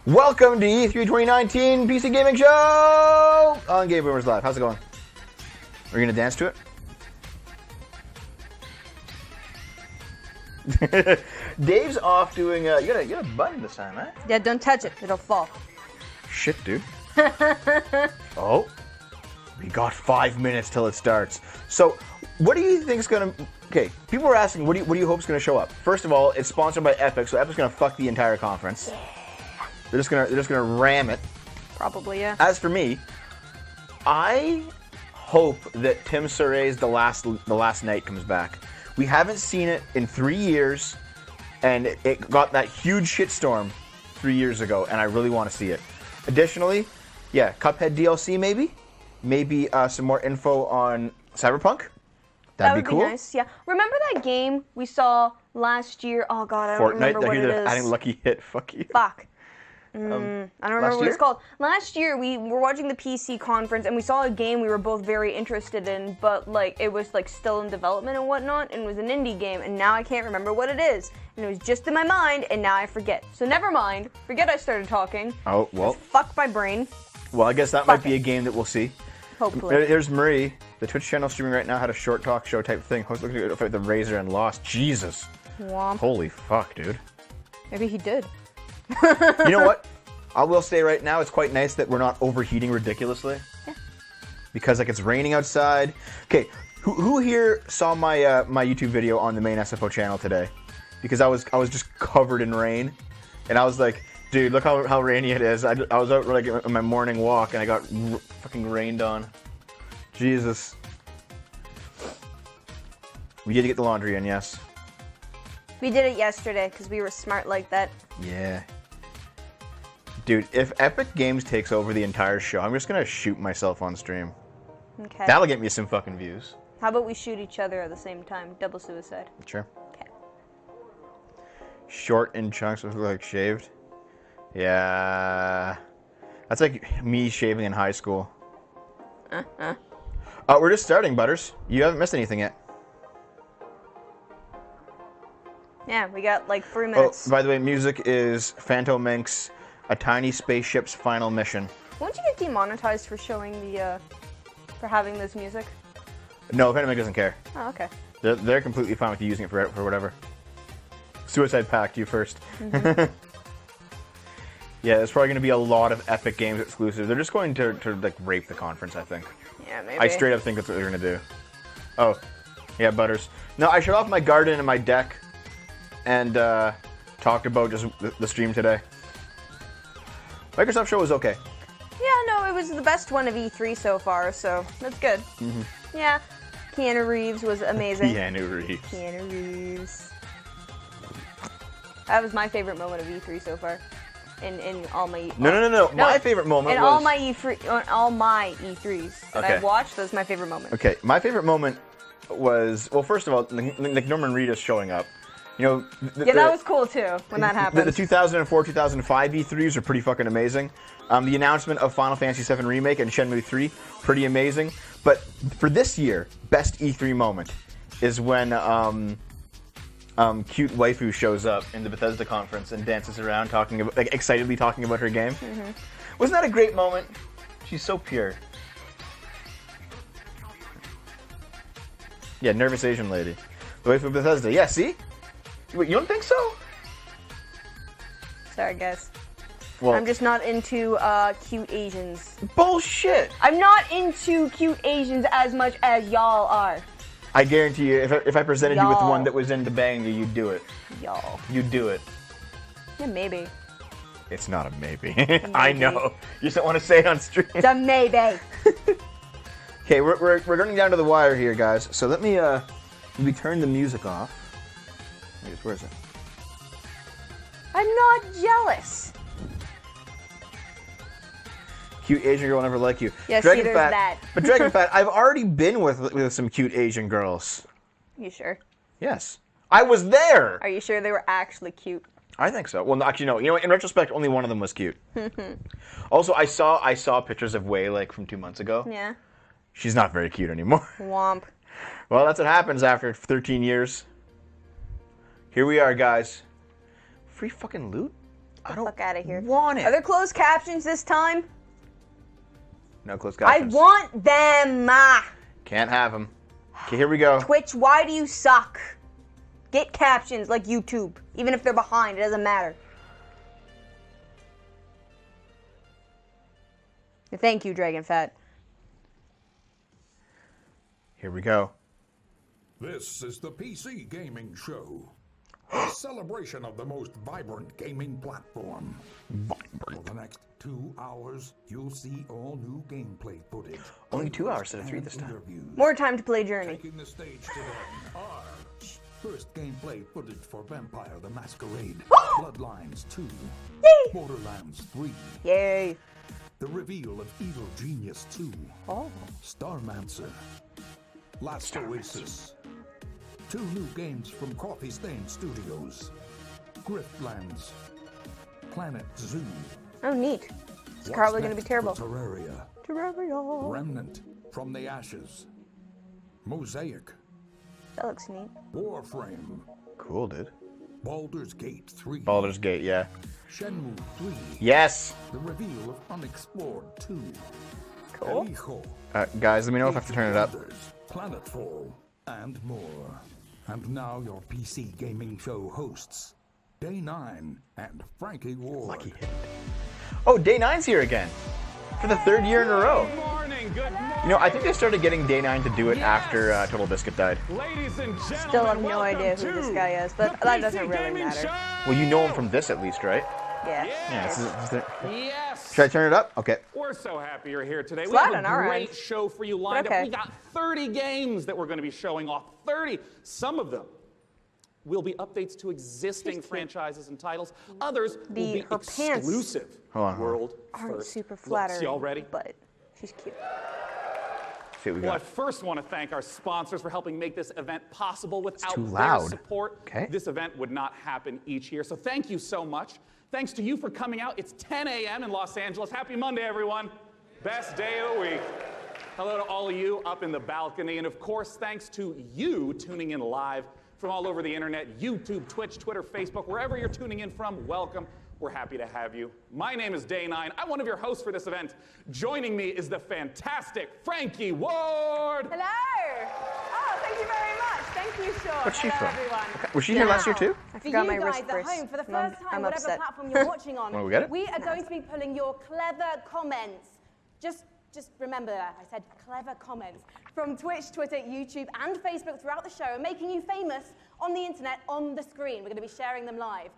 Welcome to E3 2019 PC Gaming Show on Game Boomers Live. How's it going? Are you going to dance to it? Dave's off doing, you got a button this time, eh? Yeah, don't touch it. It'll fall. Shit, dude. Oh. We got 5 minutes till it starts. So, what do you think is going to... Okay, people are asking, what do you hope is going to show up? First of all, it's sponsored by Epic, so Epic's going to fuck the entire conference. They're just gonna ram it. Probably, yeah. As for me, I hope that Tim Surrey's The Last Night comes back. We haven't seen it in 3 years, and it got that huge shitstorm 3 years ago, and I really want to see it. Additionally, yeah, Cuphead DLC maybe? Maybe some more info on Cyberpunk? That'd be cool. Nice, yeah. Remember that game we saw last year? Oh god, I don't remember what it is. Adding Lucky Hit, fuck you. Fuck. I don't remember what it's called. Last year, we were watching the PC conference, and we saw a game we were both very interested in, but, like, it was, like, still in development and whatnot, and it was an indie game, and now I can't remember what it is. And it was just in my mind, and now I forget. So never mind. Forget I started talking. Oh, well. Just fuck my brain. Well, I guess that might be a game that we'll see. Hopefully. There's Marie. The Twitch channel streaming right now had a short talk show type thing. Host looking at the Razor and lost. Jesus. Womp. Holy fuck, dude. Maybe he did. You know what? I will say right now, it's quite nice that we're not overheating ridiculously. Yeah. Because like it's raining outside. Okay, who here saw my my YouTube video on the main SFO channel today? Because I was just covered in rain, and I was like, dude, look how rainy it is. I was out like on my morning walk, and I got fucking rained on. Jesus. We did get the laundry in, yes. We did it yesterday because we were smart like that. Yeah. Dude, if Epic Games takes over the entire show, I'm just gonna shoot myself on stream. Okay. That'll get me some fucking views. How about we shoot each other at the same time? Double suicide. Sure. Okay. Short in chunks, look like shaved. Yeah. That's like me shaving in high school. We're just starting, Butters. You haven't missed anything yet. Yeah, we got like 3 minutes. Oh, by the way, music is Phantom Inc.'s A Tiny Spaceship's Final Mission. Won't you get demonetized for showing the, for having this music? No, Phantom Inc. doesn't care. Oh, okay. They're completely fine with you using it for whatever. Suicide Pact, you first. Mm-hmm. Yeah, there's probably going to be a lot of Epic Games exclusives. They're just going to like rape the conference, I think. Yeah, maybe. I straight up think that's what they're going to do. Oh, yeah, Butters. No, I shut off my garden and my deck and talked about just the stream today. Microsoft show was okay. Yeah, no, it was the best one of E3 so far, so that's good. Mm-hmm. Yeah, Keanu Reeves was amazing. Keanu Reeves. Keanu Reeves. That was my favorite moment of E3 so far. In all my... No. My favorite moment was... all my E3s that I've watched, that was my favorite moment. Okay, my favorite moment was... Well, first of all, like Norman Reedus showing up. You know... that was cool, too, when that happened. The 2004-2005 E3s are pretty fucking amazing. The announcement of Final Fantasy VII Remake and Shenmue 3, pretty amazing. But for this year, best E3 moment is when cute waifu shows up in the Bethesda conference and dances around, talking about, like, excitedly talking about her game. Mm-hmm. Wasn't that a great moment? She's so pure. Yeah, nervous Asian lady. The waifu of Bethesda. Yeah, see? Wait, you don't think so? Sorry, guys. Well, I'm just not into cute Asians. Bullshit! I'm not into cute Asians as much as y'all are. I guarantee you, if I presented you with one that was into banging you, you'd do it. Y'all. You'd do it. Yeah, maybe. It's not a maybe. I know. You just don't want to say it on stream. It's a maybe. Okay, we're running down to the wire here, guys. So let me turn the music off. Where is it? I'm not jealous. Cute Asian girl will never like you. Yeah, see, there's that. But DragonFat, I've already been with some cute Asian girls. You sure? Yes. I was there! Are you sure they were actually cute? I think so. Well, actually, no. You know, in retrospect, only one of them was cute. Also, I saw pictures of Wei, like, from 2 months ago. Yeah. She's not very cute anymore. Womp. Well, that's what happens after 13 years. Here we are, guys. Free fucking loot? the fuck out of here. Want it. Are there closed captions this time? No closed captions. I want them. Can't have them. Okay, here we go. Twitch, why do you suck? Get captions like YouTube. Even if they're behind, it doesn't matter. Thank you, DragonFat. Here we go. This is the PC Gaming Show. A celebration of the most vibrant gaming platform. For the next 2 hours, you'll see all new gameplay footage. Only 2 hours instead of 3 this time. More time to play Journey. Taking the stage today are first gameplay footage for Vampire the Masquerade, Bloodlines 2, Yay! Borderlands 3, Yay. the reveal of Evil Genius 2, Oh. Starmancer, Last Oasis, 2 new games from Coffee Stain Studios, Griftlands, Planet Zoo. Oh, neat. It's probably going to be terrible. Terraria, Terraria. Remnant from the Ashes, Mosaic, That looks neat. Warframe, Cool, dude. Baldur's Gate 3, Baldur's Gate, yeah. Shenmue 3, Yes. the reveal of Unexplored 2, Cool. El Hijo, Guys, let me know if I have to turn it up. Others, Planetfall, and more. And now your PC Gaming Show hosts, Day 9 and Frankie Ward. Lucky hit. Oh, Day 9's here again. For the 3rd year in a row. Good morning, good morning. You know, I think they started getting Day 9 to do it after Total Biscuit died. Ladies and gentlemen, Still have no welcome idea who this to guy is, but the that PC doesn't really Gaming matter. Show. Well, you know him from this at least, right? Yeah. Yeah. Yes. Should I turn it up? Okay. We're so happy you're here today. It's we have loud a on our great end. show for you lined Okay. up. We got 30 games that we're going to be showing off. 30. Some of them will be updates to existing franchises and titles. Others will be her pants exclusive world Aren't first super looks. flattering. Y'all ready? But she's cute. See what we Well, I got. first want to thank our sponsors for helping make this event possible. Without too their loud. support, Okay. this event would not happen each year. So thank you so much. Thanks to you for coming out. It's 10 a.m. in Los Angeles. Happy Monday, everyone. Best day of the week. Hello to all of you up in the balcony. And of course, thanks to you tuning in live from all over the internet, YouTube, Twitch, Twitter, Facebook, wherever you're tuning in from, welcome. We're happy to have you. My name is Day 9. I'm one of your hosts for this event. Joining me is the fantastic Frankie Ward. Hello! Oh, thank you very much. Thank you, Sean. What's she Hello, from? everyone. Was she here last year too? I For forgot you my guys wrist at brace. home, for the first time, I'm whatever upset. platform you're watching on, Wanna go get it? we are going to be pulling your clever comments. Just remember that I said clever comments from Twitch, Twitter, YouTube, and Facebook throughout the show, making you famous on the internet, on the screen. We're going to be sharing them live.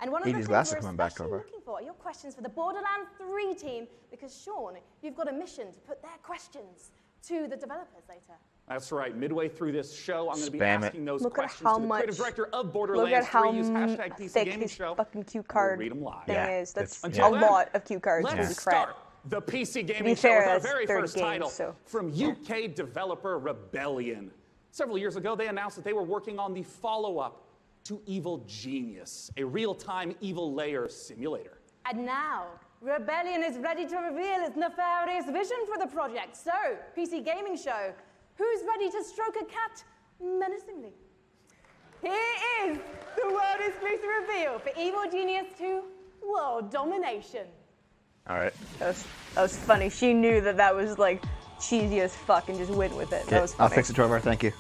And one of the 80s things glasses we're coming back, especially Trevor. looking for are your questions for the Borderlands 3 team, because Sean, you've got a mission to put their questions to the developers later. That's right. Midway through this show, I'm going to be Spam it. asking those Look at questions how to the creative much- director of Look Borderlands at how 3. Use hashtag PC thick Gaming his Show. fucking cue We'll card read them live. thing Yeah, is. That's it's- a Until then, lot of cue cards. Let's Holy crap. start the PC Gaming Show fair, with our that's very 30 first games, title so- from UK developer Rebellion. Several years ago, they announced that they were working on the follow-up to Evil Genius, a real-time evil layer simulator. And now, Rebellion is ready to reveal its nefarious vision for the project. So, PC Gaming Show, who's ready to stroke a cat menacingly? Here is the world exclusive reveal for Evil Genius 2 World Domination. All right. That was funny. She knew that was like cheesy as fuck and just went with it. That was I'll funny. fix it, Trevor. Thank you.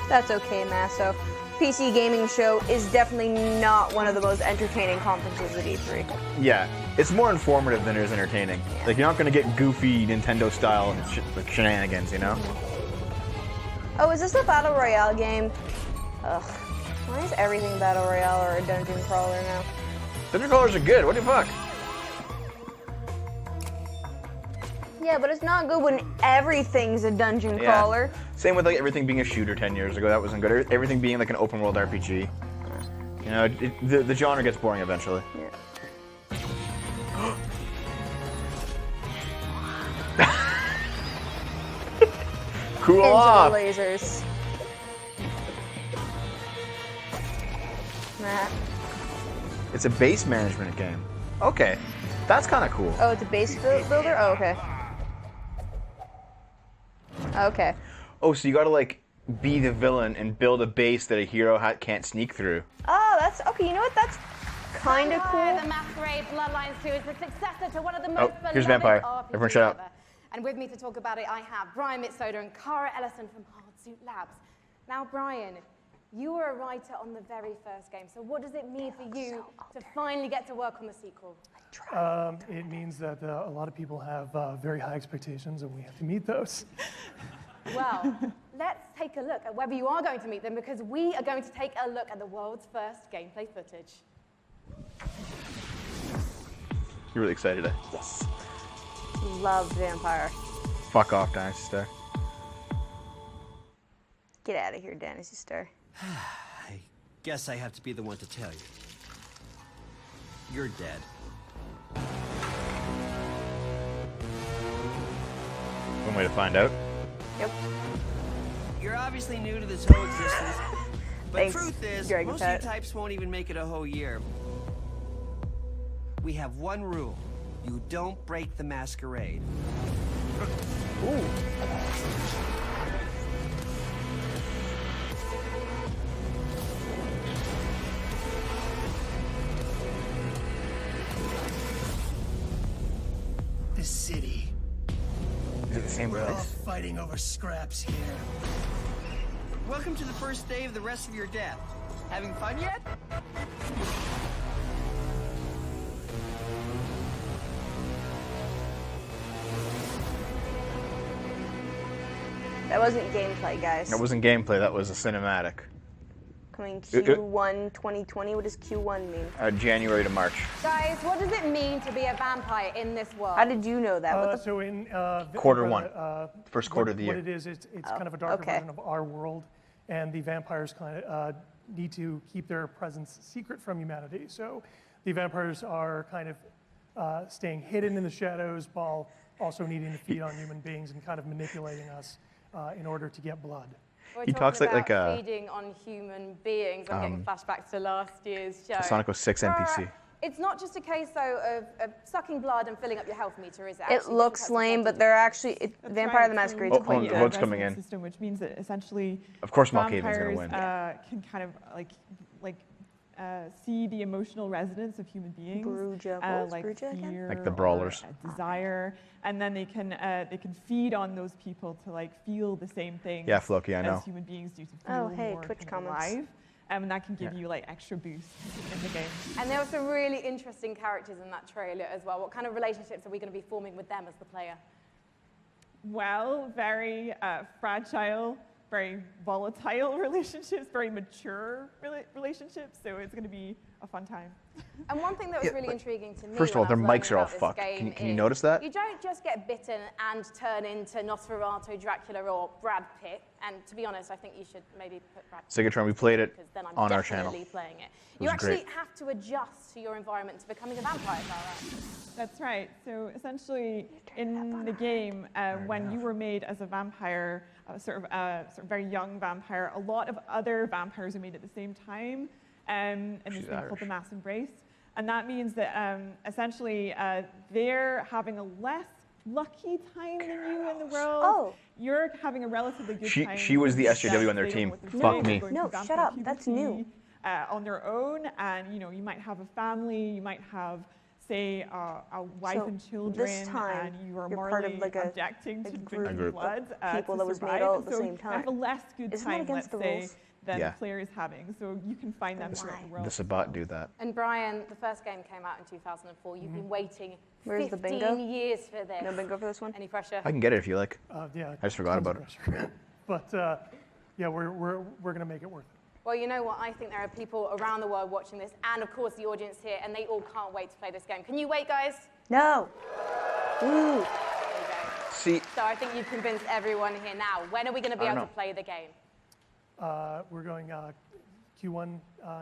That's okay, Masso. PC Gaming Show is definitely not one of the most entertaining conferences at E3. Yeah, it's more informative than it is entertaining. Like, you're not gonna get goofy Nintendo-style like shenanigans, you know? Oh, is this a Battle Royale game? Ugh. Why is everything Battle Royale or a dungeon crawler now? Dungeon crawlers are good. What the fuck? Yeah, but it's not good when everything's a dungeon Yeah. crawler. Same with like everything being a shooter 10 years ago. That wasn't good. Everything being like an open world RPG. You know, the genre gets boring eventually. Yeah. Cool into off. the lasers. Nah. It's a base management game. Okay, that's kind of cool. Oh, it's a base builder? Oh, okay. Okay. Oh, so you gotta like be the villain and build a base that a hero can't sneak through. Oh, that's okay. You know what? That's kind of Vampire cool. the Masquerade Bloodlines 2 is the successor to one of the most here's beloved Vampire. RPGs Everyone shut up. ever. And with me to talk about it, I have Brian Mitsoda and Cara Ellison from Hardsuit Labs. Now, Brian, you were a writer on the very first game, so what does it mean for you to finally get to work on the sequel? It means that a lot of people have very high expectations, and we have to meet those. Well, let's take a look at whether you are going to meet them, because we are going to take a look at the world's first gameplay footage. You're really excited, eh? Yes. Love Vampire. Fuck off, Dynasty Star. Get out of here, Dynasty Star. I guess I have to be the one to tell you. You're dead. One way to find out. Yep. You're obviously new to this whole existence, but Thanks, truth is, Dragon most of Pet. you types won't even make it a whole year. We have one rule. You don't break the masquerade. Ooh. This city. Is it the same We're all place? fighting over scraps here. Welcome to the first day of the rest of your death. Having fun yet? That wasn't gameplay, guys. That wasn't gameplay, that was a cinematic. Coming Q1 2020. What does Q1 mean? January to March. Guys, what does it mean to be a vampire in this world? How did you know that? What the So in Quarter one. First quarter of the year. What it is, it's kind of a darker okay. version of our world, and the vampires kind of need to keep their presence secret from humanity. So the vampires are kind of staying hidden in the shadows while also needing to feed on human beings and kind of manipulating us in order to get blood. We're He talking talks like about a- feeding on human beings. I'm getting flashbacks to last year's show. Sonic 06 NPC. It's not just a case, though, of sucking blood and filling up your health meter, is it? It Actually, looks that's the lame, but point. they're actually Vampire right, the so Masquerade's Oh, quite the good. vote's coming in. System, which means that essentially, Of course Malkavian's gonna vampires, win. can kind of see the emotional resonance of human beings, Bruja. What was like Bruja again? fear, Like the or, brawlers. desire, and then they can feed on those people to like feel the same things. Yeah, Floki, I know. As human beings do to Oh, feel hey, more Twitch kind of comments. alive, and that can give you like extra boosts in the game. And there were some really interesting characters in that trailer as well. What kind of relationships are we going to be forming with them as the player? Well, very fragile, very volatile relationships, very mature relationships. So it's going to be a fun time. And one thing that was really intriguing to me first of all, when I their was mics learning are all about this fucked. game Can you is notice that? You don't just get bitten and turn into Nosferatu, Dracula, or Brad Pitt. And to be honest, I think you should maybe put Brad Pitt Sigatron, we played it because then I'm on our definitely channel. playing it. It You was actually great. have to adjust to your environment to becoming a vampire, is that right? That's right. So essentially, in the game, when you were made as a vampire, sort of very young vampire, a lot of other vampires are made at the same time, in this She's thing called Irish. the mass embrace. And that means that essentially they're having a less lucky time than you in the world. Oh. You're having a relatively good time. She was the because SJW on their they team. know what they're Fuck doing. me. They're going No, through shut vampire up. That's puberty, new. on their own, and you might have a family, you might have, say, a wife So, and children, this time, and you are you're morally part of, like, a objecting to group drinking group blood people to that was made survive. all at the So same you have a time. less good Isn't that time, against let's the say, rules? than Yeah. the player is having. So you can find them throughout the world. The Sabat do that. And Brian, the first game came out in 2004. You've been waiting Where's the 15 bingo? years for this. No bingo for this one? Any pressure? I can get it if you like. Yeah, I just forgot tons of about it. pressure. But yeah, we're going to make it worth it. Well, you know what? I think there are people around the world watching this, and of course the audience here, and they all can't wait to play this game. Can you wait, guys? No. Ooh. There you go. See, So I think you've convinced everyone here now. When are we going to be I able don't to play the game? We're going Q1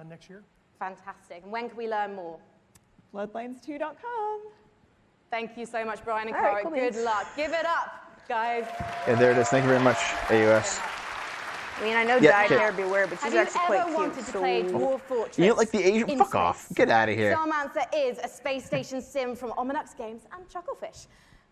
next year. Fantastic. And when can we learn more? Bloodlines2.com. Thank you so much, Brian and All right, Cara. cool Good beans. luck. Give it up Guys, Yeah, there it is. Thank you very much, AUS. I mean, I know Yeah, Dietary okay. Beware, but she's have you actually quite ever cute. wanted to play Dwarf Fortress? You don't like the Asian? in Fuck off. space? Get out of here. Some answer is a space station sim from Ominux Games and Chucklefish.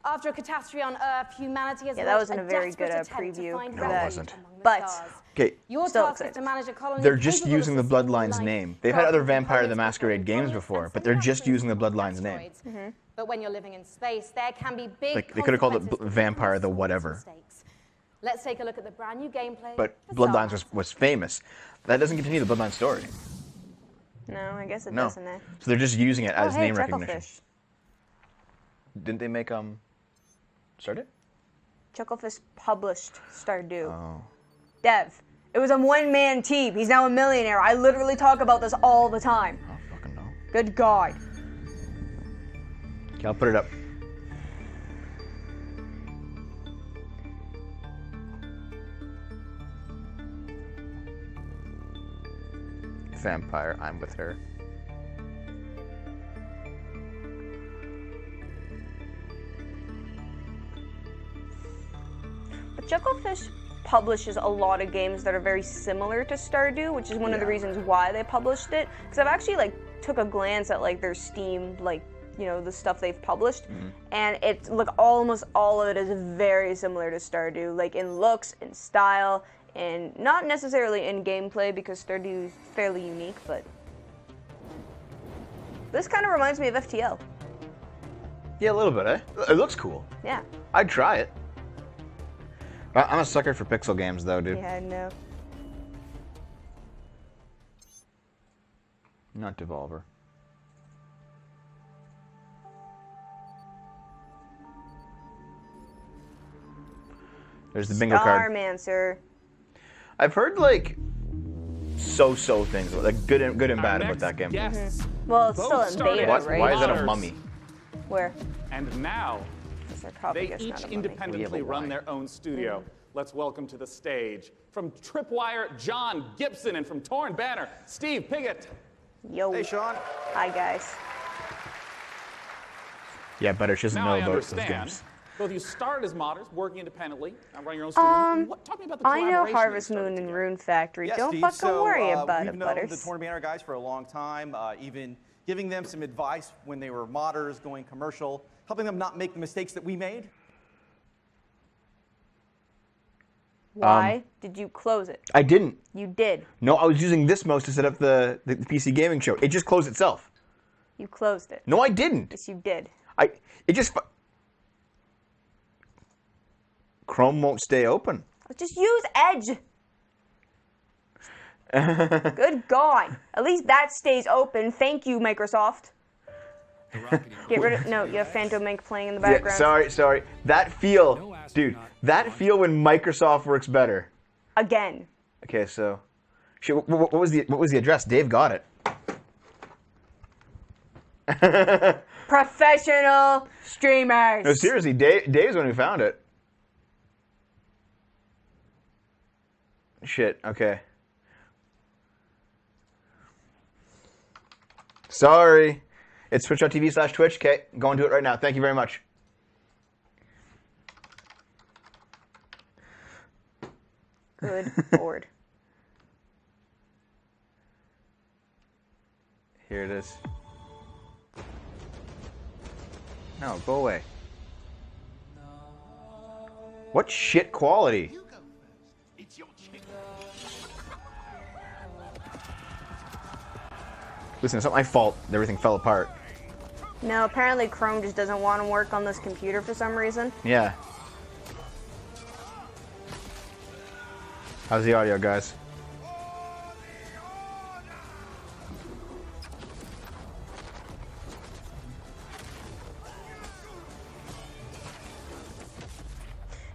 After a catastrophe on Earth, humanity has Yeah, that launched wasn't a very desperate good attempt to preview find for No, it refuge wasn't. among the But- stars. Okay, Your Still task is excited. to manage a colony they're just capable of using the sustaining Bloodlines life, name. They've had other crafting Vampire the components Masquerade from games components before, and but they're just sending using the out through Bloodlines name. asteroids. But when you're living in space, there can be big Like, they could have called it consequences for Vampire the small whatever. mistakes. Let's take a look at the brand new gameplay. But for Bloodlines Star was famous. That doesn't continue the Bloodline story. No, I guess it No. doesn't. Eh? So they're just using it as Oh, hey, name recognition. Chucklefish. Didn't they make start it? Chucklefish published Stardew. Oh. Dev. It was a one-man team. He's now a millionaire. I literally talk about this all the time. I don't fucking know. Good God. Okay, I'll put it up. Vampire, I'm with her. But Chucklefish publishes a lot of games that are very similar to Stardew, which is one of the reasons why they published it. Because I've actually took a glance at their Steam, the stuff they've published, and it's almost all of it is very similar to Stardew, in looks, in style, and not necessarily in gameplay because Stardew is fairly unique, but this kind of reminds me of FTL. Yeah, a little bit, eh? It looks cool. Yeah. I'd try it. I'm a sucker for pixel games, though, dude. Yeah, I know. Not Devolver. There's the bingo card. Starmancer. I've heard so-so things, good and bad about that game. Guests Well, it's both still in started beta, as right? Why is that a modders, mummy? Where? And now The sarcophagus, they not each a mummy. independently run wine. their own studio. Let's welcome to the stage from Tripwire, John Gibson, and from Torn Banner, Steve Piggott. Yo. Hey, Sean. Hi, guys. Yeah, better. She doesn't Now know I about those understand. games. Both of you started as modders, working independently, and running your own studio. Talk to me about the I know collaboration Harvest you started Moon and together. Rune Factory. Yes, Don't Steve. fucking So, worry about we've it, known Butters. the Torn Banner guys for a long time, even giving them some advice when they were modders, going commercial, helping them not make the mistakes that we made. Why did you close it? I didn't. You did. No, I was using this mouse to set up the PC gaming show. It just closed itself. You closed it. No, I didn't. Yes, you did. It just... Chrome won't stay open. Just use Edge. Good God. At least that stays open. Thank you, Microsoft. Get rid of... No, you have Phantom Ink playing in the Yeah, background. sorry. That feel... Dude, that feel when Microsoft works better. Again. Okay, so... Shit, what was the address? Dave got it. Professional streamers. No, seriously, Dave's the one who found it. Shit, okay. Sorry. It's twitch.tv/Twitch. Okay, go into it right now. Thank you very much. Good Lord. Here it is. No, go away. What shit quality? Listen, it's not my fault that everything fell apart. No, apparently Chrome just doesn't want to work on this computer for some reason. Yeah. How's the audio, guys?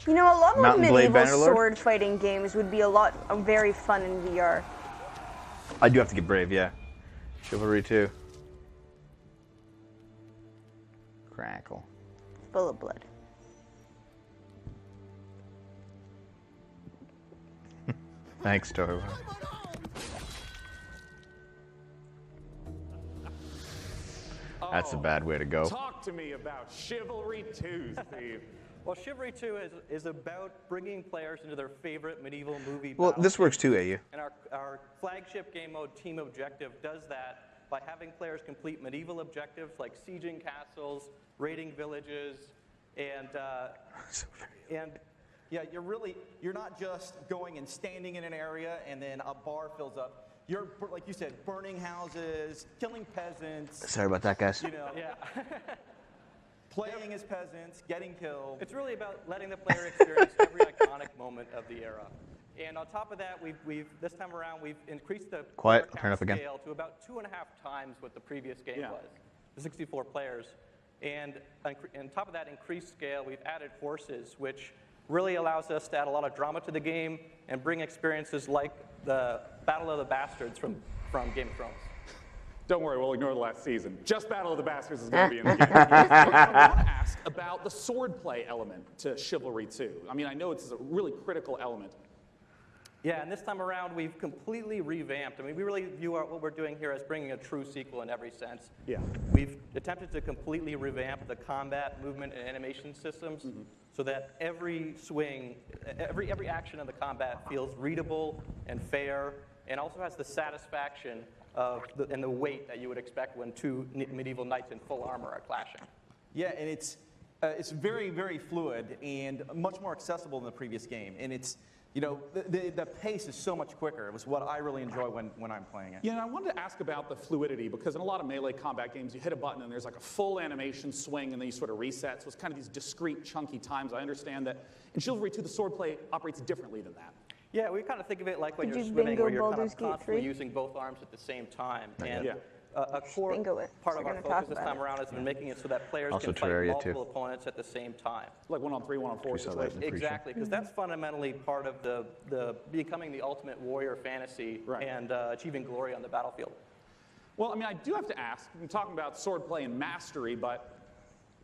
You know, a lot of Mountain Blade medieval Bannerlord? sword fighting games would be very fun in VR. I do have to get brave, yeah. Chivalry 2. Crackle. Full of blood. Thanks, Toro. That's a bad way to go. Talk to me about Chivalry 2, Steve. Well, Chivalry 2 is about bringing players into their favorite medieval movie. Well, this works too, AU. And our flagship game mode, Team Objective, does that by having players complete medieval objectives like sieging castles, raiding villages, and yeah, you're not just going and standing in an area and then a bar fills up. You're, like you said, burning houses, killing peasants. Sorry about that, guys. You know, yeah. Playing as peasants, getting killed. It's really about letting the player experience every iconic moment of the era. And on top of that, we've this time around we've increased the Quiet. player Turn up count again. scale to about 2.5 times what the previous game was, the 64 players. And on top of that increased scale, we've added horses, which really allows us to add a lot of drama to the game and bring experiences like the Battle of the Bastards from Game of Thrones. Don't worry, we'll ignore the last season. Just Battle of the Bastards is going to be in the game. I want to ask about the swordplay element to Chivalry 2. I mean, I know it's a really critical element. Yeah, and this time around, we've completely revamped. I mean, we really view what we're doing here as bringing a true sequel in every sense. Yeah. We've attempted to completely revamp the combat, movement, and animation systems so that every swing, every action of the combat feels readable and fair, and also has the satisfaction and the weight that you would expect when two medieval knights in full armor are clashing. Yeah, and it's very, very fluid and much more accessible than the previous game. And it's, you know, the pace is so much quicker. It was what I really enjoy when I'm playing it. Yeah, and I wanted to ask about the fluidity, because in a lot of melee combat games, you hit a button and there's like a full animation swing and then you sort of reset. So it's kind of these discrete, chunky times. I understand that in Chivalry 2, the swordplay operates differently than that. Yeah, we kind of think of it like when Did you're you swimming, bingo where you're kind Baldur's of Gate constantly 3? using both arms at the same time. And Yeah. a core Bingo it. part So of we're our gonna talk focus this about time it. around has been making it so that players Also can fight Terraria multiple 2. opponents at the same time. Like 1-on-3, 1-on-4 We saw that in situation. the pre-show. Exactly, because that's fundamentally part of the becoming the ultimate warrior fantasy and achieving glory on the battlefield. Well, I mean, I do have to ask, I'm talking about swordplay and mastery, but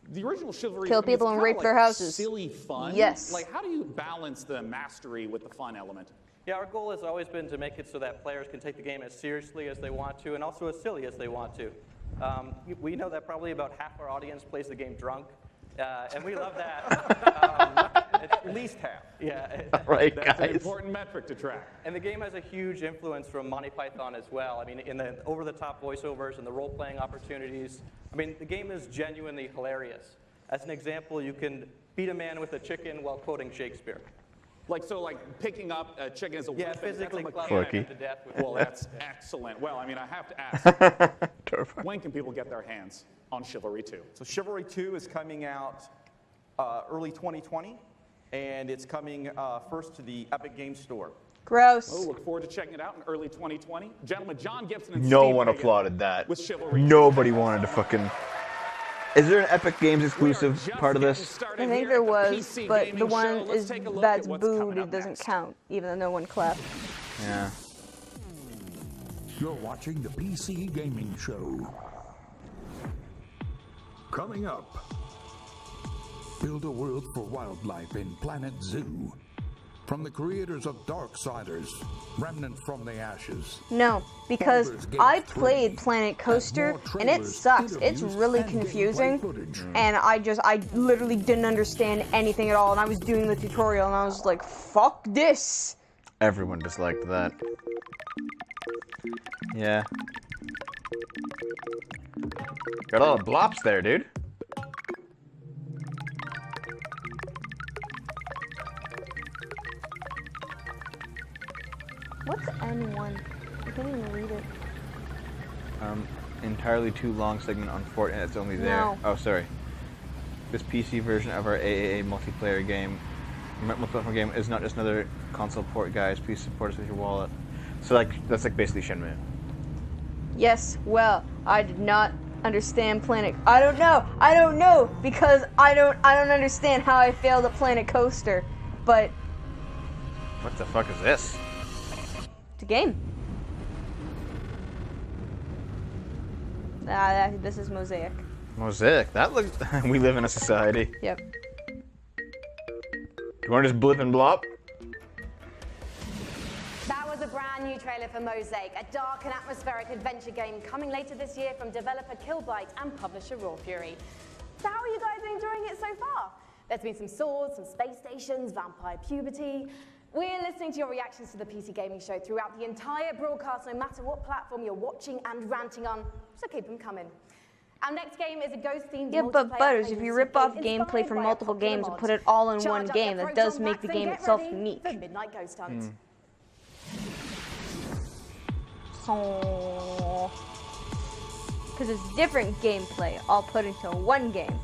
the original Chivalry Kill I mean, it's people and kinda rape like their houses. Silly fun. Yes. Like, how do you balance the mastery with the fun element? Yeah, our goal has always been to make it so that players can take the game as seriously as they want to and also as silly as they want to. We know that probably about half our audience plays the game drunk, and we love that. At least half. Yeah. Right, That's an guys. important metric to track. And the game has a huge influence from Monty Python as well. I mean, in the over-the-top voiceovers and the role-playing opportunities. I mean, the game is genuinely hilarious. As an example, you can beat a man with a chicken while quoting Shakespeare. Like, so like picking up a chicken as a Yeah, weapon, physically that's a clubbing mechanic. him to death with Well, that's excellent. Well, I mean, I have to ask, when can people get their hands on Chivalry 2? So Chivalry 2 is coming out early 2020, and it's coming first to the Epic Games Store. Gross. Oh, look forward to checking it out in early 2020. Gentlemen, John Gibson and No Steve one Hagen applauded that. with Chivalry 2. Nobody wanted to fucking. Is there an Epic Games exclusive part of this? I think there was, but the one that's booed, it doesn't count, even though no one clapped. Yeah. You're watching the PC Gaming Show. Coming up, build a world for wildlife in Planet Zoo. From the creators of Darksiders, Remnant from the Ashes. No, because Baldur's Gate I 3 played Planet Coaster, and it sucks. It's really confusing, and I literally didn't understand anything at all, and I was doing the tutorial, and I was like, fuck this. Everyone disliked that. Yeah. Got a lot of blops there, dude. What's N1? I can't even read it. Entirely too long segment on Fortnite. It's only there. No. Oh, sorry. This PC version of our AAA multiplayer game, is not just another console port, guys. Please support us with your wallet. So like that's like basically Shenmue. Yes, well, I did not understand Planet. I don't know because I don't understand how I failed at Planet Coaster, but What the fuck is this? it's a game. This is Mosaic. Mosaic. That looks. We live in a society. Yep. Do you want to just blip and blop? That was a brand new trailer for Mosaic, a dark and atmospheric adventure game coming later this year from developer Killbyte and publisher Raw Fury. So how are you guys enjoying it so far? There's been some swords, some space stations, vampire puberty. We're listening to your reactions to the PC Gaming Show throughout the entire broadcast, no matter what platform you're watching and ranting on, so keep them coming. Our next game is a ghost-themed Yeah, but Butters, if you rip off gameplay from multiple games and put it all in one game, that does make the game itself unique. For Midnight Ghost Hunt. So, because it's different gameplay, all put into one game.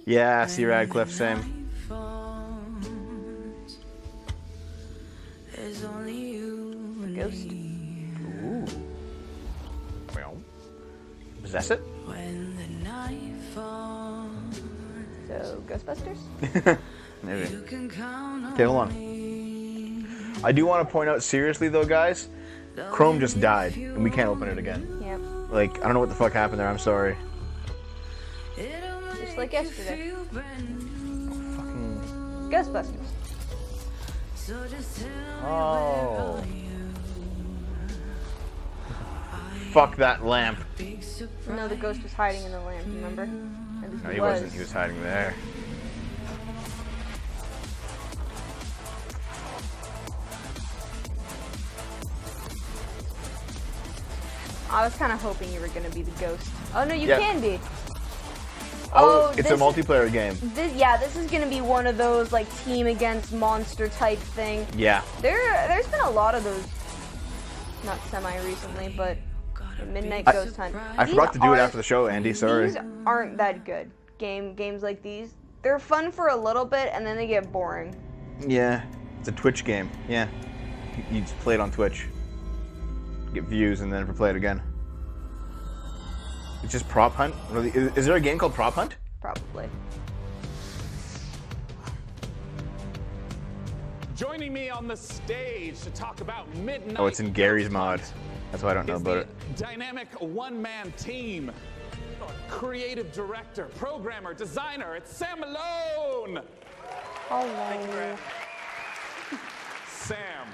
Yeah, see Radcliffe, same. Ghost. Ooh. Well, possess it? So, Ghostbusters? Maybe. Okay, hold on. I do want to point out, seriously though, guys, Chrome just died, and we can't open it again. Yep. Like, I don't know what the fuck happened there, I'm sorry. Just like yesterday. Fucking... Ghostbusters. Oh. Fuck that lamp. No, the ghost was hiding in the lamp, remember? No, he wasn't. He was hiding there. I was kind of hoping you were going to be the ghost. Oh, no, you Yeah. can be. Oh, it's a multiplayer game. This is going to be one of those, like, team against monster type thing. Yeah. There's been a lot of those, not semi-recently, but Midnight Ghost Hunt. I forgot to do it after the show, Andy, sorry. These aren't that good. Games like these, they're fun for a little bit, and then they get boring. Yeah, it's a Twitch game. Yeah. You just play it on Twitch. Get views and then never play it again. It's just Prop Hunt? Really? Is there a game called Prop Hunt? Probably. Joining me on the stage to talk about Midnight Oh, it's in Gary's mod. That's why I don't know about it. Dynamic one-man team. Creative director, programmer, designer, it's Sam Malone! Hello. Sam,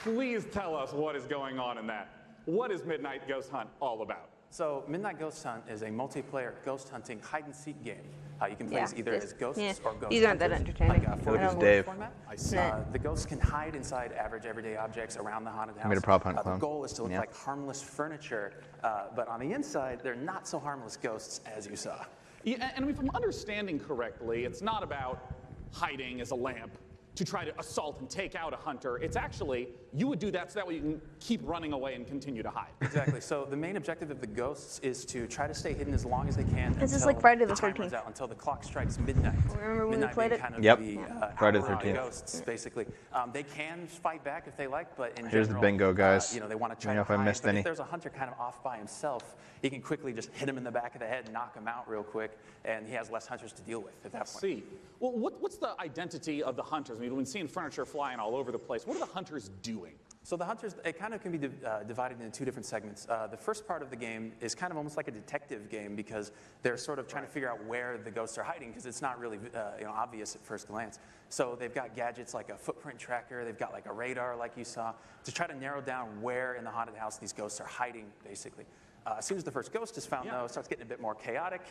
please tell us what is going on in that. What is Midnight Ghost Hunt all about? So Midnight Ghost Hunt is a multiplayer ghost hunting hide-and-seek game. You can play as either as ghosts or ghost These aren't that hunters, entertaining. like Look at Dave. format. I see. The ghosts can hide inside average everyday objects around the haunted house. made a prop hunt The clown. goal is to look like harmless furniture, but on the inside, they're not so harmless ghosts as you saw. Yeah, and if I'm understanding correctly, it's not about hiding as a lamp to try to assault and take out a hunter. It's actually, you would do that so that way you can keep running away and continue to hide. Exactly. So the main objective of the ghosts is to try to stay hidden as long as they can. This is until like Friday the time 13th. runs out, until the clock strikes midnight. Remember when we Midnight played being it? kind of Yep. the Friday the hour of 13th. Ghosts, basically. They can fight back if they like, but in Here's the general, bingo, guys. You know, they want to try Let me know to if I hide, missed but any. if there's a hunter kind of off by himself, he can quickly just hit him in the back of the head, knock him out real quick, and he has less hunters to deal with at that point. See. Well, what's the identity of the hunters? I mean, we've been seeing furniture flying all over the place. What are the hunters doing? So the hunters, it kind of can be divided into two different segments. The first part of the game is kind of almost like a detective game because they're sort of trying to figure out where the ghosts are hiding because it's not really obvious at first glance. So they've got gadgets like a footprint tracker, they've got like a radar like you saw, to try to narrow down where in the haunted house these ghosts are hiding, basically. As soon as the first ghost is found, though, it starts getting a bit more chaotic.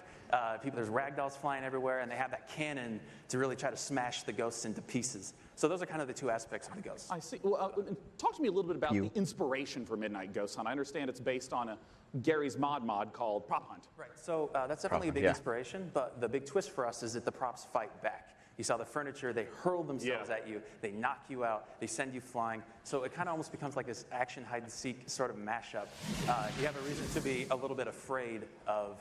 There's ragdolls flying everywhere, and they have that cannon to really try to smash the ghosts into pieces. So those are kind of the two aspects of the ghosts. I see. Well, talk to me a little bit about the inspiration for Midnight Ghost Hunt. I understand it's based on Gary's mod called Prop Hunt. Right. So that's definitely a big inspiration, but the big twist for us is that the props fight back. You saw the furniture, they hurl themselves at you, they knock you out, they send you flying. So it kind of almost becomes like this action hide-and-seek sort of mashup. You have a reason to be a little bit afraid of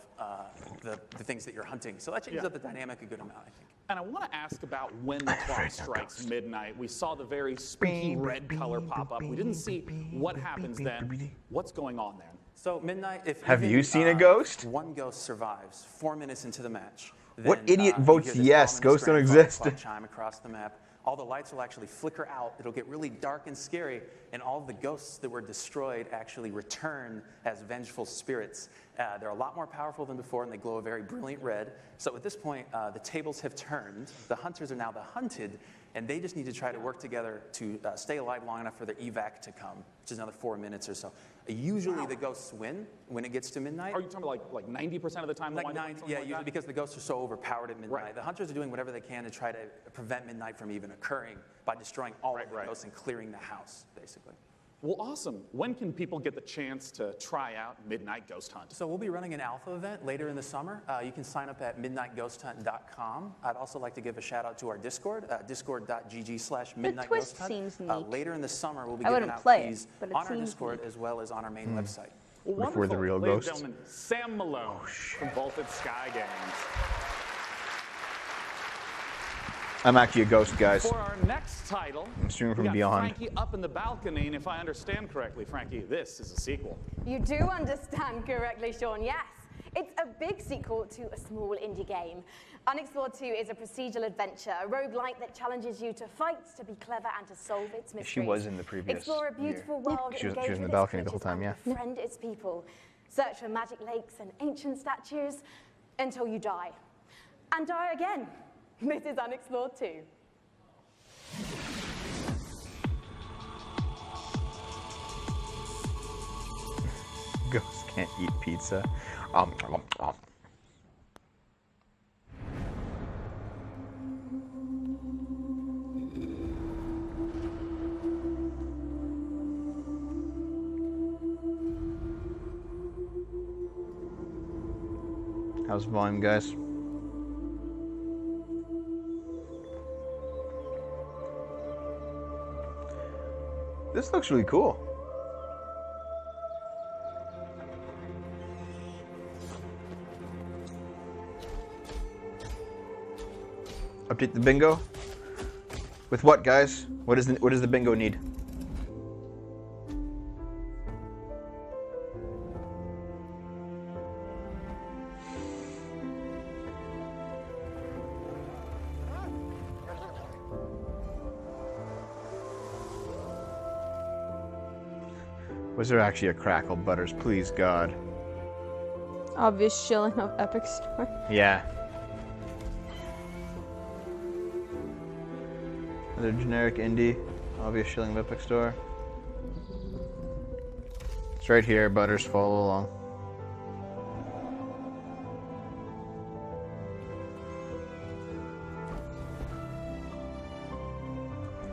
the things that you're hunting. So that changes up the dynamic a good amount, I think. And I want to ask about when the clock strikes midnight. We saw the very spooky red color pop up. We didn't see what happens then. What's going on then? So midnight, if Have even, you seen a ghost? One ghost survives 4 minutes into the match. What then, idiot you votes hear this yes? ominous Ghosts don't grandfather exist. clock chime across the map. All the lights will actually flicker out. It'll get really dark and scary, and all of the ghosts that were destroyed actually return as vengeful spirits. They're a lot more powerful than before, and they glow a very brilliant red. So at this point, the tables have turned. The hunters are now the hunted, and they just need to try to work together to stay alive long enough for their evac to come which is another 4 minutes or so. Usually the ghosts win when it gets to midnight. Are you talking about like 90% of the time? Like they'll wind up 9, something yeah, like usually that? because the ghosts are so overpowered at midnight. Right. The hunters are doing whatever they can to try to prevent midnight from even occurring by destroying all of the ghosts and clearing the house, basically. Well, awesome. When can people get the chance to try out Midnight Ghost Hunt? So we'll be running an alpha event later in the summer. You can sign up at midnightghosthunt.com. I'd also like to give a shout out to our Discord, discord.gg/midnightghosthunt. Seems neat. Later in the summer, we'll be I giving wouldn't out play it, keys but it on our seems Discord neat. as well as on our main website. Well, Before the wonderful. real Ladies ghosts. and gentlemen, Sam Malone from Vaulted Sky Games. I'm actually a ghost, guys. For our next title, I'm streaming from we got beyond. Frankie up in the balcony, and if I understand correctly, Frankie, this is a sequel. You do understand correctly, Sean, yes. It's a big sequel to a small indie game. Unexplored 2 is a procedural adventure, a roguelike that challenges you to fight, to be clever, and to solve its mysteries. She was in the previous Explore a beautiful year. world, She was engage in the with balcony its the whole creatures, time, yeah. and befriend its people. Search for magic lakes and ancient statues until you die. And die again. This is Unexplored 2. Ghosts can't eat pizza. How's volume, guys? This looks really cool. Update the bingo. With what, guys? What does the bingo need? Was there actually a crackle, Butters? Please, God. Obvious shilling of Epic Store. Yeah. Another generic indie. Obvious shilling of Epic Store. It's right here, Butters. Follow along.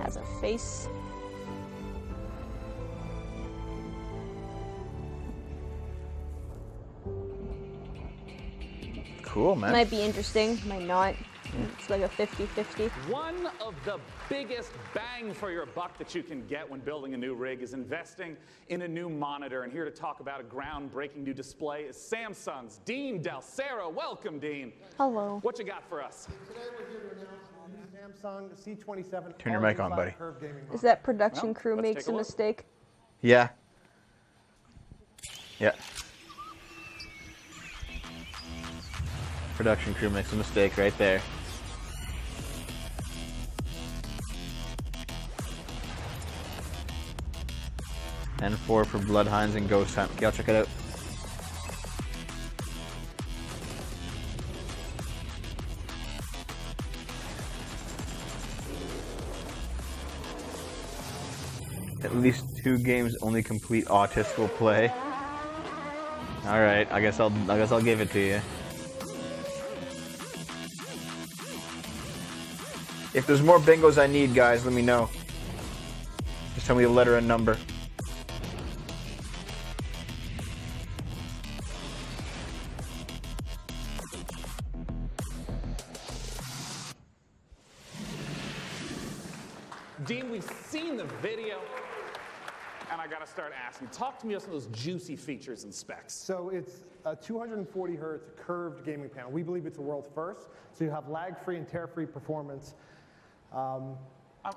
Has a face. Cool, man. Might be interesting, might not. It's like a 50-50. One of the biggest bang for your buck that you can get when building a new rig is investing in a new monitor. And here to talk about a groundbreaking new display is Samsung's Dean Dalcero. Welcome, Dean. Hello. What you got for us? Today we're here to announce the new Samsung C27. Turn your mic on, buddy. Curved gaming Is that production Well, crew let's makes take a a look. mistake? Yeah. Yeah. Production crew makes a mistake right there. And 4 for Bloodhounds and Ghost Hunt. Okay, I'll check it out. At least 2 games only complete autists will play. All right, I guess I'll give it to you. If there's more bingos I need, guys, let me know. Just tell me a letter and number. Dean, we've seen the video, and I gotta start asking. Talk to me about some of those juicy features and specs. So it's a 240 hertz curved gaming panel. We believe it's a world first. So you have lag-free and tear-free performance.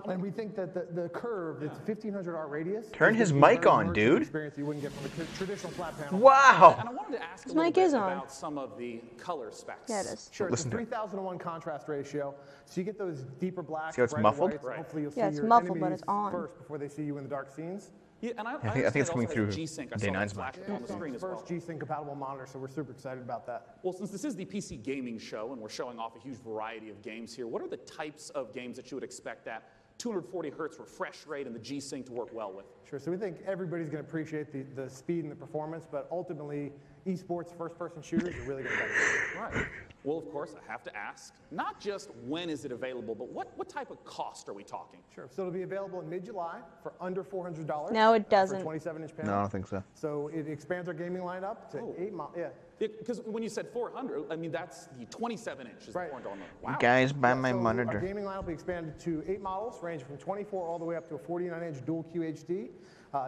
And we think that the curve, it's 1500 R radius. Turn his is gonna be mic very on, immersive dude. Experience you wouldn't get from a traditional flat panel. Wow. And I wanted to ask a His little mic bit is on. about some of the color specs. Yeah, it is. Sure, it's a Listen to it. 3001 contrast ratio. So you get those deeper blacks, See how it's brighter muffled? whites, and Right. hopefully you'll Yeah, see it's your muffled, but enemies it's on. first before they see you in the dark scenes. Yeah, and I think it's understand coming it also through has G-Sync. I Day saw that 9's flash mic. on the screen as well. First G-Sync compatible monitor, so we're super excited about that. Well, since this is the PC gaming show and we're showing off a huge variety of games here, what are the types of games that you would expect that 240 hertz refresh rate and the G-Sync to work well with. Sure, so we think everybody's going to appreciate the speed and the performance, but ultimately, esports first-person shooters are really going to benefit. Right. Well, of course, I have to ask, not just when is it available, but what type of cost are we talking? Sure, so it'll be available in mid-July for under $400. No, it doesn't. For 27-inch panel. No, I don't think so. So it expands our gaming lineup to 8 models. Yeah. Because when you said 400, I mean, that's the 27-inch is Right. $400. Wow. You guys, buy my So monitor. our gaming lineup will be expanded to 8 models, ranging from 24 all the way up to a 49-inch dual QHD.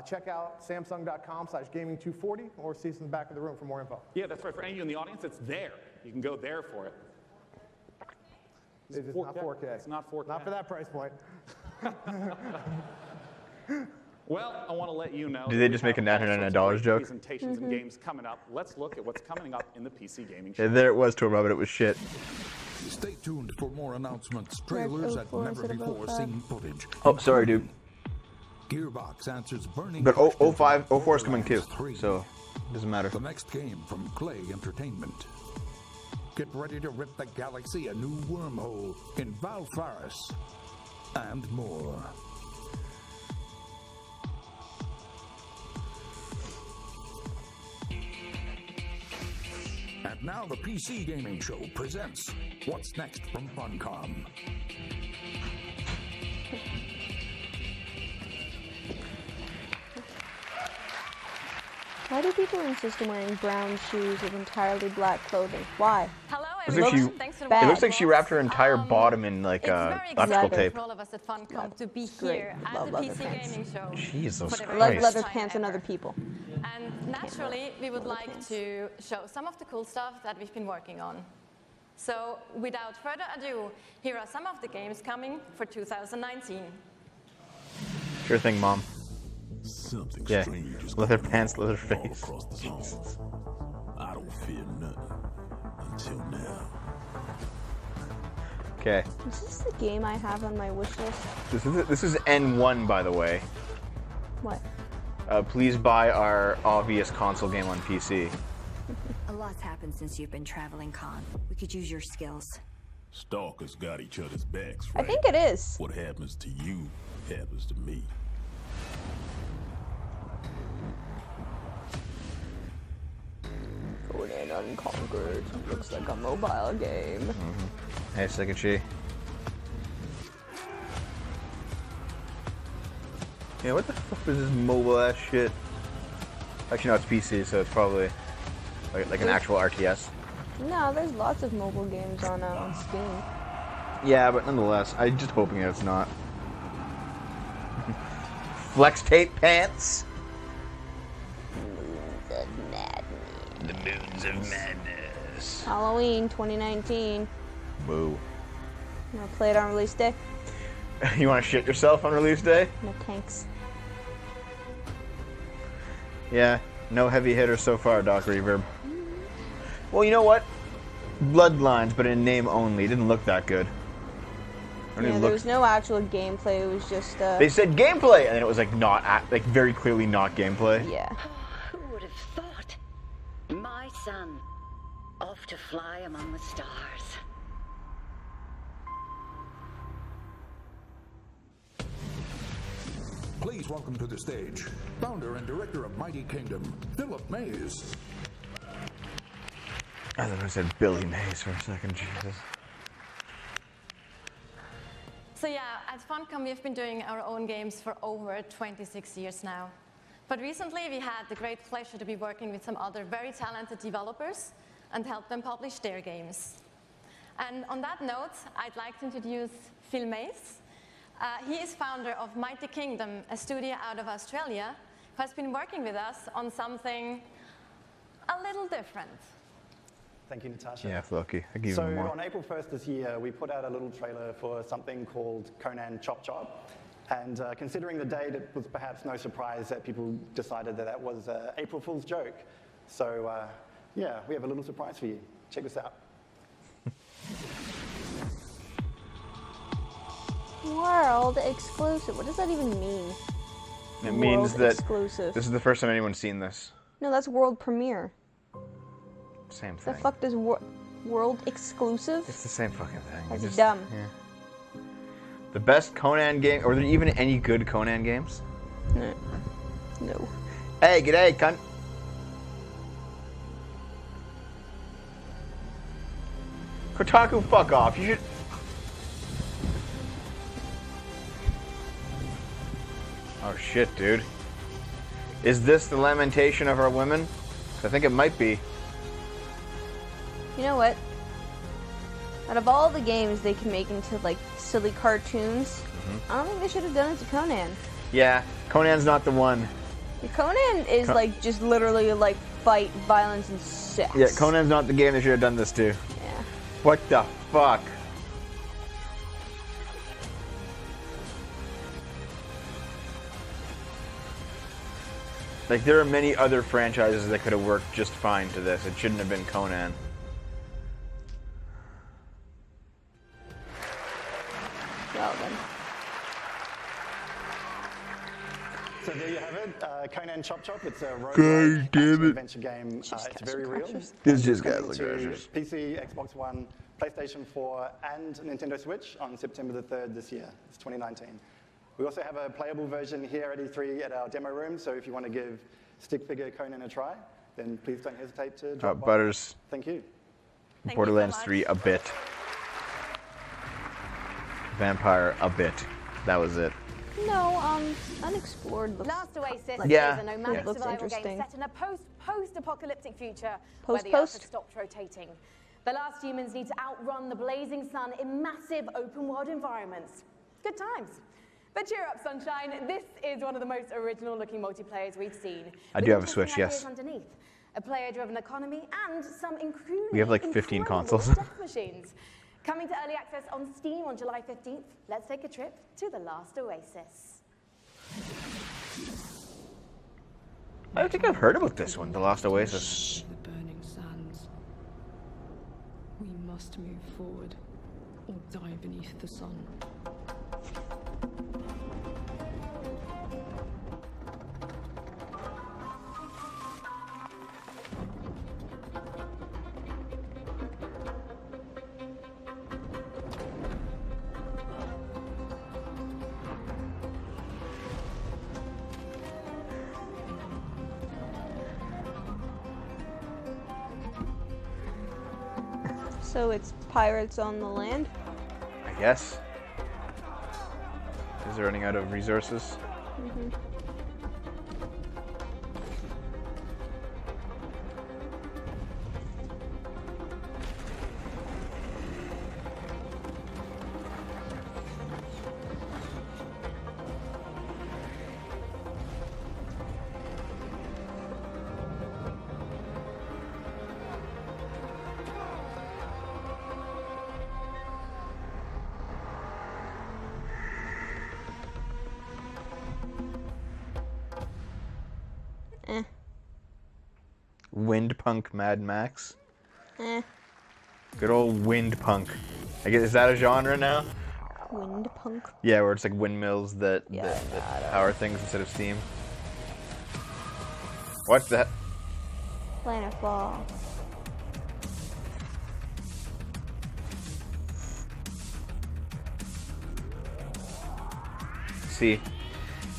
Check out samsung.com/gaming240 or see us in the back of the room for more info. Yeah, that's right. For any of you in the audience, it's there. You can go there for it. It is not 4K. It's not 4K. Not for that price point. Well, I want to let you know. Did they just make a $999 joke? Presentations and games coming up. Let's look at what's coming up in the PC gaming show. Yeah, there it was, Tor Robert. It was shit. Stay tuned for more announcements, trailers, and never before seen footage. Oh, sorry, dude. Gearbox answers burning But questions 05, on 04 is coming too, Borderlands 3. so it doesn't matter. The next game from Clay Entertainment. Get ready to rip the galaxy a new wormhole in Valfaris and more. And now the PC Gaming Show presents What's Next from Funcom. Why do people insist on wearing brown shoes with entirely black clothing? Why? Hello, Looks like everyone. she- Thanks for Bad. It looks like she wrapped her entire bottom in like It's very electrical exciting tape. for all of us at Funcom to be Great. here at Love the leather PC pants. Gaming Show. Jesus for the I very like Christ. leather first pants time and other ever. people. And naturally, we would like to show some of the cool stuff that we've been working on. So, without further ado, here are some of the games coming for 2019. Sure thing, Mom. Something Yeah. strange is Leather going pants, on leather all face. across the zone. I don't fear nothing until now. Okay. Is this the game I have on my wish list? This is N1, by the way. What? Please buy our obvious console game on PC. A lot's happened since you've been traveling, Khan. We could use your skills. Stalkers got each other's backs, I right? think it is. What happens to you happens to me. Going in unconquered. Looks like a mobile game. Hey, Sikachi. Yeah, what the fuck is this mobile ass shit? Actually, no, it's PC, so it's probably like an actual RTS. No, there's lots of mobile games on Steam. Yeah, but nonetheless, I'm just hoping that it's not. Flex tape pants. Moons of Madness. The Moons of Madness. Halloween 2019. Boo. You wanna play it on release day? You want to shit yourself on release day? No thanks. Yeah, no heavy hitters so far, Doc Reverb. Well, you know what? Bloodlines, but in name only. It didn't look that good. Yeah, there was no actual gameplay. It was just. They said gameplay, and then it was like not, like very clearly not gameplay. Yeah. Who would have thought? My son, off to fly among the stars. Please welcome to the stage, founder and director of Mighty Kingdom, Philip Mays. I thought I said Billy Mays for a second, Jesus. So yeah, at Funcom we've been doing our own games for over 26 years now. But recently we had the great pleasure to be working with some other very talented developers and help them publish their games. And on that note, I'd like to introduce Phil Mays. He is founder of Mighty Kingdom, a studio out of Australia, who has been working with us on something a little different. Thank you, Natasha. Yeah, Floki. I give So you more. on April 1st this year, we put out a little trailer for something called Conan Chop Chop. And considering the date, it was perhaps no surprise that people decided that that was an April Fool's joke. So yeah, we have a little surprise for you. Check this out. World exclusive. What does that even mean? It means World that exclusive. this is the first time anyone's seen this. No, that's world premiere. Same The thing. fuck does world exclusive? It's the same fucking thing. That's You just- dumb. Yeah. The best Conan game? Are there even any good Conan games? No. Hey, g'day, cunt. Kotaku, fuck off. You should... Oh shit, dude. Is this the lamentation of our women? I think it might be. You know what? Out of all the games they can make into like silly cartoons, I don't think they should have done it to Conan. Yeah, Conan's not the one. Conan is like just literally like fight, violence, and sex. Yeah, Conan's not the game they should have done this to. Yeah. What the fuck? Like, there are many other franchises that could have worked just fine to this. It shouldn't have been Conan. Well then. So there you have it, Conan Chop Chop. It's a God roguelike damn it. adventure game. It's very real. It's just Coming Castle to Crashers. PC, Xbox One, PlayStation 4, and Nintendo Switch on September the 3rd this year. It's 2019. We also have a playable version here at E3 at our demo room, so if you want to give Stick Figure Conan a try, then please don't hesitate to drop by. Butters. Thank you. Borderlands 3, a bit. Vampire, a bit. That was it. No, unexplored. Last Oasis Yeah. is a nomadic Yeah. Looks survival interesting. game set in a post-apocalyptic future Post- where the Earth post? has stopped rotating. The last humans need to outrun the blazing sun in massive open-world environments. Good times. But cheer up, Sunshine. This is one of the most original-looking multiplayers we've seen. I do With have a Switch, interesting yes. ideas underneath. A player-driven economy and some incredible We have like 15 consoles. death machines. Coming to early access on Steam on July 15th, let's take a trip to the Last Oasis. I think I've heard about this one, The Lost Oasis. The burning sands. We must move forward or die beneath the sun. So it's pirates on the land? I guess. Is it running out of resources? Wind punk Mad Max. Good old wind punk. I guess, is that a genre now? Wind punk. Yeah, where it's like windmills that, Yeah, that power things instead of steam. What's that? Planet Fall. See,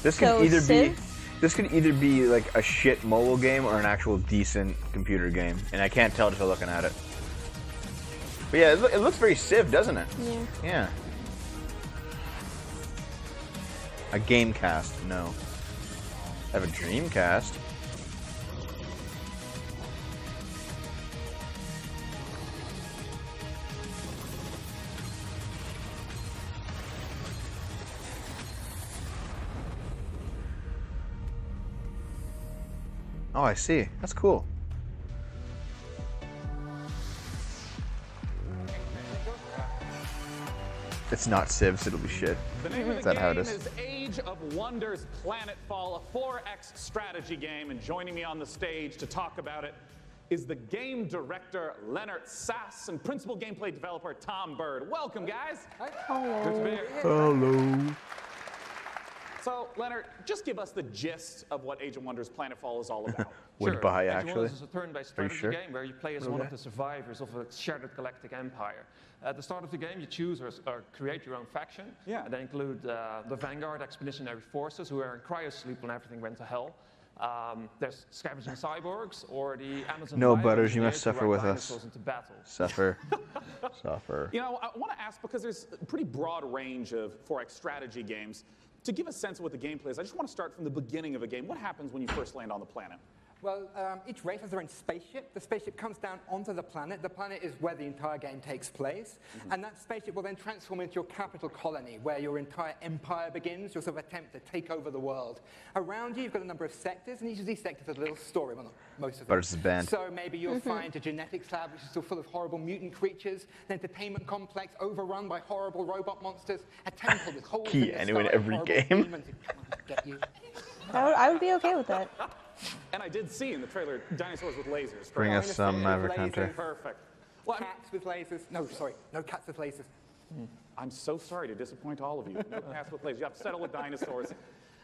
this So could either Civ? be this could either be like a shit mobile game or an actual decent computer game, and I can't tell just by looking at it. But yeah, it looks very Civ, doesn't it? Yeah. Yeah. A Gamecast? No. I have a Dreamcast. Oh, I see. That's cool. It's not Civ, so it'll be shit. The name of Is the that how it game is? is Age of Wonders Planetfall, a 4X strategy game, and joining me on the stage to talk about it is the game director Leonard Sass and principal gameplay developer Tom Bird. Welcome, guys. Hello. Good to be here. Hello. So, Leonard, just give us the gist of what Age of Wonders Planetfall is all about. Would buy, actually. Age of Wonders is a turn-based strategy sure? game where you play as one of the survivors of a shattered galactic empire. At the start of the game, you choose or create your own faction. Yeah. They include the Vanguard Expeditionary Forces, who are in cryosleep when everything went to hell. There's scavenging cyborgs, or the Amazon. No, Bio Butters, you engineers must who suffer ride with us. dinosaurs into battle. Suffer. Suffer. You know, I want to ask, because there's a pretty broad range of 4X strategy games. To give a sense of what the gameplay is, I just want to start from the beginning of a game. What happens when you first land on the planet? Well, each race has their own spaceship. The spaceship comes down onto the planet. The planet is where the entire game takes place. And that spaceship will then transform into your capital colony, where your entire empire begins, your sort of attempt to take over the world. Around you, you've got a number of sectors, and each of these sectors has a little story. Well, not most of them. Butters is banned. So maybe you'll find a genetics lab, which is still full of horrible mutant creatures, an entertainment complex overrun by horrible robot monsters, a temple with holes Key in the in sky, every horrible game. demons who come and get you. I would be okay with that. And I did see in the trailer dinosaurs with lasers. Bring us some Maverick Hunter. Perfect. Well, Cats with lasers. No, sorry, no cats with lasers. I'm so sorry to disappoint all of you. No cats with lasers. You have to settle with dinosaurs.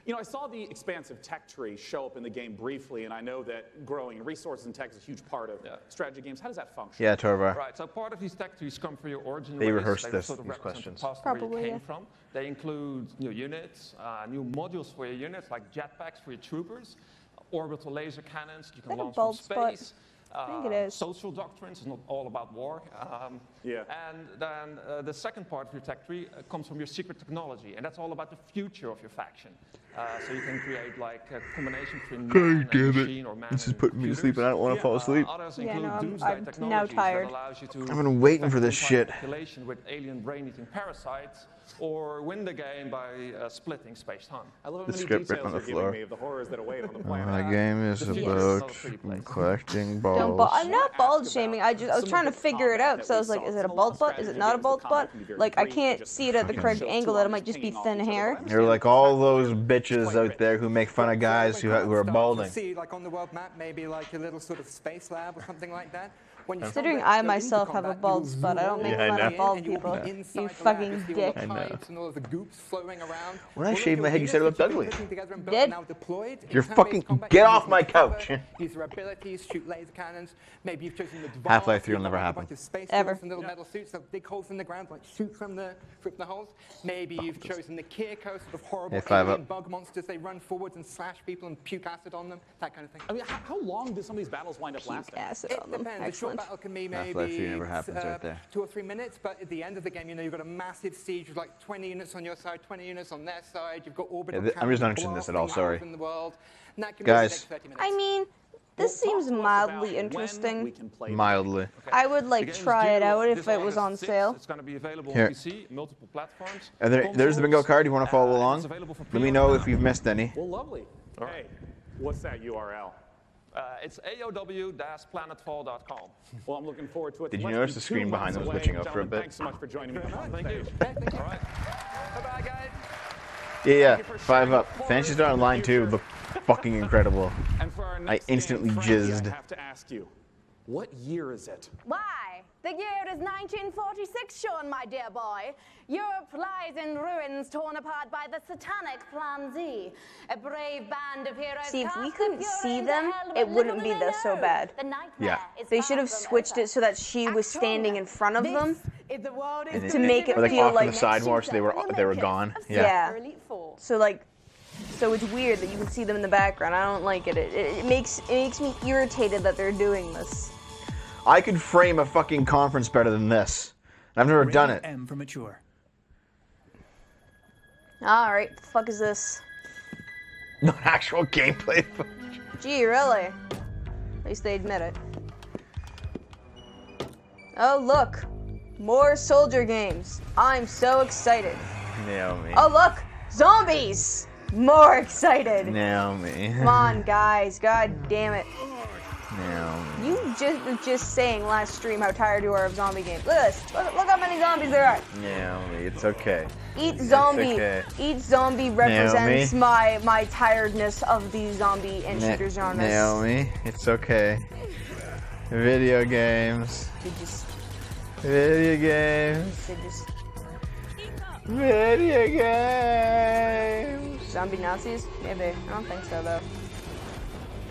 You know, I saw the expansive tech tree show up in the game briefly, and I know that growing resources and tech is a huge part of strategy games. How does that function? Yeah, Torva. Right, so part of these tech trees come from your origin They race. rehearsed They this- sort of these represent the questions. past Probably, where you yeah. came from. They include new units, new modules for your units, like jetpacks for your troopers, orbital laser cannons you can Is that a launch from bald spot? space. I think it is. Social doctrines is not all about war. Yeah. And then the second part of your tech tree comes from your secret technology, and that's all about the future of your faction. So you can create like a combination between man and machine or man This is and putting me to sleep, and I don't want to fall asleep. Others Yeah, include no, doomsday I'm now technologies tired. that allows you to I've been waiting for infect this the entire shit. population with alien brain-eating parasites, or win the game by splitting space-time. I love The how many script written details on the you're floor. giving me of the horrors that await on the planet. My game is The future is about not a pretty place. collecting Don't balls. I'm not bald shaming. I was trying to figure it out because I was like, is it a bald spot? Is it not a bald spot? Like I can't see it at the correct angle. That it might just be thin hair. You're like all those bitches out there who make fun of guys who are balding. See, like on the world map, maybe like a little sort of space lab or something like that. When you Considering start I to go myself into have a combat, bald you spot, I don't make Yeah, I fun of know. bald and you people. walk inside You the lab, fucking you see all dick. the I know. pipes and all of the goops flowing around. When I All of shaved your my head, you said it units looked that you've ugly. been putting together and built Did? are now deployed. In You're turn-based fucking- combat, get you off use my your cover, couch. Use your abilities, shoot laser cannons. Maybe you've chosen the Half-Life 3 will you've never got, like, a happen. bunch of space Ever. tools and little metal suits that dig holes in the ground, like shoot from the holes. Maybe you've chosen the Kirko, sort of horrible Hey, 5 alien up. bug monsters. They run forwards and slash people and puke acid on them. That kind of thing. I mean, how long do some of these battles wind up lasting? Acid It on them. depends. A short Excellent. battle can be Half-Life maybe 3 never happens right there. 2 or 3 minutes, but at the end of the game, you know, you've got a massive siege with like 20 units on your side, 20 units on their side. You've got orbital Yeah, I'm just not cannons interested in this at blasting all, sorry. holes in the world. And that can Guys. be the next 30 minutes. I mean, this seems Talk to us mildly about when interesting. we can play Mildly. I would The like game is try it due out if this it was August on 6th. sale. It's going to be available Here. on PC, multiple platforms. And there's the bingo consoles, card. You want to follow and along? it's available for Let me know pre-order if you've missed any. Well, lovely. Hey, what's that URL? It's aow-planetfall.com. Well, I'm looking forward to it. Did you Less notice than the screen 2 behind months them away. switching up for a Gentlemen, bit? Thanks so much for joining me on Thank you. stage. All right. Bye-bye, guys. Yeah, 5 up. Fantasy Star Online 2 looked fucking incredible. And for our I next instantly game, Frankie, jizzed. I have to ask you, what year is it? Why? The year is 1946, Sean, my dear boy. Europe lies in ruins torn apart by the satanic Plan Z. A brave band of heroes. See, if we cast couldn't the fury see into them, hell, but it little wouldn't do be they this so know, bad. The nightmare Yeah. is They should far have from switched over. it so that she was standing in front of them. Is the world And is To make it or like feel off like to the side more, so they were gone. Yeah. So like, so it's weird that you can see them in the background. I don't like it. It makes me irritated that they're doing this. I could frame a fucking conference better than this. I've never done it. M for mature. All right, the fuck is this? Not actual gameplay. Gee, really? At least they admit it. Oh look, more soldier games. I'm so excited. Naomi. Oh look, zombies. More excited. Naomi. Come on, guys. God damn it. Naomi. You were just saying last stream how tired you are of zombie games. Look at this. Look how many zombies there are. Naomi, it's okay. Eat zombie. okay. Eat zombie represents my tiredness of the zombie and shooter genres. Naomi, it's okay. Video games. They just, Video games. they just. Video games. Zombie Nazis? Maybe. I don't think so, though.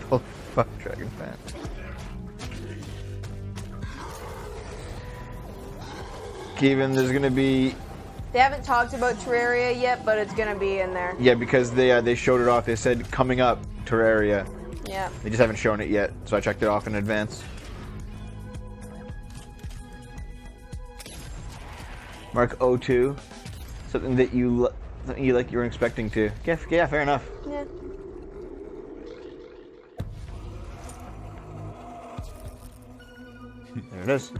Holy fuck, Dragon Fan. Kevin, there's gonna be... They haven't talked about Terraria yet, but it's gonna be in there. Yeah, because they showed it off. They said, coming up, Terraria. Yeah. They just haven't shown it yet, so I checked it off in advance. Mark O2. Something that you like you weren't expecting to. Yeah, fair enough. Yeah. There it is.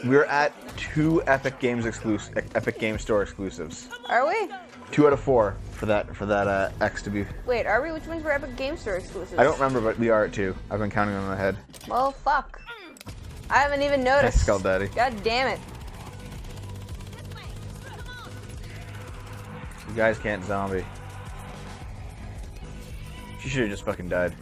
We're at 2 Epic Games Epic Game Store exclusives. Are we? 2 out of 4 for that X to be. Wait, are we? Which ones were Epic Game Store exclusives? I don't remember, but we are at 2. I've been counting them in my head. Well, fuck. I haven't even noticed. Skull Daddy. God damn it. You guys can't zombie. She should have just fucking died.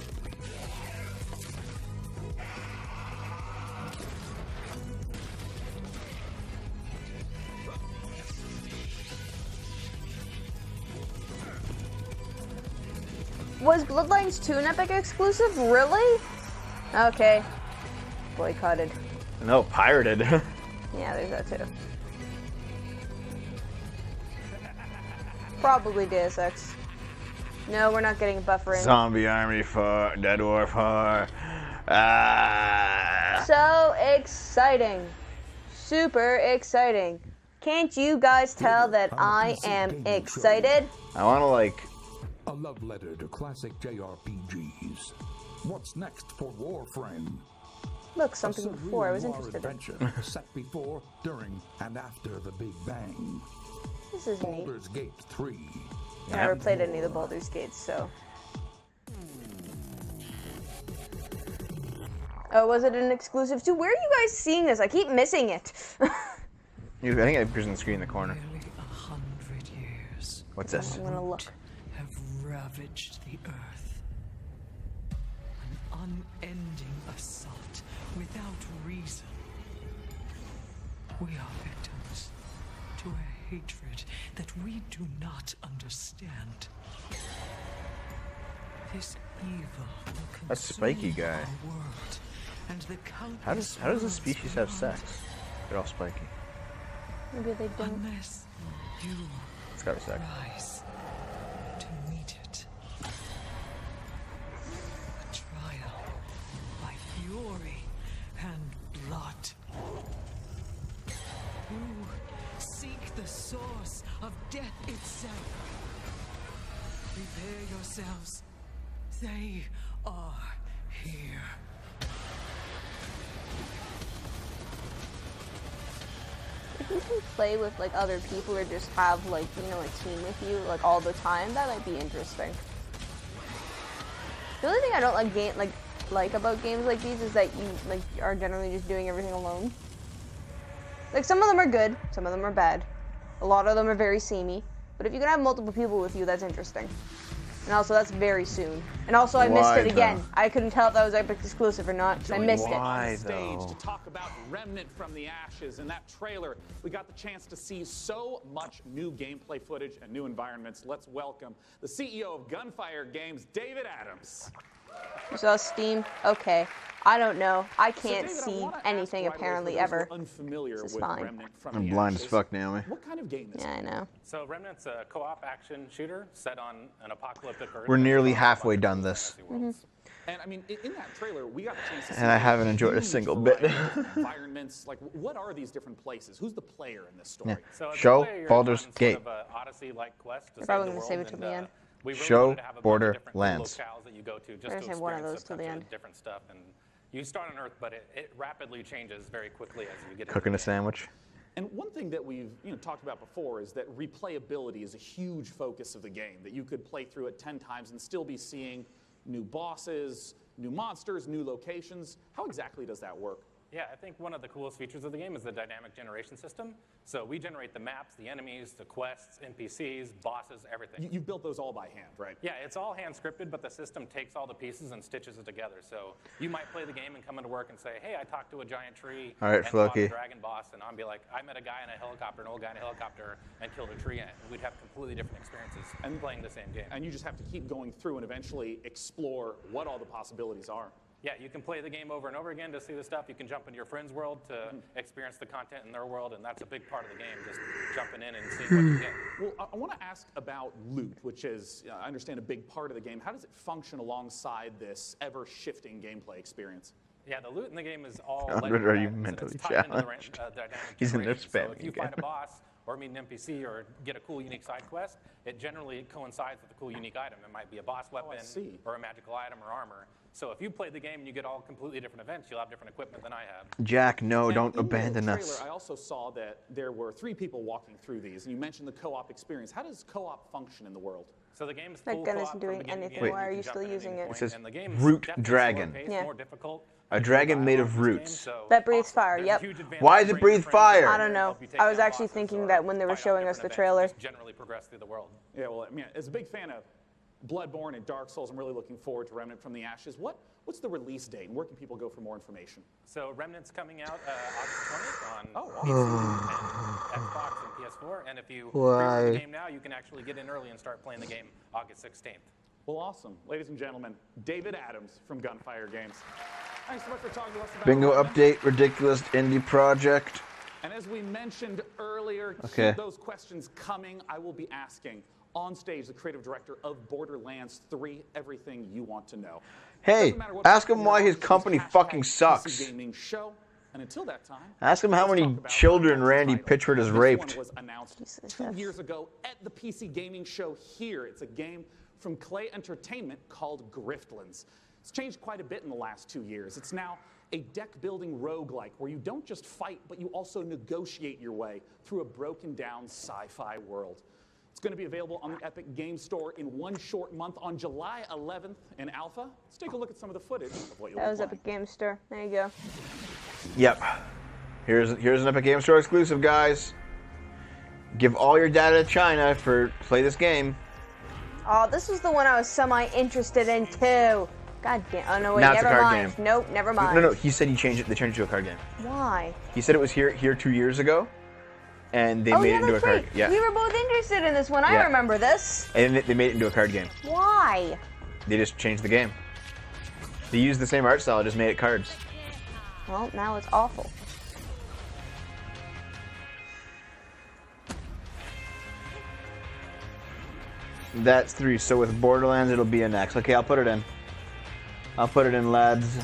Was Bloodlines 2 an Epic exclusive? Really? Okay. Boycotted. No, pirated. Yeah, there's that too. Probably Deus Ex. No, we're not getting buffering. Zombie Army 4, Dead War 4. Ah. So exciting. Super exciting. Can't you guys tell that I am excited? I want to like... A love letter to classic JRPGs. What's next for Warframe? Look, something before I was interested adventure in. set before, during, and after the Big Bang. This is neat. Baldur's Gate 3. I never played any of the Baldur's Gates, so. Oh, was it an exclusive too? Where are you guys seeing this? I keep missing it. I think it appears on the screen in the corner. 100 years. What's this? I'm gonna look. Have ravaged the earth. An unending assault without reason. We are victims to a hatred that we do not understand. This evil will That's Spiky guy. our world and the How does this species have sex? They're all spiky. Maybe they don't. Unless you It's gotta be sex. rise to meet it. A trial by fury and blood. You seek the source of death itself. Prepare yourselves. They are here. If you can play with like other people or just have like, you know, a team with you like all the time, that might be interesting. The only thing I don't like about games like these is that you like are generally just doing everything alone. Like some of them are good, some of them are bad. A lot of them are very samey. But if you can have multiple people with you, that's interesting. And also, that's very soon. And also, I missed it again. I couldn't tell if that was Epic exclusive or not, so I missed it. On stage to talk about Remnant from the Ashes. In that trailer, we got the chance to see so much new gameplay footage and new environments. Let's welcome the CEO of Gunfire Games, David Adams. You saw Steam? Okay. I don't know. I can't see anything apparently ever. Unfamiliar this is with fine. Remnant from I'm the blind Ashes. as fuck, Naomi. What kind of game is it? Yeah, I know. So Remnant's a co-op action shooter set on an apocalyptic Earth. We're nearly halfway done this. And I mean, in that trailer, we got the chance to see And I haven't enjoyed a single bit. environments. Like, what are these different places? Who's the player in this story? Yeah. So as a Show player, you're Baldur's on Gate. Sort of a Odyssey-like quest to They're save probably the gonna world, save it till the end. we really Show wanted to have a bunch of Borderlands. different locales that you go to just Better to save one of experience those till the a bunch end. of different stuff. And you start on Earth, but it rapidly changes very quickly as you get Cooking into a sandwich. And one thing that we've talked about before is that replayability is a huge focus of the game, that you could play through it 10 times and still be seeing new bosses, new monsters, new locations. How exactly does that work? Yeah, I think one of the coolest features of the game is the dynamic generation system. So we generate the maps, the enemies, the quests, NPCs, bosses, everything. You've built those all by hand, right? Yeah, it's all hand scripted, but the system takes all the pieces and stitches it together. So you might play the game and come into work and say, hey, I talked to a giant tree All right, and fought Floki. a dragon boss, and I'll be like, I met a guy in a helicopter, an old guy in a helicopter, and killed a tree, and we'd have completely different experiences playing the same game. And you just have to keep going through and eventually explore what all the possibilities are. Yeah, you can play the game over and over again to see the stuff. You can jump into your friend's world to experience the content in their world, and that's a big part of the game, just jumping in and seeing what you get. Well, I want to ask about loot, which is, I understand, a big part of the game. How does it function alongside this ever-shifting gameplay experience? Yeah, the loot in the game is all Are you mentally challenged? He's in there So if you spamming fight a again. boss or meet an NPC or get a cool unique side quest, it generally coincides with a cool unique item. It might be a boss weapon or a magical item or armor. So if you play the game and you get all completely different events, you'll have different equipment than I have. Jack, no, And don't in the abandon trailer, us. I also saw that there were 3 people walking through these, and you mentioned the co-op experience. How does co-op function in the world? So the game is That full gun co-op isn't from doing beginning to anything. end. Why are you can jump still in at any using it? point, It says and the game is root definitely dragon. slower paced, Yeah. more difficult. A dragon made of roots. That breathes fire, yep. Why does it breathe fire? I don't know. I was actually thinking that when they were showing us the trailer. Generally progress through the world. Yeah, well, I mean, as a big fan of Bloodborne and Dark Souls, I'm really looking forward to Remnant from the Ashes. What's the release date, and where can people go for more information? So Remnant's coming out August 20th on PC and Xbox and PS4. And if you pre-order the game now, you can actually get in early and start playing the game August 16th. Well, awesome. Ladies and gentlemen, David Adams from Gunfire Games. Thanks so much for talking to us about Bingo Remnant. update, ridiculous indie project. And as we mentioned earlier, Okay. keep those questions coming. I will be asking on stage the creative director of Borderlands 3 everything you want to know. Hey, Doesn't matter what ask him platform why you're his on, company just fucking hashtag sucks. PC Gaming Show. And until that time, Ask him how many children Randy Pitchford has this raped. one was announced 2 years ago at the PC Gaming Show here. It's a game from Clay Entertainment called Griftlands. It's changed quite a bit in the last 2 years. It's now a deck-building roguelike where you don't just fight, but you also negotiate your way through a broken-down sci-fi world. It's going to be available on the Epic Game Store in 1 short month on July 11th in alpha. Let's take a look at some of the footage of what you'll That be was playing. Epic Game Store. There you go. Yep. Here's an Epic Game Store exclusive, guys. Give all your data to China for play this game. Oh, this was the one I was semi-interested in too. God damn. Oh no, wait, Now it's a never card mind. game. Nope, never mind. No, he said they changed it to a card game. Why? He said it was here 2 years ago, and they Oh made yeah, it into a that's card. right. Yeah. We were both interested in this one. I Yeah. remember this. And they made it into a card game. Why? They just changed the game. They used the same art style, just made it cards. Well, now it's awful. That's 3. So with Borderlands, it'll be an X. Okay, I'll put it in. I'll put it in, lads.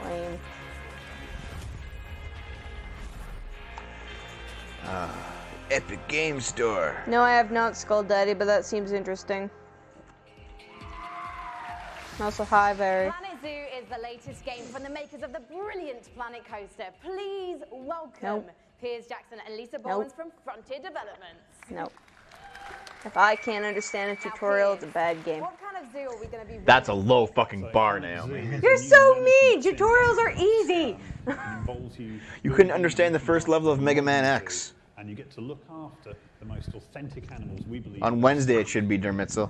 Lame. Epic Game Store. No, I have not Skull Daddy, but that seems interesting. Also, hi, Barry. Planet Zoo is the latest game from the makers of the brilliant Planet Coaster. Please welcome Nope. Piers Jackson and Lisa Nope. Bowens from Frontier Developments. Nope. If I can't understand a tutorial, it's a bad game. What kind of zoo are we going to be That's a low fucking bar, Naomi. You're so mean! Tutorials are easy! You couldn't understand the first level of Mega Man X. And you get to look after the most authentic animals we believe. On Wednesday it should be, Dermitzel.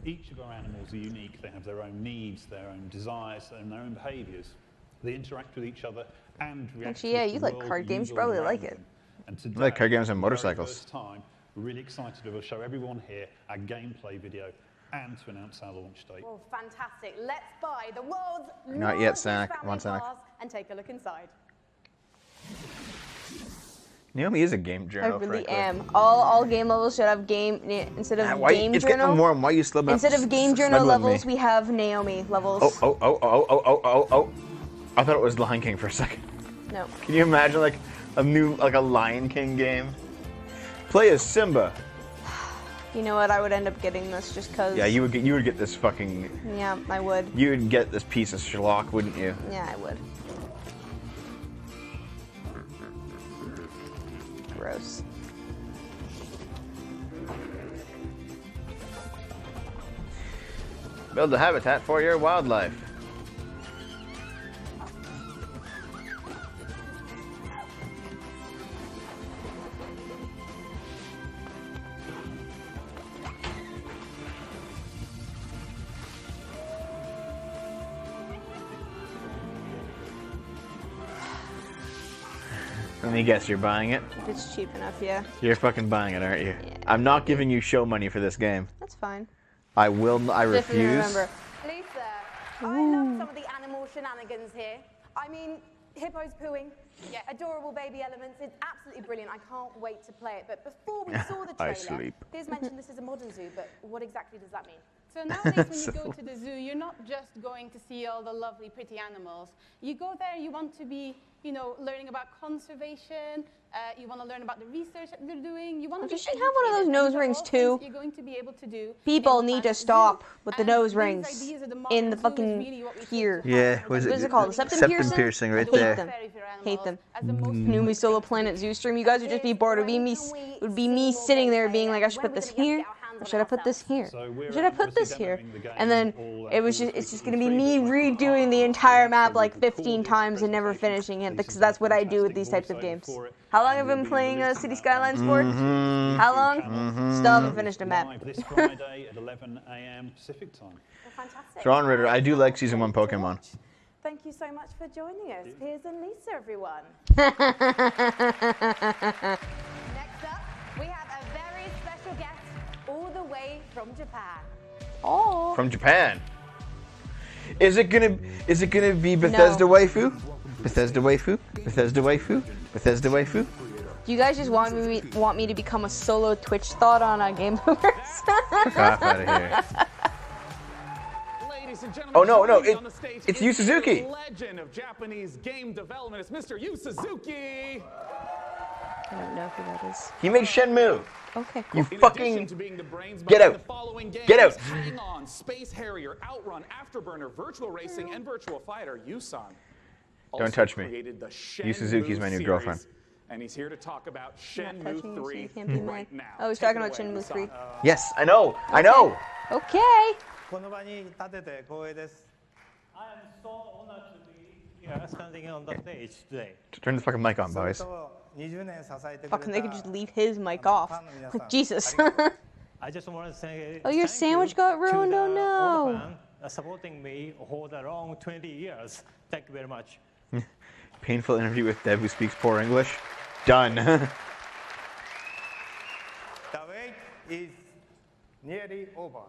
Each of our animals are unique. They have their own needs, their own desires, and their own behaviours. They interact with each other and react Actually, yeah, to the you like world card games. You usually probably around like it. them. And I like card today, games and for the very motorcycles. first time, we're really excited to show everyone here our gameplay video and to announce our launch date. Well, fantastic. Let's buy the world's Not yet, largest Sack. family One sec. bars and take a look inside. Naomi is a game I journal, really frankly. am. All game levels should have game instead of Why, game it's journal. getting warm. Why are you still Instead of game journal snuggling me? levels, we have Naomi levels. Oh. I thought it was Lion King for a second. No. Can you imagine like a Lion King game? Play as Simba. You know what? I would end up getting this just cause. Yeah, you would get this fucking. Yeah, I would. You would get this piece of schlock, wouldn't you? Yeah, I would. Gross. Build a habitat for your wildlife. Let me guess, you're buying it? If it's cheap enough, yeah. You're fucking buying it, aren't you? Yeah. I'm not giving you show money for this game. That's fine. I refuse. Remember. Lisa, I love some of the animal shenanigans here. I mean, hippos pooing, adorable baby elements. It's absolutely brilliant. I can't wait to play it. But before we saw the I trailer, sleep. Piers mentioned this is a modern zoo, but what exactly does that mean? So nowadays when you go to the zoo, you're not just going to see all the lovely, pretty animals. You go there, you want to be, you know, learning about conservation, you want to learn about the research that they're doing, you want to be Does she have one of those nose rings too? You're going to be able to do People need to stop with the nose rings in the fucking here. Yeah, what is it called? The septum piercing? right I there. Hate them. Numi Solo Planet Zoo stream. You guys would just be bored. It would be me sitting there being like, I should put this here. Or should I put this here? Or should I put this here? And then it's just gonna be me redoing the entire map like 15 times and never finishing it, because that's what I do with these types of games. How long have I been playing City Skylines for? How long? Still haven't finished a map. This Friday at 11 a.m. Pacific time. Fantastic. John Ritter, I do like Season 1 Pokemon. Thank you so much for joining us, Piers and Lisa, everyone. Next up, we have a very special guest all the way from Japan. Oh. From Japan. Is it gonna be Bethesda waifu? Bethesda waifu? Bethesda waifu? Bethesda waifu? Do you guys just want me to become a solo Twitch thought on Game Movers? Cough out of here. Ladies and gentlemen, Oh no, on the stage it's is Yu Suzuki. the legend of Japanese game development. It's Mr. Yu Suzuki. I don't know who that is. He made Shenmue. Okay. You In fucking addition to being the brains get behind out. the following games, Get out. Hang On, Space Harrier, Outrun, Afterburner, Virtual Racing, and Virtual Fighter. Yusan. Don't touch me. Created the Yu Suzuki's my new Shenmue girlfriend. series, and he's here to talk about I'm not touching Shenmue you, so 3 you can't be mad. right now. Oh, he's Take talking it about away, Shenmue 3. Yusan. Yes, I know. I know. Okay. この場に立てて光栄です。I am so honored to be here standing on the stage today. Turn the fucking mic on, boys. 20年支えてくれた Fucking, they could just leave his mic off. ファンの皆さん Jesus. I just want to say Oh, your thank sandwich you got to ruined? the- Oh, all no. the fans supporting me for the long 20 years. Thank you very much. Painful interview with Deb who speaks poor English. Done. The wait is nearly over.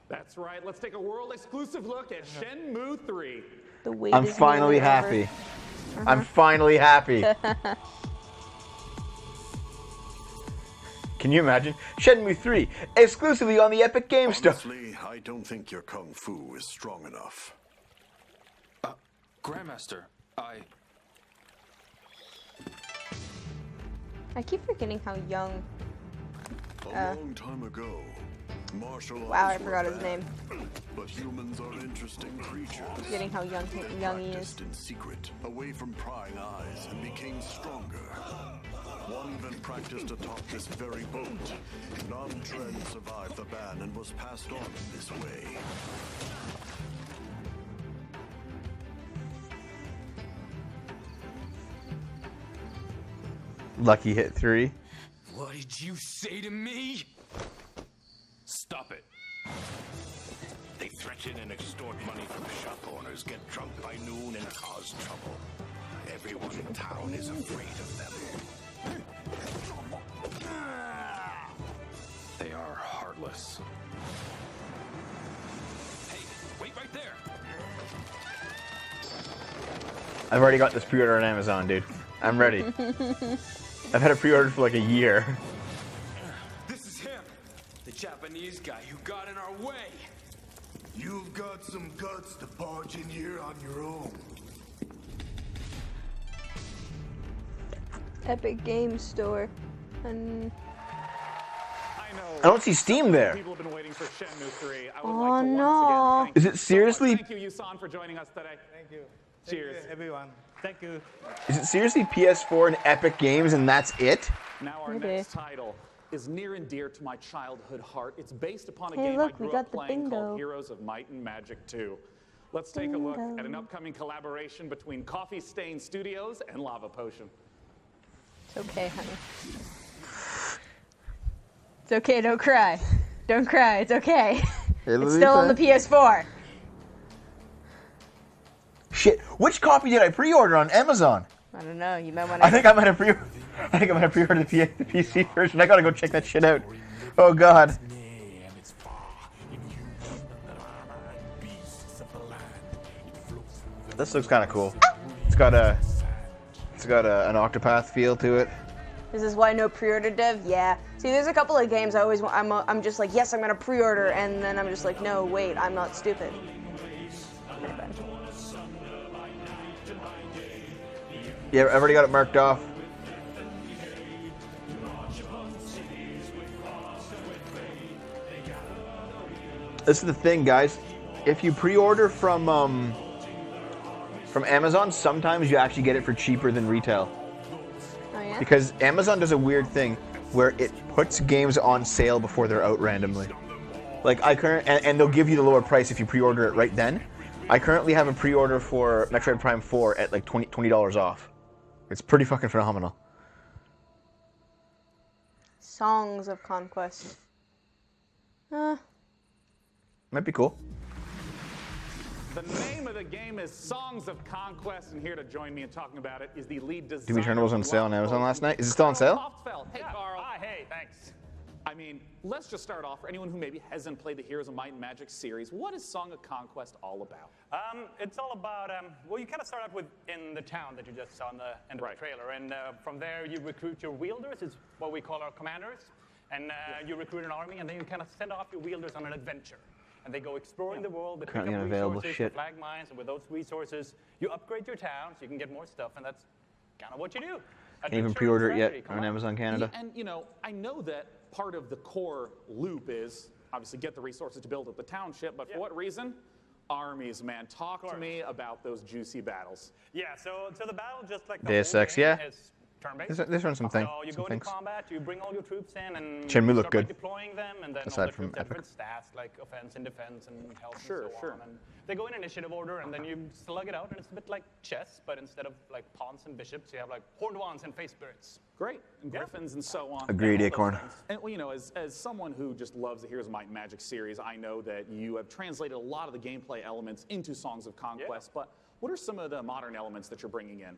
That's right. Let's take a world exclusive look at Shenmue 3. The wait I'm is finally nearly over. happy. I'm finally happy. Can you imagine? Shenmue 3, exclusively on the Epic Game Store. Honestly, I don't think your kung fu is strong enough. Grandmaster, I keep forgetting how young. A long time ago, martial arts Wow, I were forgot his bad, name. But humans are interesting creatures. Forgetting how young he is. Practiced in secret, away from prying eyes, and became stronger. One even practiced atop this very boat. None Tren survived the ban and was passed on in this way. Lucky hit 3. What did you say to me? Stop it. They threaten and extort money from shop owners, get drunk by noon, and cause trouble. Everyone in town is afraid of them. They are heartless. Hey, wait right there. I've already got this pre-order on Amazon, dude. I'm ready. I've had it pre-ordered for like a year. This is him, the Japanese guy who got in our way. You've got some guts to barge in here on your own. Epic Games Store. And I don't see Steam there. People have been waiting for Shenmue 3. I would oh like to no! once again Is it seriously? Thank you, Yusan, for joining us today. Thank you. Cheers. Thank you, everyone. Thank you. Is it seriously PS4 and Epic Games and that's it? Now our Maybe. next title is near and dear to my childhood heart. It's based upon a Hey, game look, I we grew got up the playing bingo. called Heroes of Might and Magic 2. Let's take a look Bingo. at an upcoming collaboration between Coffee Stain Studios and Lava Potion. It's okay, honey. It's okay, don't cry. Don't cry, it's okay. It's still on the PS4. Shit, which copy did I pre-order on Amazon? I don't know, you might want I think I might have pre-ordered the PC version. I gotta go check that shit out. Oh god. This looks kind of cool. It's got an Octopath feel to it. This is why no pre-order dev? Yeah. See, there's a couple of games I always want, I'm just like, yes, I'm gonna pre-order, and then I'm just like, no, wait, I'm not stupid. Yeah, I've already got it marked off. This is the thing, guys. If you pre-order from Amazon, sometimes you actually get it for cheaper than retail. Oh yeah? Because Amazon does a weird thing where it puts games on sale before they're out randomly. Like and they'll give you the lower price if you pre-order it right then. I currently have a pre-order for Metroid Prime 4 at like $20 off. It's pretty fucking phenomenal. Songs of Conquest. Might be cool. The name of the game is Songs of Conquest, and here to join me in talking about it is the lead designer. Doom Eternal was on sale on Amazon last night. Is it still on sale? Hey, Carl. Hi, hey, thanks. I mean, let's just start off. For anyone who maybe hasn't played the Heroes of Might and Magic series, what is Song of Conquest all about? It's all about, well, you kind of start out with in the town that you just saw in the end of the trailer. And from there, you recruit your wielders. It's what we call our commanders. And you recruit an army, and then you kind of send off your wielders on an adventure. And they go exploring the world, but pick Currently up unavailable resources, shit. flag mines, and with those resources, you upgrade your town so you can get more stuff, and that's kind of what you do. Can't even pre-order it yet on Amazon Canada. And, you know, I know that part of the core loop is obviously get the resources to build up the township, but for what reason? Armies, man. Talk to me about those juicy battles. Yeah, so the battle, just like the Deus whole Ex, game, yeah. is turn-based. This one's some things. So you go into combat, you bring all your troops in, and Shenmue you looked start by good. deploying them, and then Aside all the from troops have Epic. different stats, like offense and defense and health and so on. And they go in initiative order, and then you slug it out, and it's a bit like chess, but instead of like pawns and bishops, you have like horned ones and face spirits. Great. And griffins and so on. Agreed, Acorn. And, well, you know, as someone who just loves the Heroes of Might and Magic series, I know that you have translated a lot of the gameplay elements into Songs of Conquest, but what are some of the modern elements that you're bringing in?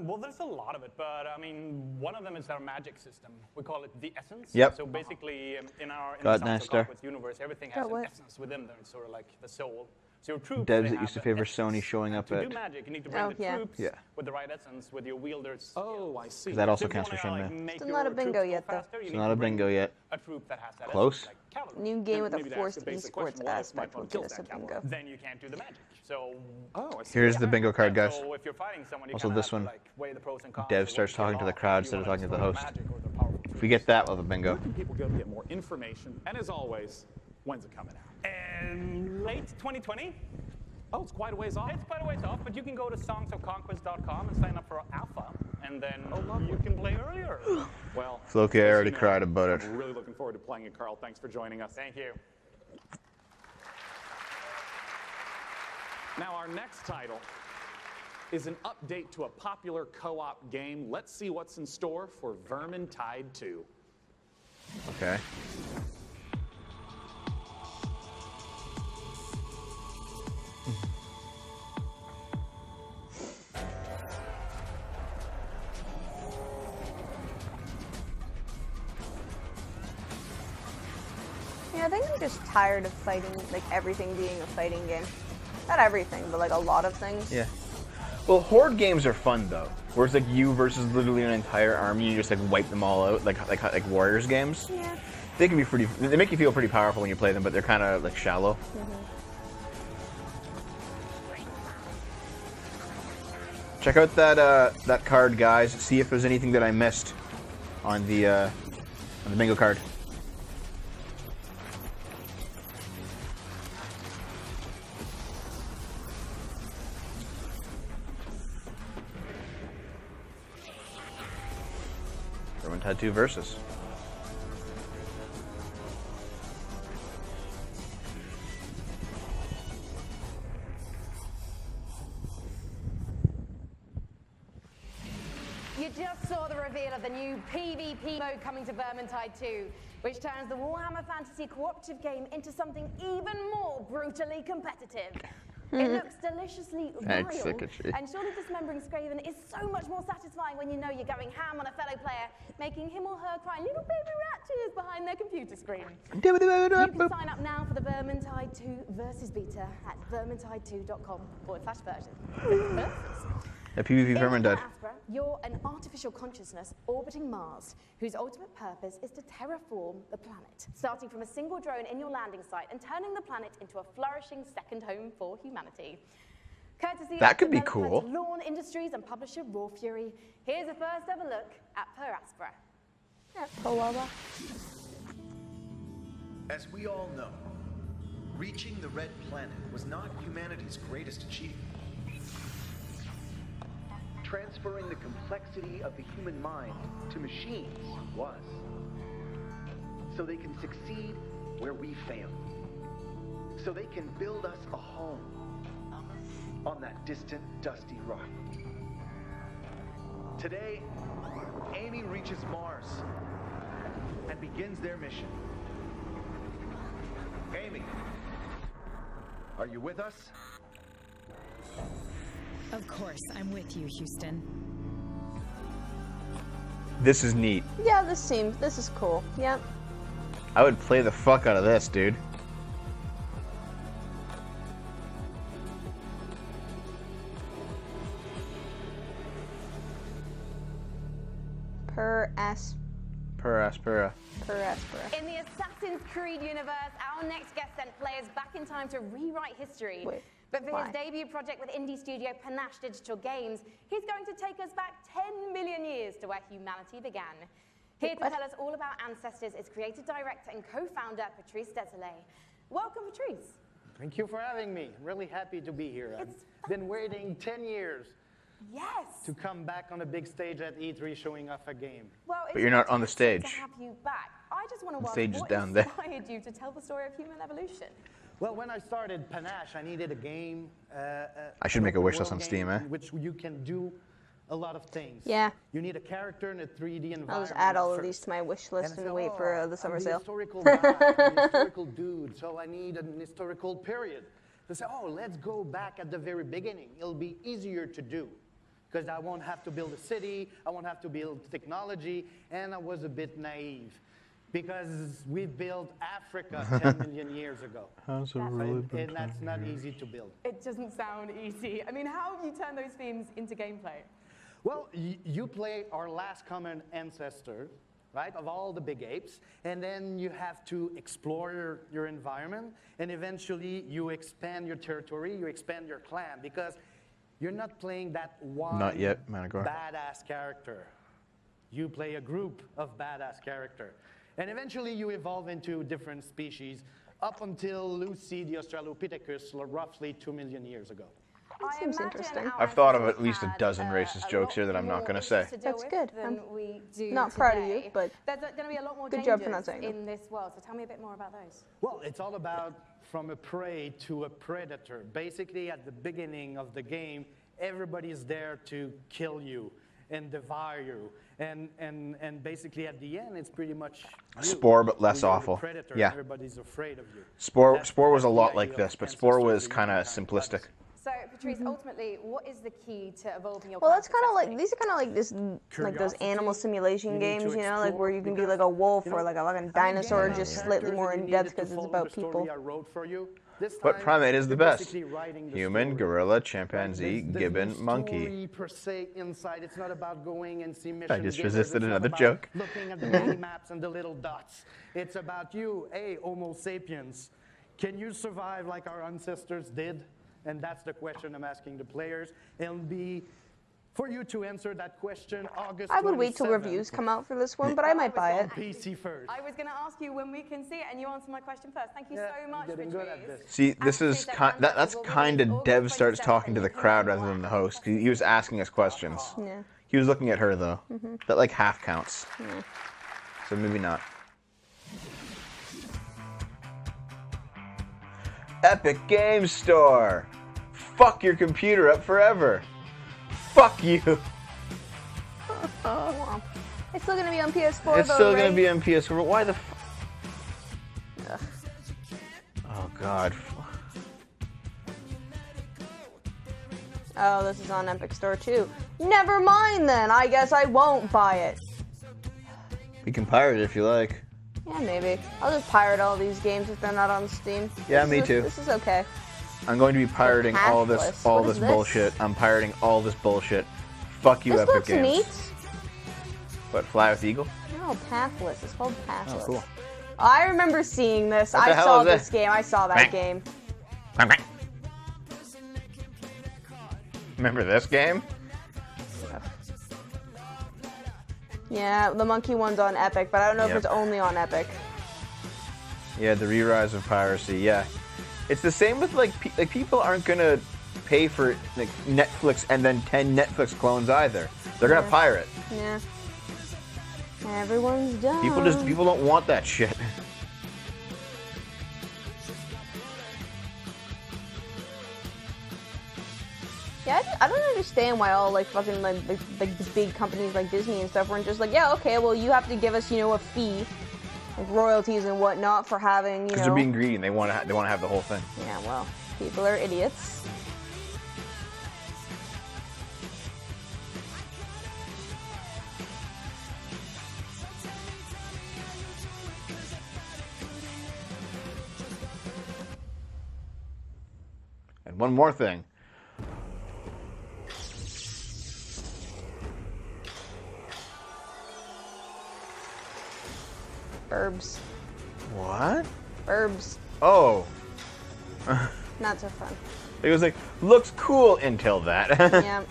Well, there's a lot of it, but I mean, one of them is our magic system. We call it the essence. Yep. So basically, in the God, Songs nice of there. Conquest universe, everything has an essence within them. It's sort of like the soul. So your troops, Devs they that have used to the favor essence. Sony showing up To at. do magic, you need to bring the troops Yeah. with the right essence, with your wielders. Oh, I see. 'Cause that also So if you counts for wanna, Shenmue. make Still not a your bingo troops go yet, though. faster, you It's need not to a bring bingo yet. A troop that has that Close. essence, like cavalry. New game with a maybe to forced ask a basic esports question, what else aspect might will kill get us a that cavalry? bingo. Then you can't do the magic. So Here's the bingo card, guys. So if you're fighting someone, you Also, kinda this have to, one. like, weigh the pros and cons Dev of starts what talking to the you crowd want instead of to talking to the explore host. magic or the powerful If we get that, we'll have a bingo. Where can people go to get more information? And as always, when's it coming out? Late 2020. Oh, it's quite a ways off. It's quite a ways off, but you can go to songsofconquest.com and sign up for alpha, and then you can play earlier. Well, Floki, I as already you know, cried about it. I'm really looking forward to playing it, Carl. Thanks for joining us. Thank you. Now, our next title is an update to a popular co-op game. Let's see what's in store for Vermintide 2. Okay. Yeah, I think I'm just tired of fighting, like everything being a fighting game. Not everything, but like a lot of things. Yeah. Well, horde games are fun though. Where it's like you versus literally an entire army, you just like wipe them all out, like Warriors games. Yeah. They can be pretty. They make you feel pretty powerful when you play them, but they're kind of like shallow. Check out that card, guys. See if there's anything that I missed on the bingo card. Had 2 verses. You just saw the reveal of the new PvP mode coming to Vermintide 2, which turns the Warhammer Fantasy cooperative game into something even more brutally competitive. It looks deliciously vile, and surely dismembering Scraven is so much more satisfying when you know you're going ham on a fellow player, making him or her cry little baby rat tears behind their computer screen. You can sign up now for the Vermintide 2 Versus Beta at vermintide2.com/version. Yeah, PvP Vermintide. Aspera, you're an artificial consciousness orbiting Mars, whose ultimate purpose is to terraform the planet, starting from a single drone in your landing site and turning the planet into a flourishing second home for humanity. Courtesy that of could be cool. Lawn Industries and publisher Raw Fury, here's a first ever look at Per Aspera. As we all know, reaching the Red Planet was not humanity's greatest achievement. Transferring the complexity of the human mind to machines was. So they can succeed where we fail. So they can build us a home on that distant, dusty rock. Today, Amy reaches Mars and begins their mission. Amy, are you with us? Of course, I'm with you, Houston. This is neat. Yeah, this is cool. Yep. I would play the fuck out of this, dude. Per Aspera. In the Assassin's Creed universe, our next guest sent players back in time to rewrite history. But for his debut project with indie studio Panache Digital Games, he's going to take us back 10 million years to where humanity began. Here to tell us all about ancestors is creative director and co-founder Patrice Desolé. Welcome, Patrice. Thank you for having me. I'm really happy to be here. I've been waiting 10 years to come back on a big stage at E3 showing off a game. Well, But you're not on the stage. To have you back. I just want to ask, stage is what down there. inspired you to tell the story of human evolution? Well, when I started Panache, I needed a game. I should make a wish list on Steam, in which you can do a lot of things. Yeah. You need a character in a 3D environment. I'll just add all of these to my wish list and wait for the summer sale. Historical guy, I'm a historical dude, so I need an historical period. They say, oh, let's go back at the very beginning. It'll be easier to do because I won't have to build a city, I won't have to build technology, and I was a bit naive. Because we built Africa 10 million years ago. How's it really and that's not easy to build. It doesn't sound easy. I mean, how have you turned those themes into gameplay? Well, you play our last common ancestor, right, of all the big apes, and then you have to explore your environment, and eventually you expand your territory, you expand your clan, because you're not playing that one Not yet, Managor. badass character. You play a group of badass character. And eventually you evolve into different species up until Lucy the Australopithecus roughly 2 million years ago. That seems interesting. I've thought of at least a dozen racist jokes here that I'm not going to say. That's good. Than we do not proud of you, today. but there's going to be a lot more good job dangers pronouncing them. in this world. So tell me a bit more about those. Well, it's all about from a prey to a predator. Basically, at the beginning of the game, everybody's there to kill you and devour you. And basically at the end, it's pretty much you. Spore, but less You're the awful. predator, Yeah. and everybody's afraid of you. Spore was a That's lot the like idea this, of but Spore was ancestry kind of and simplistic. So, Patrice, ultimately, what is the key to evolving your Well, that's character kind of like, these are kind of like this, like those animal simulation games, you know, like where you can be like a wolf or like a fucking dinosaur, just slightly more in depth because it's about people. But primate is the best. Human, gorilla, chimpanzee, gibbon, monkey. Story per se inside. It's not about going and see mission I just givers. resisted It's not another about joke. Looking at the mini maps and the little dots. It's about you, hey, Homo sapiens. Can you survive like our ancestors did? And that's the question I'm asking the players. It'll be For you to answer that question, August I would wait till 27th. reviews come out for this one, but I might buy it. PC first. I was going to ask you when we can see it, and you answered my question first. Thank you so much, Getting good at Patrice. this. See, this is that's kind of Dev starts talking to the crowd rather than the host. He was asking us questions. Yeah. He was looking at her though. Mhm. That like half counts. Yeah. So maybe not. Epic Games Store. Fuck your computer up forever. Fuck you. Oh, it's still gonna be on PS4 It's though, still right? gonna be on PS4. But why the? Ugh. Oh God. Oh, this is on Epic Store too. Never mind then. I guess I won't buy it. We can pirate it if you like. Yeah, maybe. I'll just pirate all these games if they're not on Steam. Yeah, This me is- too. This is okay. I'm going to be pirating all this Pathless. What is this? bullshit. I'm pirating all this bullshit. Fuck you, This Epic looks Games. neat. What, Fly with Eagle? No, Pathless. It's called Pathless. Oh, cool. I remember seeing this. What the I hell saw is this this? game. I saw that Quack. game. Remember this game? Yeah, the monkey one's on Epic, but I don't know if Yep. it's only on Epic. Yeah, the re-rise of piracy. Yeah, it's the same with like people aren't gonna pay for like Netflix and then 10 Netflix clones either. They're gonna Yeah. pirate. Yeah. Everyone's done. People don't want that shit. Yeah, I don't understand why all like fucking like the big companies like Disney and stuff weren't just like, yeah, okay, well you have to give us, you know, a fee, like royalties and whatnot for having, you Because know. they're being greedy and they want to have the whole thing. Yeah, well, people are idiots. And one more thing. Burbs. What? Burbs. Oh. Not so fun. It was like, looks cool until that. Yeah.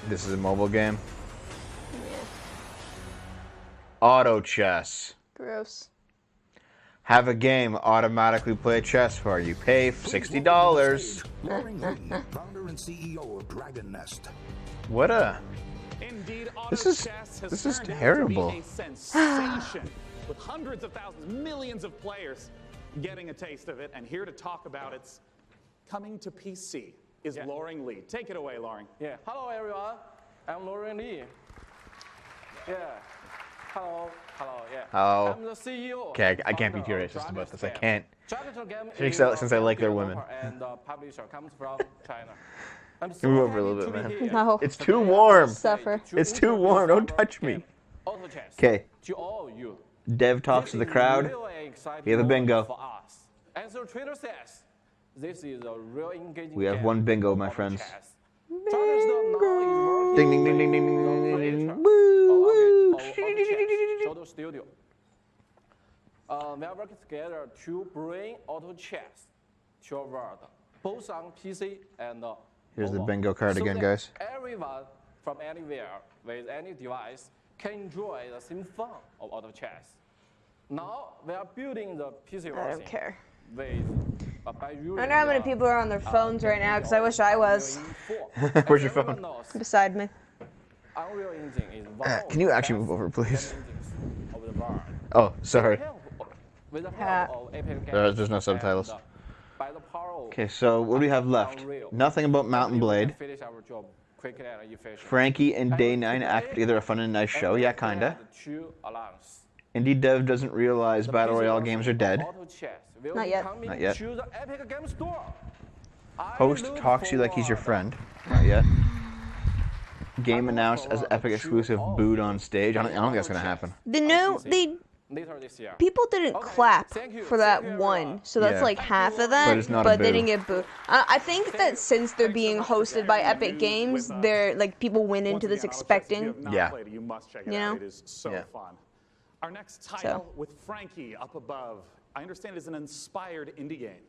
This is a mobile game. Auto chess. Gross. Have a game automatically play chess for you. Pay $60. Lauren Lee, founder and CEO of Dragon Nest. What a... Indeed, This auto is- chess has this is turned out terrible. to be a sensation with hundreds of thousands, millions of players getting a taste of it. And here to talk about it's coming to PC is Lauren Lee. Take it away, Lauren. Yeah. Hello, everyone. I'm Lauren Lee. Yeah. Hello. Hello. Yeah. Oh. I'm the CEO. Okay, I can't be too racist about this. I can't. Since I like their women. And the publisher comes from China. I'm Can we move over a happy little bit, to be man? here. No. It's too warm. Suffer. It's too warm. Don't touch me. Auto chess. Okay. To all you. Dev talks to the crowd. Really exciting We have a moment bingo. For us. And so Twitter says, this is a real engaging We have game one bingo, my of friends. chess. Bingo. Ding ding ding ding ding ding ding ding. Shoto Studio. We are working together to bring auto chess to our world, both on PC and Here's the mobile. bingo card So again, that guys. Everyone from anywhere with any device can enjoy the same fun of auto chess. Now we are building the PC version. I don't care. With, by I using wonder how many the, people are on their phones right now, because I wish I was. Where's your phone? Beside me. Unreal Engine is one of Can you the actually best move over, please? engines of the world. Oh, sorry. With the help of Epic There's no Games subtitles. and, by the power of Okay, so what do we have left? Unreal, Nothing about Mountain Blade. finish our job quickly and efficiently. Frankie and Day 9 act either a fun and nice show, yeah, kinda. Two alliance. Indie Dev doesn't realize Battle Royale games are dead. Auto chess will Not be yet. coming Not yet. to the Epic Games Store. Host talks to you like he's your friend. Not yet. Game announced as Epic exclusive booed on stage. I don't think that's gonna happen. Later this year. People didn't clap for that one, so that's Yeah. like half of that, But it's not a but they boo. didn't get booed. I think that since they're being hosted by Epic Games, they're like people went into this expecting. If you have not Yeah. played it, you must check it You out. know? It is so Yeah. fun. Our next title with Frankie up above, I understand is an inspired indie game.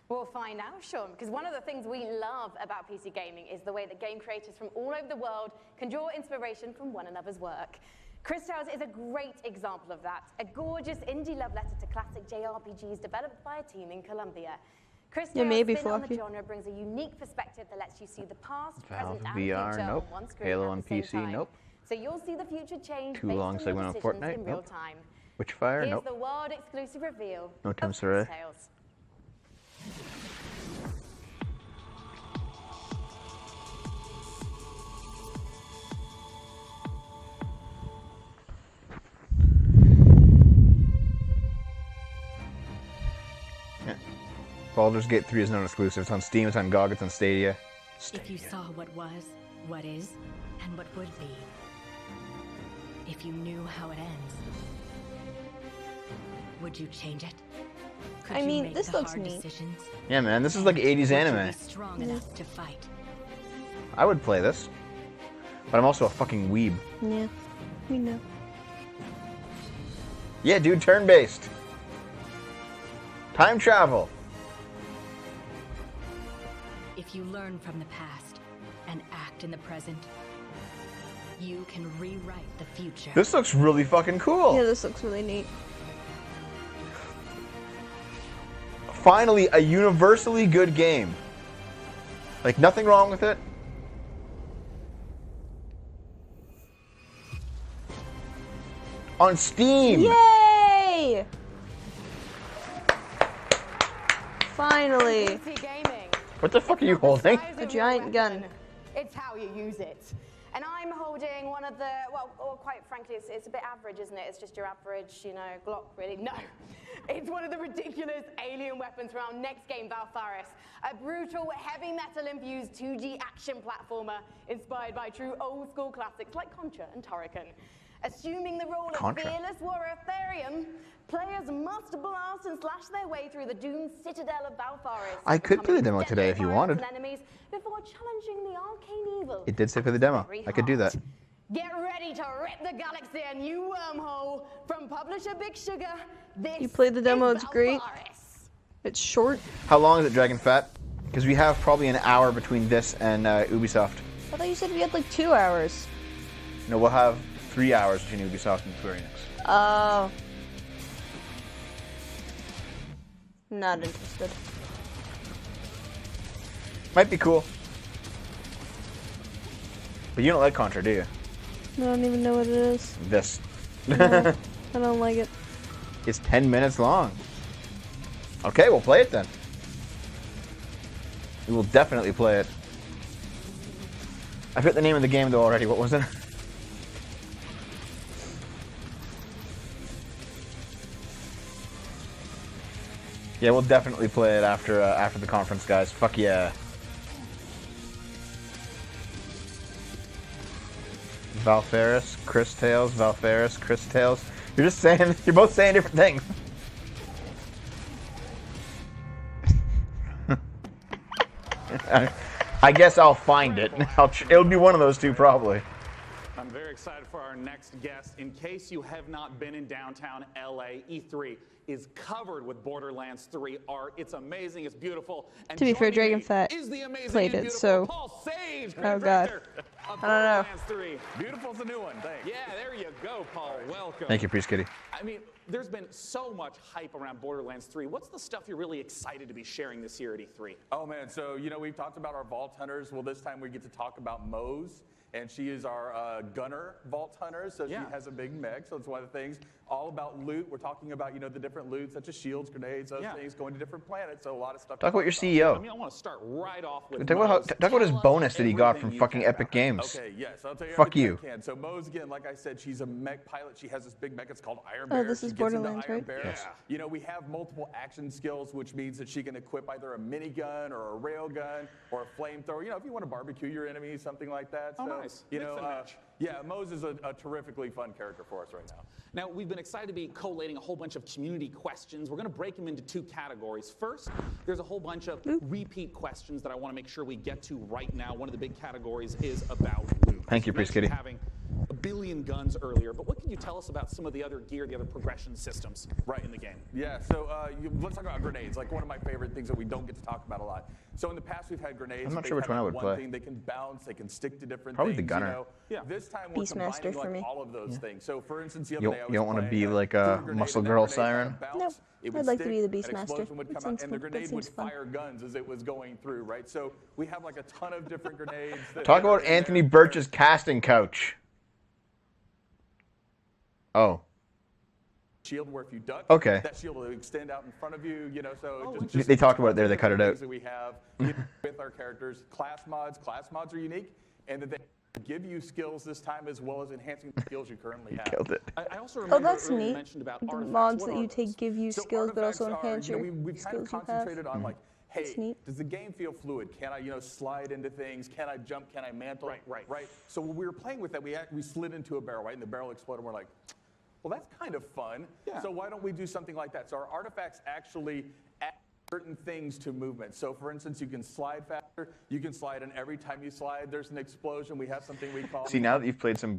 We'll find out, Sean, because one of the things we love about PC gaming is the way that game creators from all over the world can draw inspiration from one another's work. Chris Tales is a great example of that, a gorgeous indie love letter to classic JRPGs developed by a team in Colombia. Chris Tales' spin on the genre brings a unique perspective that lets you see the past, present, and future on one screen Halo at on the same PC, time. nope. So you'll see the future change Too based long on your segment on decisions Fortnite, in real nope. time. Witchfire, Here's nope. the world-exclusive reveal No Tim of Saray. Chris Tales. Baldur's Gate 3 is not exclusive. It's on Steam, it's on GOG, it's on Stadia. If you saw what was, what is, and what would be, if you knew how it ends, would you change it? Could I you mean, make this the looks hard neat. decisions? Yeah, man, this is like 80s Would you anime. be strong enough to fight? I would play this. But I'm also a fucking weeb. Yeah, we know. Yeah, dude, turn-based. Time travel. If you learn from the past and act in the present, you can rewrite the future. This looks really fucking cool. Yeah, this looks really neat. Finally, a universally good game. Like, nothing wrong with it. On Steam. Yay! Finally. PC gaming. What the fuck are you holding? A giant gun. It's how you use it. And I'm holding one of the, well, quite frankly, it's a bit average, isn't it? It's just your average, you know, Glock, really. No. It's one of the ridiculous alien weapons from our next game, Valfaris. A brutal, heavy metal-infused 2D action platformer inspired by true old-school classics like Contra and Turrican. Assuming the role of fearless warrior Therium, players must blast and slash their way through the doomed citadel of Valfaris. I could play the demo today if you wanted. Enemies before challenging the arcane evil. It did say for the demo. I could do that. Get ready to rip the galaxy a new wormhole from publisher Big Sugar. This You played the demo, is it's great. Valfaris. It's short. How long is it, Dragon Fat? Because we have probably an hour between this and Ubisoft. I thought you said we had like 2 hours. No, we'll have 3 hours between Ubisoft and Square Enix. Oh. Not interested. Might be cool. But you don't like Contra, do you? I don't even know what it is. This. No, I don't like it. It's 10 minutes long. Okay, we'll play it then. We will definitely play it. I forget the name of the game though already. What was it? Yeah, we'll definitely play it after the conference, guys. Fuck yeah. Valfaris, Chris Tales, Valfaris, Chris Tales. You're just saying, you're both saying different things. I guess I'll find it. It'll be one of those two probably. I'm very excited for our next guest. In case you have not been in downtown LA, E3 is covered with Borderlands 3 art. It's amazing, it's beautiful. And To be fair, joining Dragon me Fat is the amazing played and it, beautiful so. Paul Sage, Oh god. director of I don't know. Borderlands 3. Beautiful's a new one, thanks. Yeah, there you go, Paul. Welcome. Thank you, Priest Kitty. I mean, there's been so much hype around Borderlands 3. What's the stuff you're really excited to be sharing this year at E3? Oh man, so you know we've talked about our Vault Hunters. Well, this time we get to talk about Mose, and she is our gunner Vault Hunter. So she has a big mech. So it's one of the things all about loot. We're talking about the different loot such as shields, grenades, those things going to different planets. So a lot of stuff. Talk about your CEO. I mean, I want to start right off with Talk about his bonus that he got from fucking Epic Games. Okay, yes, I'll tell you Fuck everything you. I can. So Mose, again, like I said, she's a mech pilot. She has this big mech. It's called Iron Oh, Bear. this She is gets into Borderlands, Iron right? Bear. Yes. You know, we have multiple action skills, which means that she can equip either a minigun or a railgun or a flamethrower. You know, if you want to barbecue your enemies, something like that. Oh, So, nice. You Mix know, and match. yeah, Mose is a terrifically fun character for us right now. Now, we've been excited to be collating a whole bunch of community questions. We're going to break them into two categories. First, there's a whole bunch of repeat questions that I want to make sure we get to right now. One of the big categories is about loot. Thank you, Priest Kitty. Having billion guns earlier, but what can you tell us about some of the other gear, the other progression systems in the game? Yeah, so let's talk about grenades, like one of my favorite things that we don't get to talk about a lot. So in the past, we've had grenades. I'm not They sure which have one I like would one play. thing, they can bounce, they can stick to different Probably things. the gunner. You know? Yeah. This time we're Beastmaster combining for like me. all of those things. So for instance, the other You day I was don't want to playing be like a grenade, muscle and that girl grenade had a siren? bounce, Nope. it would I'd like to stick, be the an Beastmaster. explosion would That come sounds out, and the fun. That grenade would seems fun. fire guns as it was going through, right? So we have like a ton of different grenades. Talk about Anthony Birch's casting couch. Oh. Shield where if you duck, Okay. that shield will extend out in front of you, you know, so They talked about it there, they cut it out. things that we have with our characters. Class mods are unique, and that they give you skills this time as well as enhancing the skills you currently have. Killed it. I also Oh, remember that's earlier you neat. mentioned about The artifacts. mods What that are you those? take give you So skills, but also artifacts are, enhance your we've kind of skills you have. concentrated on like, That's hey, neat. does the game feel fluid? Can I, slide into things? Can I jump? Can I mantle? Right. So when we were playing with that, we slid into a barrel, right, and the barrel exploded. And we're like, well, that's kind of fun. Yeah. So why don't we do something like that? So our artifacts actually add certain things to movement. So for instance, you can slide faster. You can slide, and every time you slide, there's an explosion. We have something we call. See, now that you've played some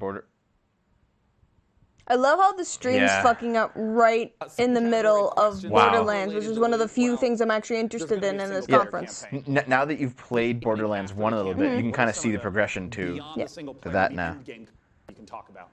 I love how the stream's fucking up right in the middle of Borderlands, which is one of the few things I'm actually interested in this conference. Now that you've played Borderlands 1 a little bit, you can kind of see the progression to that now. You can talk about.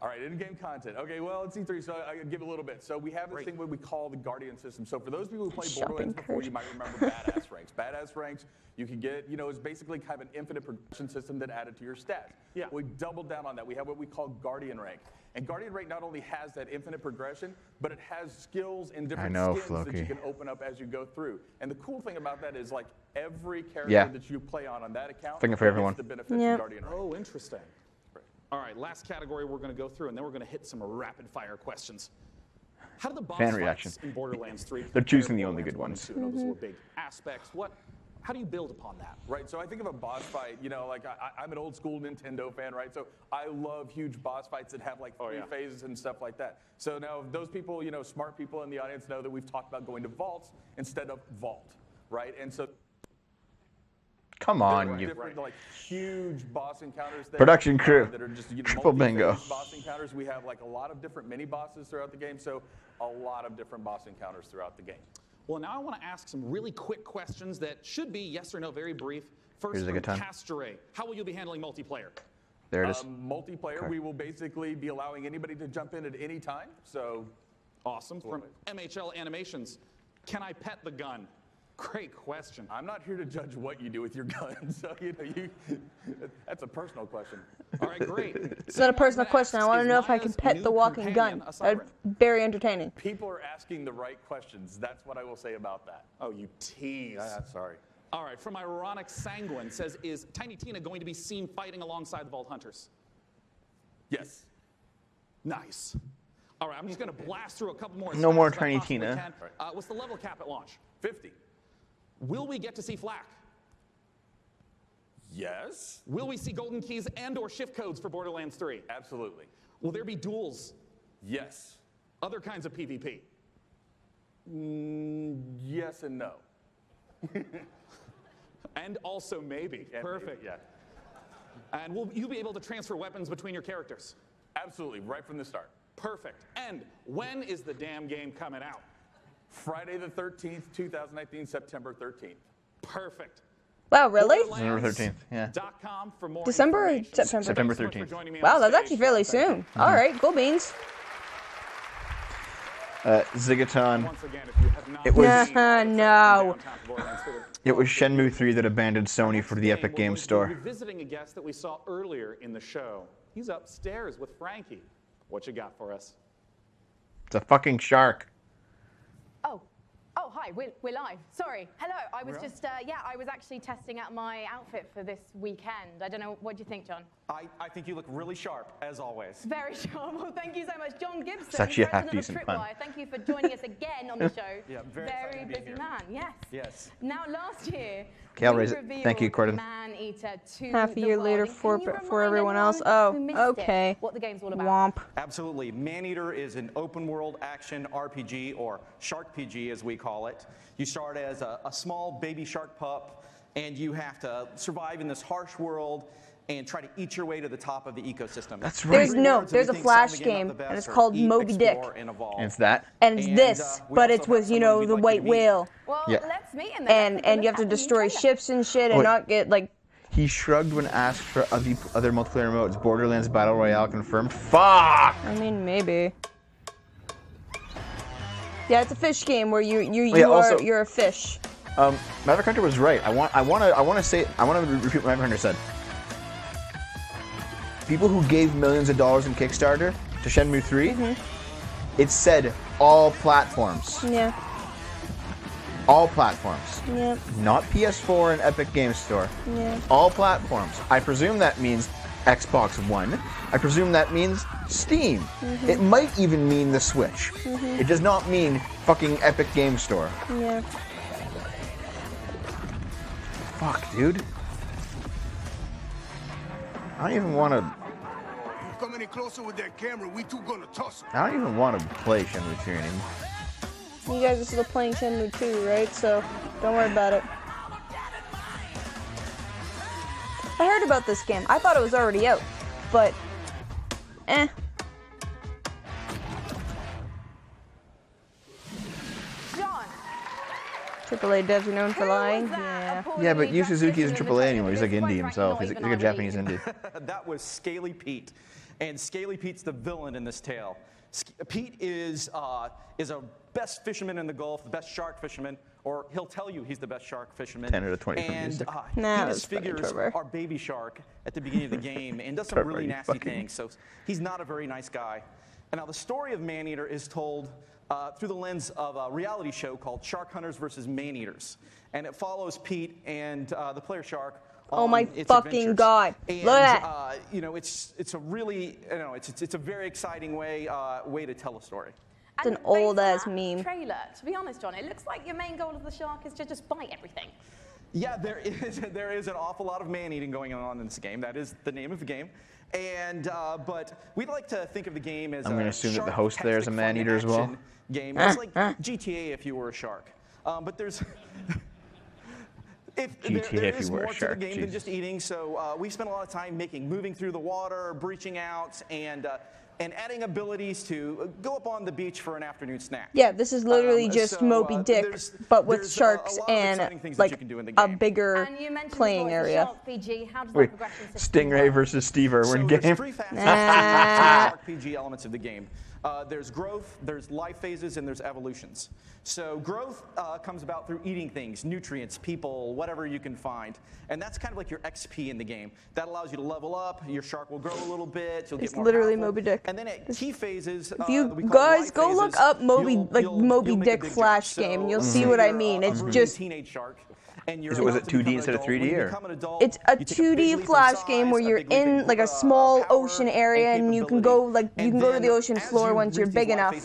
All right, in-game content. Okay, well, it's E3, so I can give a little bit. So we have this thing what we call the Guardian system. So for those people who played Borderlands before, you might remember Badass Ranks. Badass Ranks, you can get, it's basically kind of an infinite progression system that added to your stats. Yeah. We doubled down on that. We have what we call Guardian Rank. And Guardian Rank not only has that infinite progression, but it has skills and different skins that you can open up as you go through. And the cool thing about that is like every character that you play on that account Thinking for everyone. gets the benefits of Guardian Rank. Oh, interesting. All right, last category we're going to go through, and then we're going to hit some rapid-fire questions. How do the boss Fan fights reaction. in Borderlands 3 They're choosing the only good ones. Those were big aspects. How do you build upon that? Right, so I think of a boss fight, like I'm an old school Nintendo fan, right? So I love huge boss fights that have like three phases and stuff like that. So now those people, smart people in the audience know that we've talked about going to vaults instead of vault, right? And so come on, you different, like huge boss encounters there, production crew. That are just Triple bingo. boss encounters. We have like a lot of different mini bosses throughout the game, so a lot of different boss encounters throughout the game. Well, now I want to ask some really quick questions that should be yes or no, very brief. First, Here's a from good time. Castore, how will you be handling multiplayer? There it is. Multiplayer, we will basically be allowing anybody to jump in at any time. So awesome. From MHL Animations, can I pet the gun? Great question. I'm not here to judge what you do with your gun, so that's a personal question. All right, great. It's not a personal question. I want to know if I can pet the walking gun. Very entertaining. People are asking the right questions. That's what I will say about that. Oh, you tease. Sorry. All right, from Ironic Sanguine says, is Tiny Tina going to be seen fighting alongside the Vault Hunters? Yes. Nice. All right, I'm just going to blast through a couple more. No more as I Tiny possibly Tina. can. What's the level cap at launch? 50. Will we get to see flak? Yes. Will we see golden keys and/or shift codes for Borderlands 3? Absolutely. Will there be duels? Yes. Other kinds of PvP? Yes and no. And also maybe. And perfect. Maybe, yeah. And will you be able to transfer weapons between your characters? Absolutely, right from the start. Perfect. And when is the damn game coming out? Friday the 13th, 2019, September 13th. Perfect. Wow, really? December 13th, yeah. .com for more December or information. September? September Thanks so much 13th. for joining me on Wow, that's stage. actually fairly soon. All right, cool beans. Zigaton. Once again, if you have not It was seen no. it was Shenmue 3 that abandoned Sony for the Epic Games Store. We're visiting a guest that we saw earlier in the show. He's upstairs with Frankie. What you got for us? It's a fucking shark. Oh, hi, we're live. Sorry. Hello, I was just, I was actually testing out my outfit for this weekend. I don't know, what do you think, John? I think you look really sharp, as always. Very sharp. Well, thank you so much. John Gibson, It's actually president of half-decent fun. Tripwire. Thank you for joining us again on the show. Yeah, very excited to be busy here. man, yes. Yes. Now, last year, Okay, I'll we raise it. Thank you, revealed Corden. Man-Eater to Half a the year world. later And can for you remind everyone else. everyone who Oh, missed it okay. what the game's all about? Womp. Absolutely. Maneater is an open-world action RPG, or Shark PG as we call it. You start as a small baby shark pup, and you have to survive in this harsh world and try to eat your way to the top of the ecosystem. That's right. There's a Flash game, and it's called Moby Dick. And it's that? And it's this, but it's with, you know, the white whale. Well, Yeah. let's meet in there. And you have to destroy ships and shit and not get, like... He shrugged when asked for other multiplayer modes. Borderlands Battle Royale confirmed. Fuck! I mean, maybe. Yeah, it's a fish game where you're a fish. Maverick Hunter was right. I want to repeat what Maverick Hunter said. People who gave millions of dollars in Kickstarter to Shenmue 3, it said all platforms. Yeah. All platforms. Yeah. Not PS4 and Epic Games Store. Yeah. All platforms. I presume that means Xbox One. I presume that means Steam. It might even mean the Switch. It does not mean fucking Epic Games Store. Yeah. Fuck, dude. I don't even want to. Come any closer with that camera, we two gonna tussle. I don't even want to play Shenmue 3 anymore. You guys are still playing Shenmue 2, right? So, don't worry about it. I heard about this game. I thought it was already out, but... John. AAA devs are known for lying. Yeah. Yeah, but Yu Suzuki isn't AAA anymore. He's like indie himself. He's like a Japanese indie. That was Scaly Pete. And Scaly Pete's the villain in this tale. Pete is a best fisherman in the Gulf, the best shark fisherman, or he'll tell you he's the best shark fisherman. 10 out of 20 from and music. He disfigures our baby shark at the beginning of the game and does some really nasty things. So he's not a very nice guy. And now the story of Maneater is told through the lens of a reality show called Shark Hunters versus Maneaters. And it follows Pete and the player shark. Oh my fucking god! And, look at that. You know, it's a really, you know, it's a very exciting way to tell a story. It's an old ass meme. Trailer. To be honest, John, it looks like your main goal of the shark is to just bite everything. Yeah, there is an awful lot of man-eating going on in this game. That is the name of the game. And but we'd like to think of the game as I'm going to assume that the host there is a man-eater as well. Game. It's like GTA if you were a shark. But there's there is more to the game than just eating. So we spent a lot of time moving through the water, breaching out, and adding abilities to go up on the beach for an afternoon snack. Yeah, this is literally just Moby Dick, but with sharks and like a bigger playing area. Wait, Stingray versus Steve Irwin game. There's three facets RPG elements of the game. There's growth, there's life phases, and there's evolutions. So growth comes about through eating things, nutrients, people, whatever you can find. And that's kind of like your XP in the game. That allows you to level up, your shark will grow a little bit, you'll get more literally powerful. Moby Dick. And then at key phases, if you guys go look up Moby Dick Flash game, and you'll see what I mean. It's just teenage shark. Was it 2D instead of 3D, or? It's a 2D Flash game where you're in like a small ocean area, and you can go to the ocean floor once you're big enough,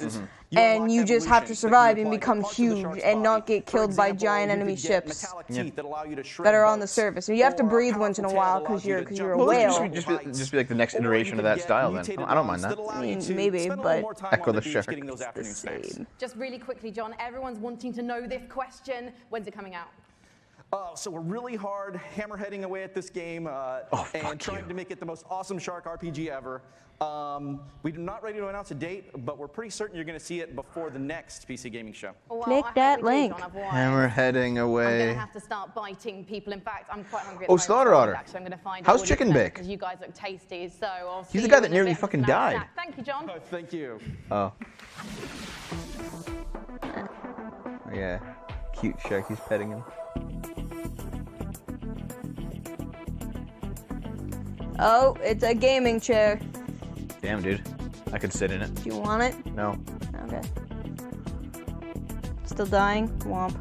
and you just have to survive and become huge and not get killed by giant enemy ships that are on the surface. And you have to breathe once in a while because you're a whale. Just be like the next iteration of that style then. I don't mind that. I mean, maybe, but Echo the Shark. It's the same. Just really quickly, John, everyone's wanting to know this question. When's it coming out? So we're really hard hammerheading away at this game and trying to make it the most awesome shark RPG ever. We're not ready to announce a date, but we're pretty certain you're going to see it before the next PC gaming show. Well, click that link. Hammerheading away. I'm going to have to start biting people. In fact, I'm quite hungry. Oh, Slaughter Otter. Actually, I'm going to find How's Chicken Bake? Because you guys look tasty. So I'll see He's the you guy in that a nearly bit fucking for that died. snack. Thank you, John. Thank you. Oh. Yeah. Cute shark. He's petting him. Oh, it's a gaming chair. Damn, dude. I could sit in it. Do you want it? No. Okay. Still dying? Womp.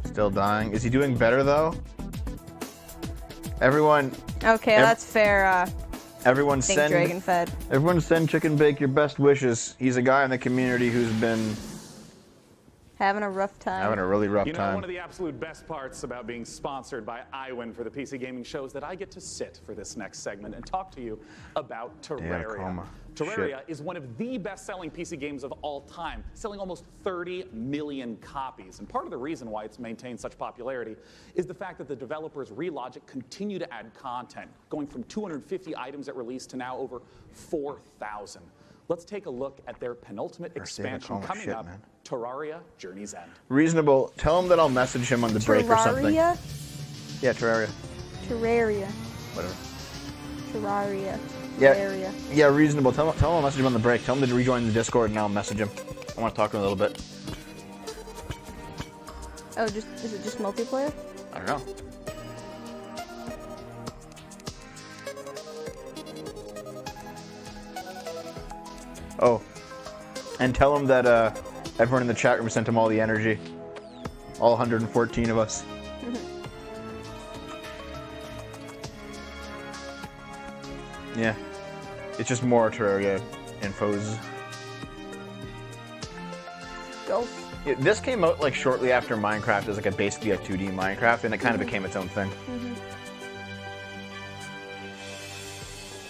Still dying. Is he doing better, though? Everyone... Okay, that's fair. Everyone send... Dragon fed. Everyone send Chicken Bake your best wishes. He's a guy in the community who's been Having a rough time. Having a really rough You know, time. one of the absolute best parts about being sponsored by iWin for the PC Gaming Show is that I get to sit for this next segment and talk to you about Terraria. Terraria is one of the best-selling PC games of all time, selling almost 30 million copies. And part of the reason why it's maintained such popularity is the fact that the developers Relogic continue to add content, going from 250 items at release to now over 4,000. Let's take a look at their penultimate expansion coming up, man. Terraria Journey's End. Reasonable. Tell him that I'll message him on the break or something. Terraria? Yeah, Terraria. Terraria. Whatever. Terraria. Yeah, Terraria. yeah, reasonable. Tell him I'll message him on the break. Tell him to rejoin the Discord and I'll message him. I want to talk to him a little bit. Oh, is it just multiplayer? I don't know. Oh, and tell him that everyone in the chat room sent him all the energy. All 114 of us. Yeah. It's just more Terraria infos. This came out like shortly after Minecraft as like basically a 2D Minecraft, and it kind of became its own thing.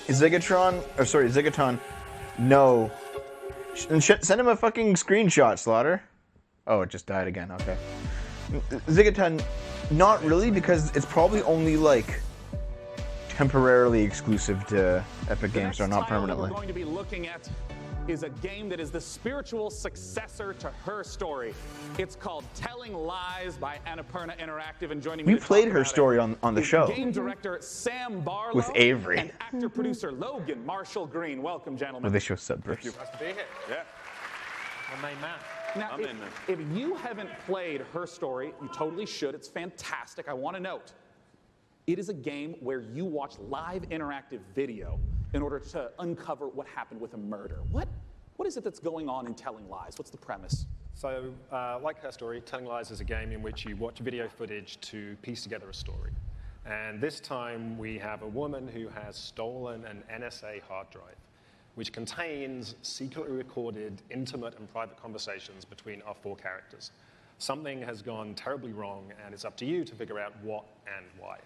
Zigaton, no. And send him a fucking screenshot, Slaughter. Oh, it just died again, okay. Zigaton, not really, because it's probably only like temporarily exclusive to Epic Games Store, not permanently. What we're going to be looking at is a game that is the spiritual successor to Her Story. It's called Telling Lies by Annapurna Interactive, and joining me We played Her Story on the show. Game director Sam Barlow with Avery and actor producer Logan Marshall Green. Welcome, gentlemen. Well, they show Subverse. Nice to be here. Yeah. My main man. Now, if you haven't played Her Story, you totally should. It's fantastic. I want to note, it is a game where you watch live interactive video in order to uncover what happened with a murder. What is it that's going on in Telling Lies? What's the premise? So, like Her Story, Telling Lies is a game in which you watch video footage to piece together a story. And this time we have a woman who has stolen an NSA hard drive, which contains secretly recorded, intimate and private conversations between our four characters. Something has gone terribly wrong, and it's up to you to figure out what and why.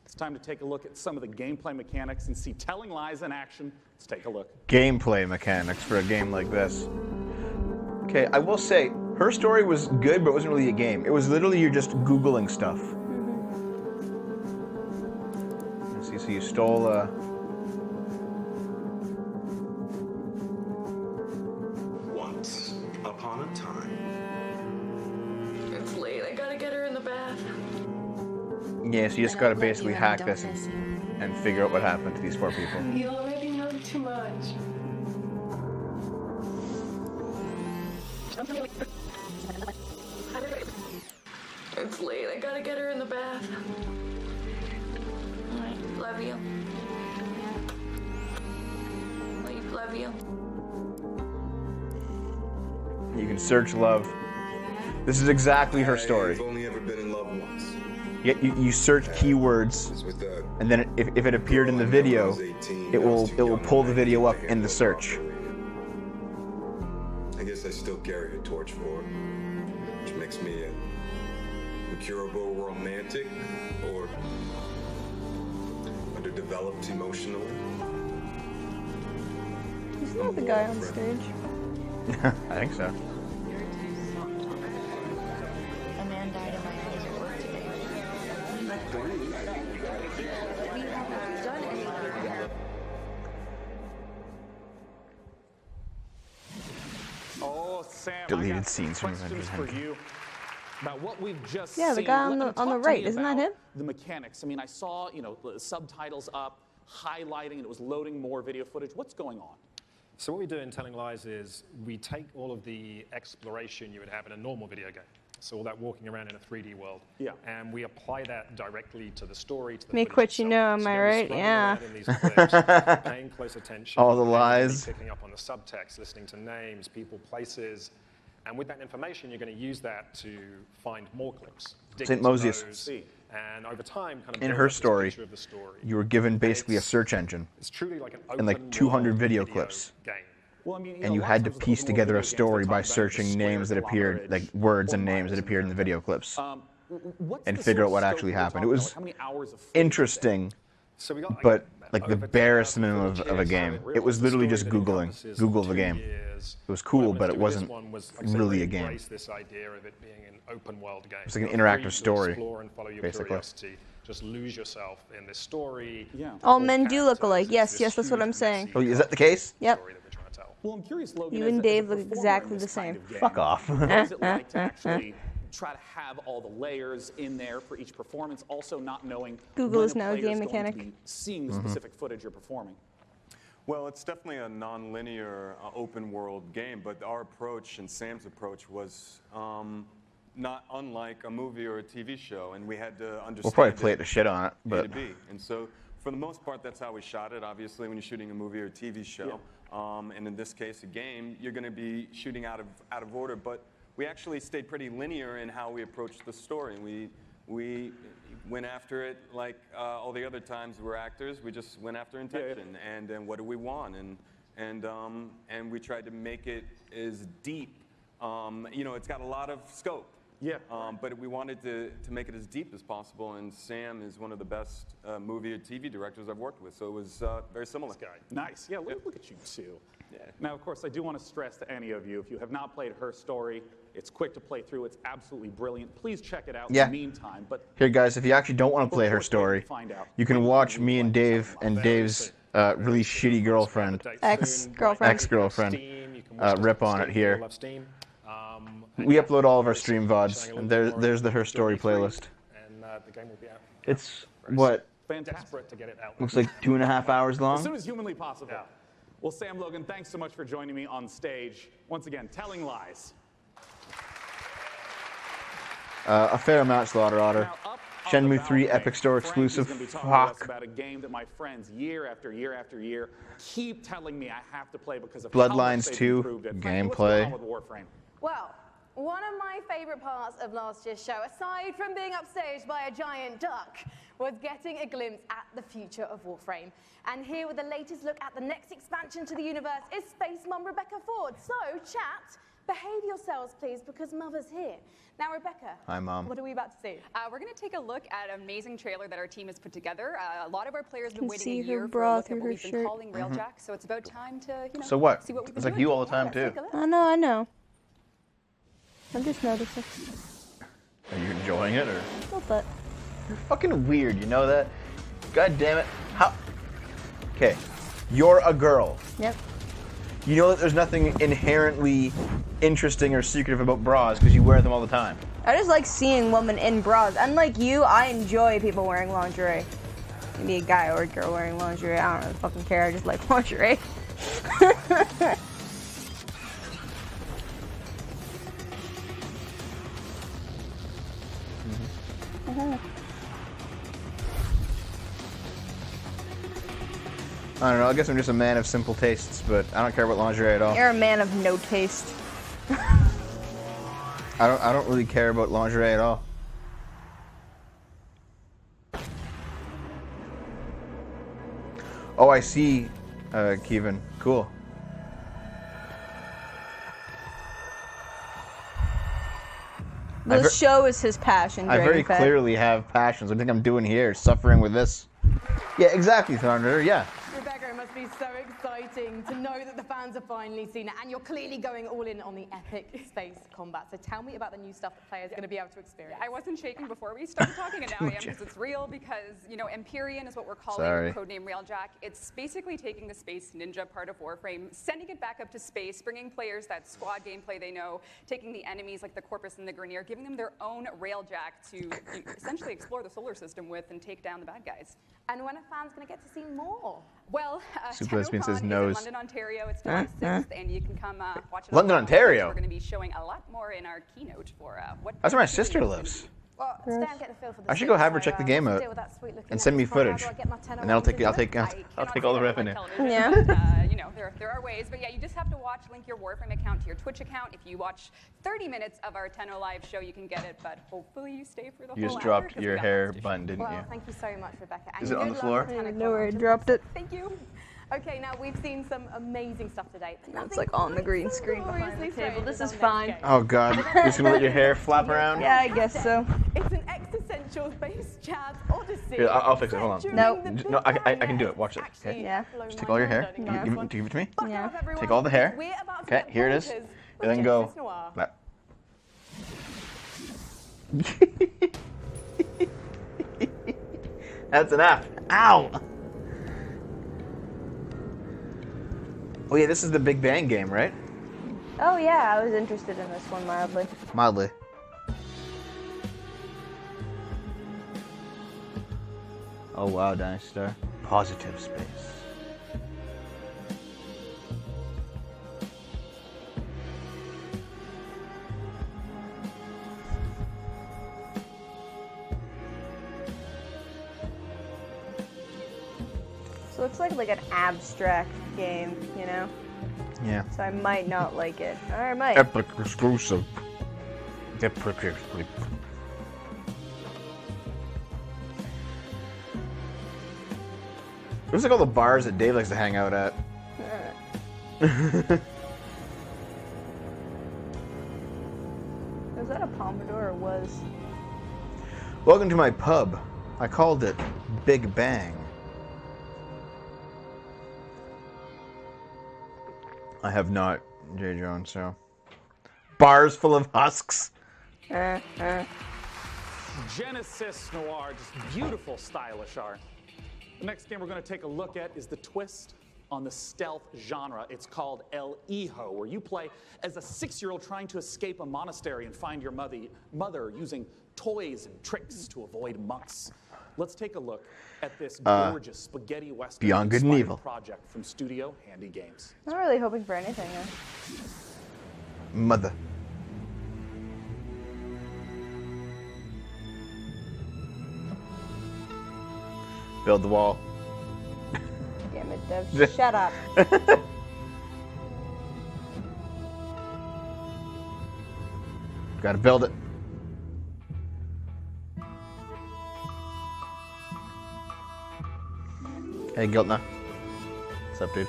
It's time to take a look at some of the gameplay mechanics and see Telling Lies in action. Let's take a look. Gameplay mechanics for a game like this. Okay, I will say, Her Story was good, but it wasn't really a game. It was literally you're just Googling stuff. See, so you stole Once upon a time. It's late. I gotta get her in the bath. Yeah, so you just gotta basically hack this and figure out what happened to these four people. You already know too much. It's late. I gotta get her in the bath. Alright, love you. Love you. You can search love. This is exactly Her Story. I've only ever been in love once. You search keywords, and then if it appeared in the video, it will pull the video up in the search. I guess I still carry a torch for it, which makes me a incurable romantic or underdeveloped emotionally. Isn't that the guy on stage? I think so. A man died in my house at work today. We haven't done anything yet. Oh, Sam, Deleted I got scenes from questions Avengers for you about what we've just Yeah, the seen. guy on Talk the to right, me isn't that about him? The mechanics. I mean, I saw, the subtitles up, highlighting, and it was loading more video footage. What's going on? So what we do in Telling Lies is we take all of the exploration you would have in a normal video game. So all that walking around in a 3D world. Yeah. And we apply that directly to the story, to the Make footage what you know, am I right? Yeah. in these clips, paying close attention. All the and lies. really picking up on the subtext, listening to names, people, places. And with that information, you're going to use that to find more clips. dig St. into Moses. those, and over time, kind of In build Her up this Story, picture of the story. you were given basically a search engine It's truly like an and like open 200 world video clips. game. Well, I mean, and you had to piece together a story by searching names that appeared, like words and names that appeared in the video clips, and figure out what actually happened. It was interesting, but like the barest minimum of a game. It was literally just Google the game. It was cool, but it wasn't really a game. This idea of it being an open world game. It's like an interactive story, Explore and follow your basically. curiosity. Just lose yourself in this story. Yeah. All men do look alike. Yes, that's what I'm saying. Oh, is that the case? Yep. Well, I'm curious, Logan. You and Dave look exactly the same. Fuck off. What is it like to actually try to have all the layers in there for each performance, also not knowing Google is when now a game player's going mechanic. to be seeing the specific footage you're performing? Well, it's definitely a non-linear open world game, but our approach and Sam's approach was not unlike a movie or a TV show, and we had to understand. We'll probably play it to shit on it, but A to B. And so, for the most part, that's how we shot it. Obviously, when you're shooting a movie or a TV show, and in this case, a game, you're going to be shooting out of order. But we actually stayed pretty linear in how we approached the story. We went after it like all the other times we're actors. We just went after intention and what do we want, and we tried to make it as deep. You know, it's got a lot of scope. Yeah. But we wanted to make it as deep as possible, and Sam is one of the best movie or TV directors I've worked with, so it was very similar. Nice. Yeah, look at you two. Yeah. Now, of course, I do want to stress to any of you, if you have not played Her Story, it's quick to play through. It's absolutely brilliant. Please check it out in the meantime. But here, guys, if you actually don't want to play Her Story, you can watch me and Dave and Dave's really shitty girlfriend, ex-girlfriend, rip on it here. We upload all of our stream VODs, and there's the Her Story playlist. And the game will be out. It's, what, fantastic. To get it out. looks like 2.5 hours long? As soon as humanly possible. Yeah. Well, Sam Logan, thanks so much for joining me on stage. Once again, Telling Lies. A fair amount, Slaughter Otter. Shenmue 3 Epic Store exclusive. Fuck. About a game that my friends, year after year after year, keep telling me I have to play because of Bloodlines how much 2 they've improved it. Frankie, what's gameplay. going on with Warframe? Well, one of my favorite parts of last year's show, aside from being upstaged by a giant duck, was getting a glimpse at the future of Warframe. And here with the latest look at the next expansion to the universe is Space Mum Rebecca Ford. So, chat, behave yourselves, please, because Mother's here. Now, Rebecca, Hi, Mom. what are we about to see? We're going to take a look at an amazing trailer that our team has put together. A lot of our players have been Can waiting see a her year for a bra look at through what her we've been shirt. calling Railjack, so it's about time to, you know, So what? see what we've been It's like doing. you all the time, too. I know. I'm just noticing. Are you enjoying it, or? A little bit. You're fucking weird, you know that? God damn it. How? Okay, you're a girl. Yep. You know that there's nothing inherently interesting or secretive about bras because you wear them all the time. I just like seeing women in bras. Unlike you, I enjoy people wearing lingerie. Maybe a guy or a girl wearing lingerie. I don't really fucking care. I just like lingerie. I don't know, I guess I'm just a man of simple tastes, but I don't care about lingerie at all. You're a man of no taste. I don't really care about lingerie at all. Oh, I see, Kevin. Cool. The show is his passion. I very clearly have passions. What do you think I'm doing here? Suffering with this? Yeah, exactly, Thunder. Yeah. Rebecca, it must be so exciting to know that the fans have finally seen it, and you're clearly going all in on the epic space combat. So tell me about the new stuff that players are going to be able to experience. I wasn't shaking before we started talking, and now I am because it's real, because, you know, Empyrean is what we're calling codename Railjack. It's basically taking the space ninja part of Warframe, sending it back up to space, bringing players that squad gameplay they know, taking the enemies like the Corpus and the Grineer, giving them their own Railjack to essentially explore the solar system with and take down the bad guys. And when are fans going to get to see more? Well, Super Lesbian says TennoCon is in nose. London, Ontario. It's July 6th, and you can come watch it. London, online. Ontario? We're going to be showing a lot more in our keynote for what. That's where my sister lives. Well, stay and get the feel for the I should go have her check the so, game what's out deal with that sweet-looking and send me neck? How do I footage, get my tenor and then I'll take all the revenue. Yeah. You know, there are ways, but yeah, you just have to link your Warframe account to your Twitch account. If you watch 30 minutes of our Tenno live show, you can get it, but hopefully you stay for the You whole just hour, dropped 'cause your we got hair lots to bun, didn't Well, you? thank you so much, Rebecca. And Is it on good the floor? luck with I TennoCon. know where I dropped it. Thank you. Okay, now we've seen some amazing stuff today. Now it's like on the green screen behind the table. This is fine. Oh God, you're just gonna let your hair flap around? Yeah, I guess so. It's an existential-based jazz odyssey. Here, I'll fix it. Hold on. No. No, I can do it. Watch it. Okay. Yeah. Just take all your hair. Yeah. Give it to me. Yeah. Take all the hair. Okay, here it is. And then go. That's enough. Ow! Oh yeah, this is the Big Bang game, right? Oh yeah, I was interested in this one mildly. Mildly. Oh wow, Dynasty Star. Positive space. So it looks like an abstract game, you know? Yeah. So I might not like it. Or I might. Epic exclusive. Epic exclusive. Looks like all the bars that Dave likes to hang out at. Was that a pompadour or was? Welcome to my pub. I called it Big Bang. I have not, J. Jones, so. Bars full of husks. Genesis Noir, just beautiful, stylish art. The next game we're going to take a look at is the twist on the stealth genre. It's called El Hijo, where you play as a 6-year-old trying to escape a monastery and find your mother using toys and tricks to avoid monks. Let's take a look at this gorgeous spaghetti western Beyond Good and Evil project from Studio Handy Games. I'm not really hoping for anything. Mother. Build the wall. Damn it, Dev. Shut up. Gotta build it. Hey, Giltner. What's up, dude?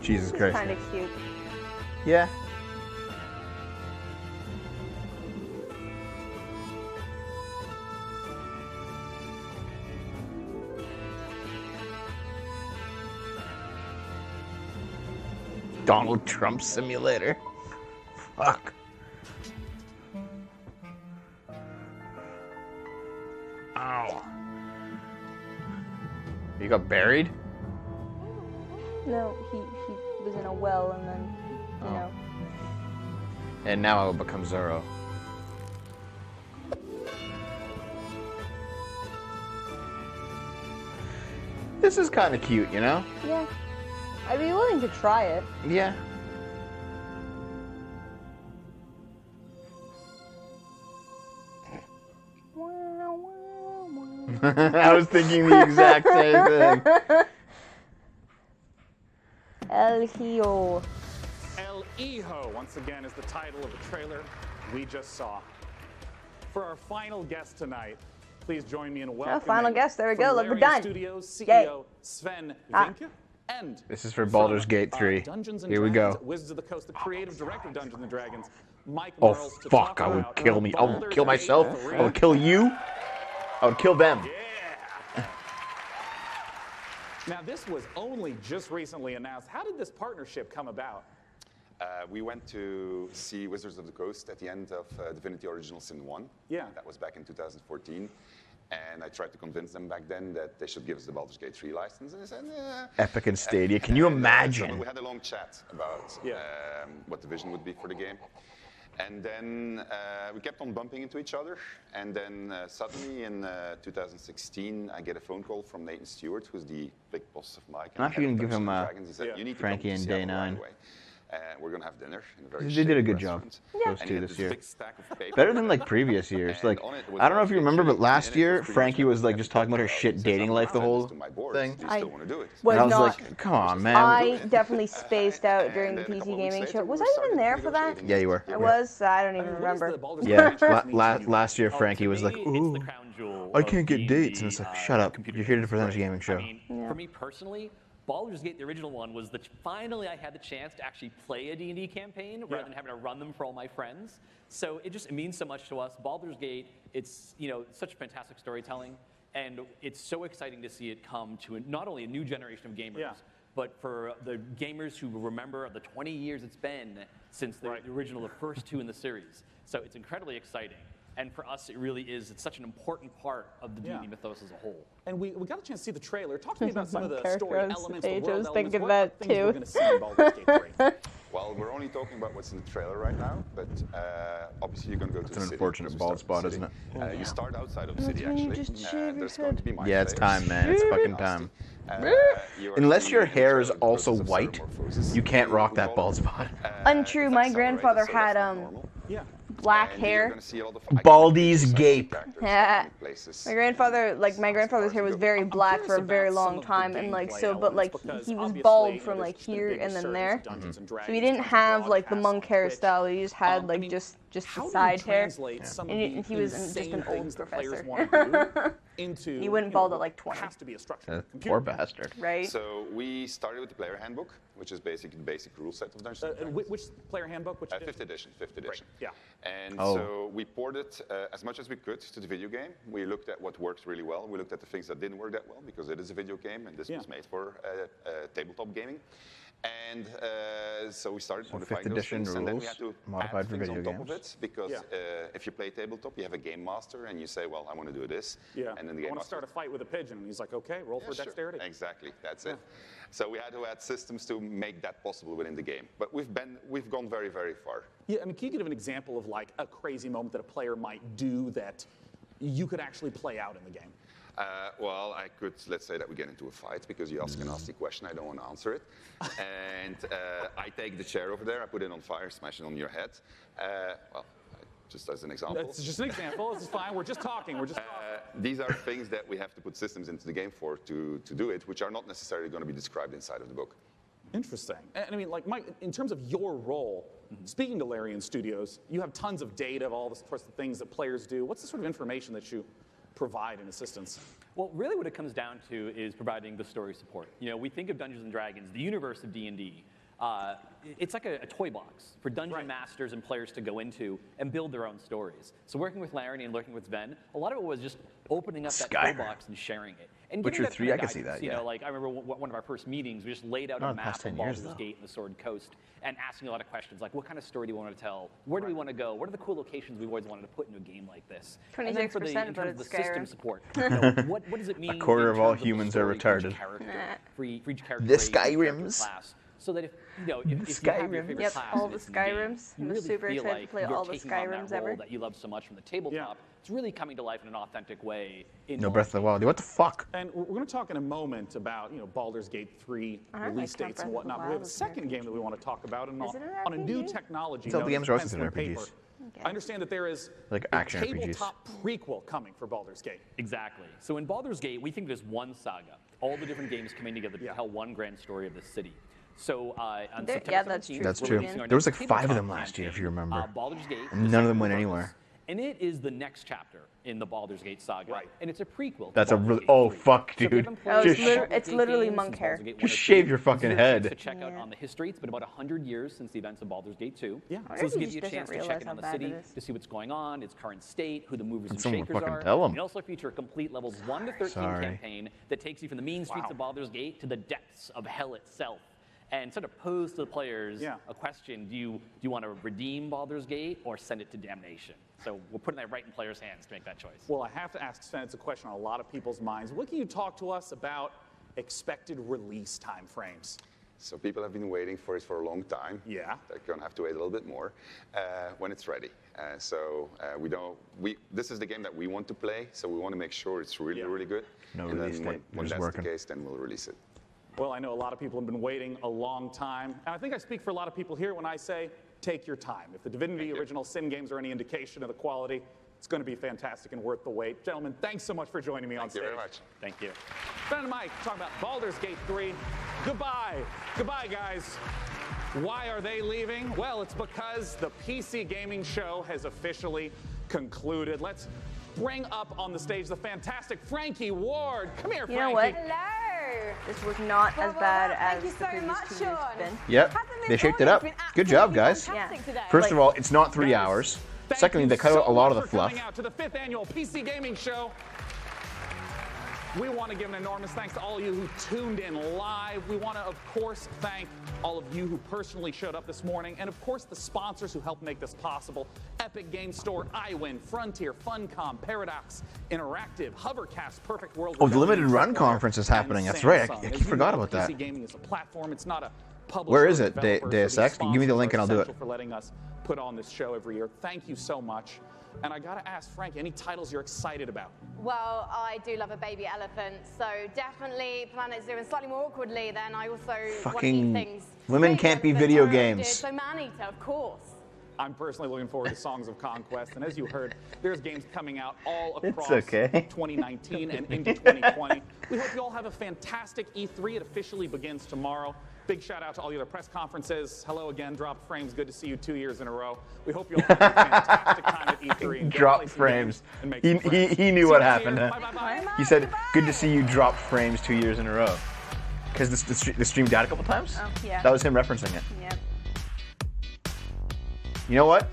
Jesus This Christ. is kind of cute. Yeah. Donald Trump simulator. Fuck. Ow. You got buried? No, he was in a well and then, you know. And now I will become Zorro. This is kind of cute, you know? Yeah. I'd be willing to try it. Yeah. I was thinking the exact same thing. El Hijo. El Hijo, once again, is the title of the trailer we just saw. For our final guest tonight, please join me in welcoming final guest. There we go. Look, we're Larian done. Studios CEO Yay. Sven Ah. Vinke and This is for Baldur's Gate 3. Dungeons and Here we Dragons go. at Wizards of the Coast, the creative director of Dungeons and Dragons, Mike Oh Marles, to fuck, talk I would about kill me. I would Baldur's kill Gate myself. 3. I would kill you. I would kill them. Now, this was only just recently announced. How did this partnership come about? We went to see Wizards of the Coast at the end of Divinity Original Sin 1. Yeah. That was back in 2014. And I tried to convince them back then that they should give us the Baldur's Gate 3 license. And they said, Epic and Stadia. Can you imagine? So we had a long chat about what the vision would be for the game. And then we kept on bumping into each other. And then suddenly in 2016, I get a phone call from Nathan Stewart, who's the big boss of Mike. I'm actually going to give him Dragons. He said, you need to Frankie come to and Day Seattle right 9. away. We're going to have dinner in a very They did a shitty good job. restaurant. Yeah. Those And two he had this this year. big stack of paper. Better than like previous years. And Like on it was I don't know if you actually remember, but shitty, last and it year was pretty Frankie much was like what just we talking about her talked shit He says, dating "I'm life the gonna add whole this to my boards. thing. Do you still want to do it?" Was And I was not. like, come on, man. I definitely spaced out during the And then a PC couple of weeks gaming later, show. we Was were I even starting there for that? negotiating Yeah, you were. I Yeah. was. I don't even What is remember. the Baldur's Yeah, Gate intrigues me to you? last year Frankie was like, It's ooh, the crown jewel I of can't get D&D, dates. And it's like, shut up. computer You're here to games. present a gaming show. I mean, for me personally, Baldur's Gate, the original one, was finally I had the chance to actually play a D&D campaign rather than having to run them for all my friends. So it means so much to us. Baldur's Gate, it's such fantastic storytelling, and it's so exciting to see it come to not only a new generation of gamers, but for the gamers who remember the 20 years it's been since the original, the first two in the series. So it's incredibly exciting. And for us, it's such an important part of the D&D mythos as a whole. And we got a chance to see the trailer. Talk to me about some of the Character story on elements, the stage, I world was elements. thinking What that things we're too. going to see in Baldur's Gate 3? Well, we're only talking about what's in the trailer right now, but obviously you're going to go to the That's an city. unfortunate because we bald start spot, in the isn't city. You start outside of the That's city, when you actually. just shave your There's going to be my Yeah, it's players. time, man. It's fucking time. Unless your hair is also white, you can't rock that bald spot. Untrue. My grandfather had black hair. Baldy's gape. Yeah. My grandfather's hair was very black for a very long time, and he was bald from like here and then there. So he didn't have like the monk hairstyle. He just had like just the side hair, and he was just an old professor. He wouldn't bald at like 20. Has to be a structure. Poor bastard. Right. So we started with the player handbook, which is basically the basic rule set of Dungeons & Dragons. Which player handbook? Which Fifth edition. Yeah. And so we ported as much as we could to the video game. We looked at what worked really well. We looked at the things that didn't work that well because it is a video game and this was made for tabletop gaming. And so we started modifying those things, and then we had to modified add for things video on top of it because if you play tabletop, you have a game master and you say, well, I want to do this. Yeah. And then the I game want to master start a fight with a pigeon. And he's like, okay, roll for dexterity. Exactly, that's it. So we had to add systems to make that possible within the game. But we've gone very, very far. Yeah, I mean, can you give an example of like a crazy moment that a player might do that you could actually play out in the game? Well, I could, let's say that we get into a fight because you ask a nasty question, I don't want to answer it. And I take the chair over there, I put it on fire, smash it on your head. Well, just as an example. That's just an example, this is fine, we're just talking, These are things that we have to put systems into the game for to do it, which are not necessarily going to be described inside of the book. Interesting. And I mean, like, Mike, in terms of your role, speaking to Larian Studios, you have tons of data of all the sorts of things that players do. What's the sort of information that you provide in assistance? Well, really what it comes down to is providing the story support. We think of Dungeons & Dragons, the universe of D&D, it's like a toy box for dungeon masters and players to go into and build their own stories. So working with Larry and working with Sven, a lot of it was just opening up that toy box and sharing it. And Witcher giving that 3, kind I of can see guidance. that, yeah. Like I remember one of our first meetings, we just laid out a map of Baldur's Gate and the Sword Coast and asking a lot of questions like, what kind of story do you want to tell? Where do we want to go? What are the cool locations we've always wanted to put into a game like this? 26% And then for the, in terms of the system Skyrim. support, what does it mean? A quarter in of all terms the humans are story for each retarded. character, for each character The race, each character Skyrims. class, so that if you have your favorite Yep, class all and the it's in the game, Skyrims. you I'm really super feel excited like to play you're all the taking on that Skyrims role ever. that you love so much from the tabletop. It's really coming to life in an authentic way. In No Breath of the Wild. What the fuck? And we're going to talk in a moment about Baldur's Gate 3 release dates and whatnot. But we have a second game that we want to talk about and on a new technology. Tell the games are also Pencil and RPGs. paper. I understand that there is Like a action RPGs. tabletop prequel coming for Baldur's Gate. Exactly. So in Baldur's Gate, we think there's one saga. All the different games coming together to tell one grand story of the city. So on September 17th, That's we're true. releasing our There was next like 5 of tabletop them last year, if you remember. Baldur's Gate. And none of them went anywhere. And it is the next chapter in the Baldur's Gate saga. Right. And it's a prequel. That's a really. Oh fuck, dude. It's literally monk hair. Just shave your fucking head. To check out on the history. It's been about 100 years since the events of Baldur's Gate 2. Yeah. So this gives you a chance to check in on the city, to see what's going on, its current state, who the movers and someone shakers fucking are. tell 'em. It also features a complete levels 1 to 13 campaign that takes you from the mean streets of Baldur's Gate to the depths of hell itself. And sort of pose to the players a question: Do you want to redeem Baldur's Gate or send it to damnation? So we're putting that right in players' hands to make that choice. Well, I have to ask Sven, it's a question on a lot of people's minds. What can you talk to us about expected release time frames? So people have been waiting for it for a long time. Yeah. They're going to have to wait a little bit more when it's ready. This is the game that we want to play, so we want to make sure it's really, really good. No and release then date. when Just that's working. the case, then we'll release it. Well, I know a lot of people have been waiting a long time, and I think I speak for a lot of people here when I say, take your time. If the Divinity Original Sin games are any indication of the quality, it's going to be fantastic and worth the wait. Gentlemen, thanks so much for joining me on stage. Thank you very much. Thank you. Ben and Mike talking about Baldur's Gate 3. Goodbye. Goodbye, guys. Why are they leaving? Well, it's because the PC gaming show has officially concluded. Let's bring up on the stage the fantastic Frankie Ward. Come here, Frankie. You know what? Hello. This was not as bad as Thank you the so previous much, 2 years Sean. been. Yep, they shaped it up. Good job, guys. Fantastic today. First of all, it's not 3 hours. Secondly, they cut out a lot of the fluff. Coming out to the 5th annual PC Gaming Show. We want to give an enormous thanks to all of you who tuned in live. We want to, of course, thank all of you who personally showed up this morning, and of course the sponsors who helped make this possible. Epic Game Store, iWin, Frontier, Funcom, Paradox, Interactive, Hovercast, Perfect World. Oh, the limited run conference is happening. That's right. I forgot about that. PC Gaming is a platform. It's not a publisher. Where is it, developer, Deus so these Ex? Give me the link and I'll do it. sponsors are essential for letting us put on this show every year. Thank you so much. And I gotta ask Frank, any titles you're excited about? Well, I do love a baby elephant, so definitely Planet Zoo, and slightly more awkwardly, then I also want to eat things. Women can't be video games. So Man-Eater, of course. I'm personally looking forward to Songs of Conquest, and as you heard, there's games coming out all across It's okay. 2019 and into 2020. We hope you all have a fantastic E3. It officially begins tomorrow. Big shout out to all the other press conferences. Hello again, Drop Frames. Good to see you 2 years in a row. We hope you all have a fantastic time at E3. And Drop Frames. He knew what happened. Huh? Bye. He said, "Good to see you drop frames 2 years in a row." Because the stream died a couple times. Oh, yeah. That was him referencing it. Yep. You know what?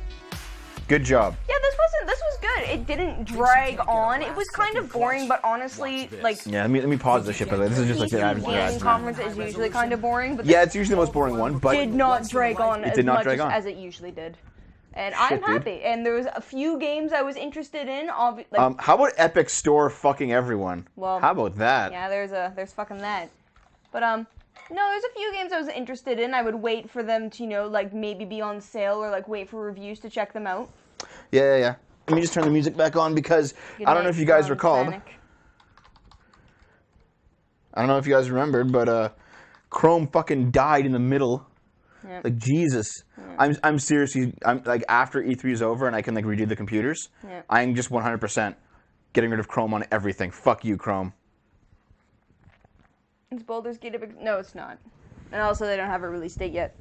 Good job. Yeah, this was good. It didn't drag on. It was kind of boring, but honestly, like, Yeah, let me pause this shit. By the way, this is just like the gaming conference is usually kind of boring, but Yeah, it's usually the most boring one, but did not drag on It as did not much drag on. as it usually did. And Shit, I'm dude. happy. And there was a few games I was interested in. How about Epic Store fucking everyone? Well, how about that? Yeah, there's fucking that. But no, there's a few games I was interested in. I would wait for them to, like maybe be on sale or like wait for reviews to check them out. Yeah. Let me just turn the music back on because Good I don't know night, if you guys Ron recalled. Sanic. I don't know if you guys remembered, but Chrome fucking died in the middle. Yep. Like Jesus. Yep. I'm seriously. I'm like after E3 is over and I can like redo the computers. Yep. I'm just 100% getting rid of Chrome on everything. Fuck you, Chrome. It's Baldur's Gate. No, it's not. And also, they don't have a release date yet.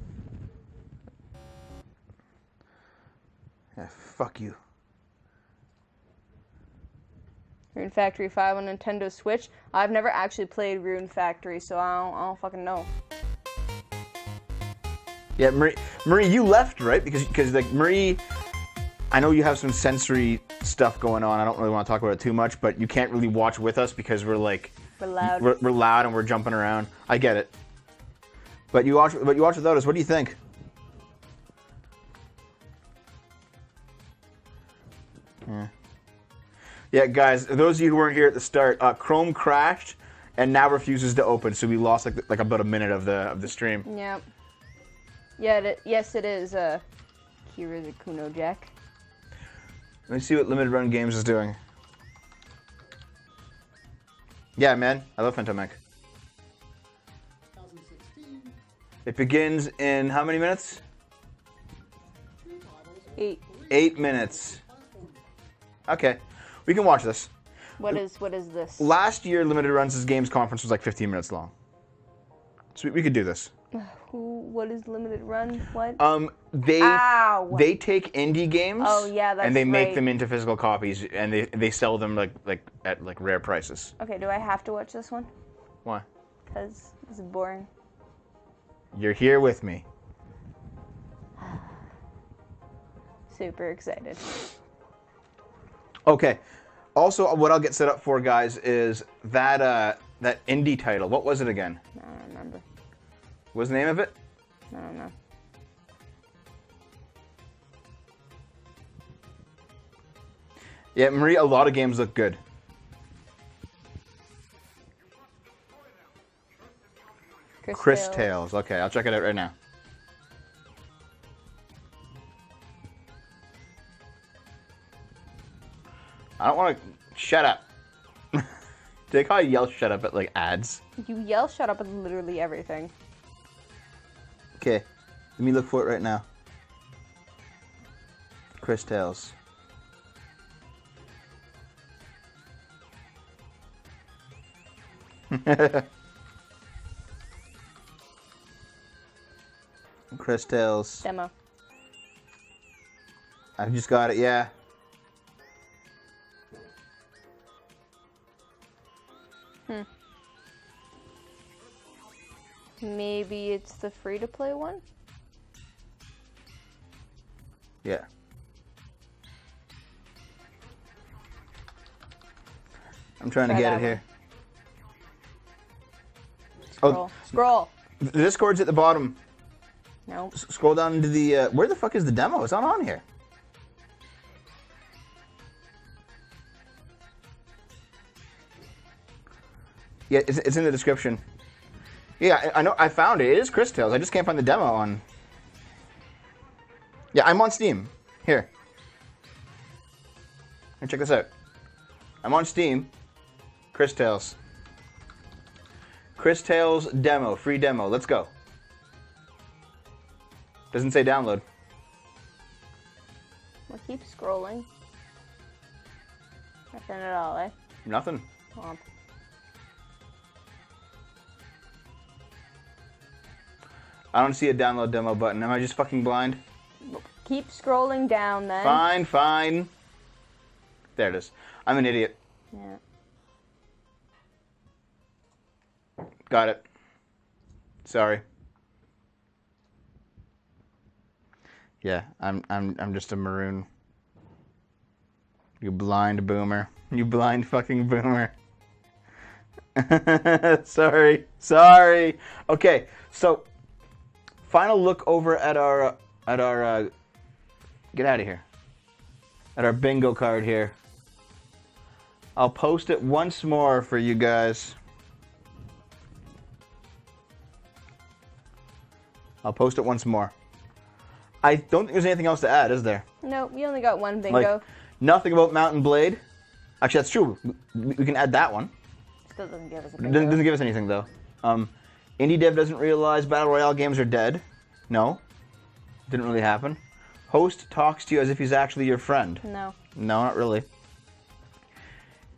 Yeah, fuck you. Rune Factory 5 on Nintendo Switch. I've never actually played Rune Factory, so I don't fucking know. Yeah, Marie, you left, right? Because like Marie, I know you have some sensory stuff going on. I don't really want to talk about it too much, but you can't really watch with us because we're like We're loud. We're loud and we're jumping around. I get it. But you watch without us. What do you think? Yeah, guys. Those of you who weren't here at the start, Chrome crashed and now refuses to open. So we lost like about a minute of the stream. Yep. Yeah. Yes, it is. Kira the Kuno Jack. Let me see what Limited Run Games is doing. Yeah, man. I love Fantomic. It begins in how many minutes? 8. 8 minutes. Okay. We can watch this. What is this? Last year, Limited Runs' games conference was like 15 minutes long. So we could do this. What is Limited Run? What? They take indie games. Oh, yeah, that's and they make right. them into physical copies, and they sell them like at like rare prices. Okay, do I have to watch this one? Why? Because this is boring. You're here with me. Super excited. Okay. Also, what I'll get set up for, guys, is that indie title. What was it again? I don't remember. What was the name of it? I don't know. Yeah, Marie, a lot of games look good. Chris Tales. Okay, I'll check it out right now. I don't want to... Shut up. Take how I yell shut up at like ads. You yell shut up at literally everything. Okay, let me look for it right now. Chris Tales. Chris Tales. Demo. I just got it, yeah. Maybe it's the free-to-play one? Yeah. I'm trying to Try get that it here. Scroll. Scroll. The Discord's at the bottom. No. Scroll down into the... where the fuck is the demo? It's not on here. Yeah, it's in the description. Yeah, I know. I found it. It is Chris Tales. I just can't find the demo on... Yeah, I'm on Steam. Here. Here, check this out. I'm on Steam. Chris Tales. Chris Tales demo. Free demo. Let's go. Doesn't say download. We'll keep scrolling. Nothing at all, eh? Nothing. Womp. I don't see a download demo button. Am I just fucking blind? Keep scrolling down then. Fine, fine. There it is. I'm an idiot. Yeah. Got it. Sorry. Yeah, I'm just a maroon. You blind boomer. You blind fucking boomer. Sorry. Sorry. Okay, so final look over at our get out of here. At our bingo card here. I'll post it once more for you guys. I'll post it once more. I don't think there's anything else to add, is there? No, we only got one bingo. Like, nothing about Mountain Blade. Actually, that's true. We can add that one. Still doesn't give us a bingo. Doesn't give us anything, though. Indie dev doesn't realize Battle Royale games are dead. No. Didn't really happen. Host talks to you as if he's actually your friend. No. No, not really.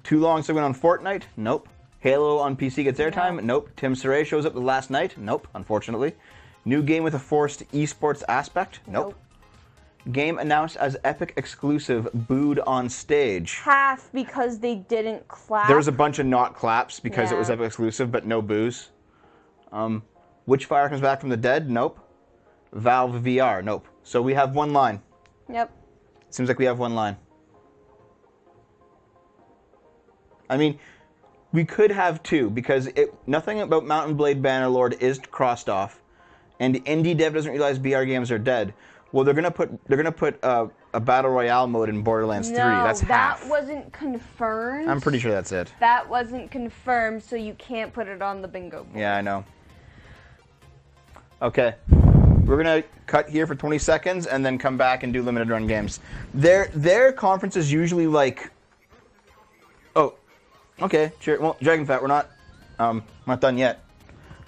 Too long segment on Fortnite? Nope. Halo on PC gets airtime? Nope. Tim Saray shows up the last night? Nope, unfortunately. New game with a forced esports aspect? Nope. Game announced as Epic exclusive, booed on stage. Half because they didn't clap. There was a bunch of not claps because it was Yeah. Epic exclusive, but no boos. Witchfire comes back from the dead? Nope. Valve VR? Nope. So we have one line. Yep. Seems like we have one line. I mean, we could have two because nothing about Mountain Blade Bannerlord is crossed off, and indie dev doesn't realize BR games are dead. Well, they're gonna put a battle royale mode in Borderlands 3. That's half. That wasn't confirmed. I'm pretty sure that's it. That wasn't confirmed, so you can't put it on the bingo board. Yeah, I know. Okay, we're gonna cut here for 20 seconds and then come back and do limited run games. Their conference is usually like, oh, okay, sure. Well, Dragonfat, we're not done yet,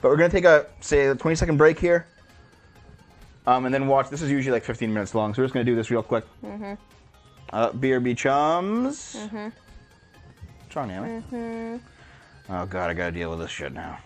but we're gonna take a 20-second break here, and then watch. This is usually like 15 minutes long, so we're just gonna do this real quick. BRB chums. What's wrong, Naomi? Oh god, I gotta deal with this shit now.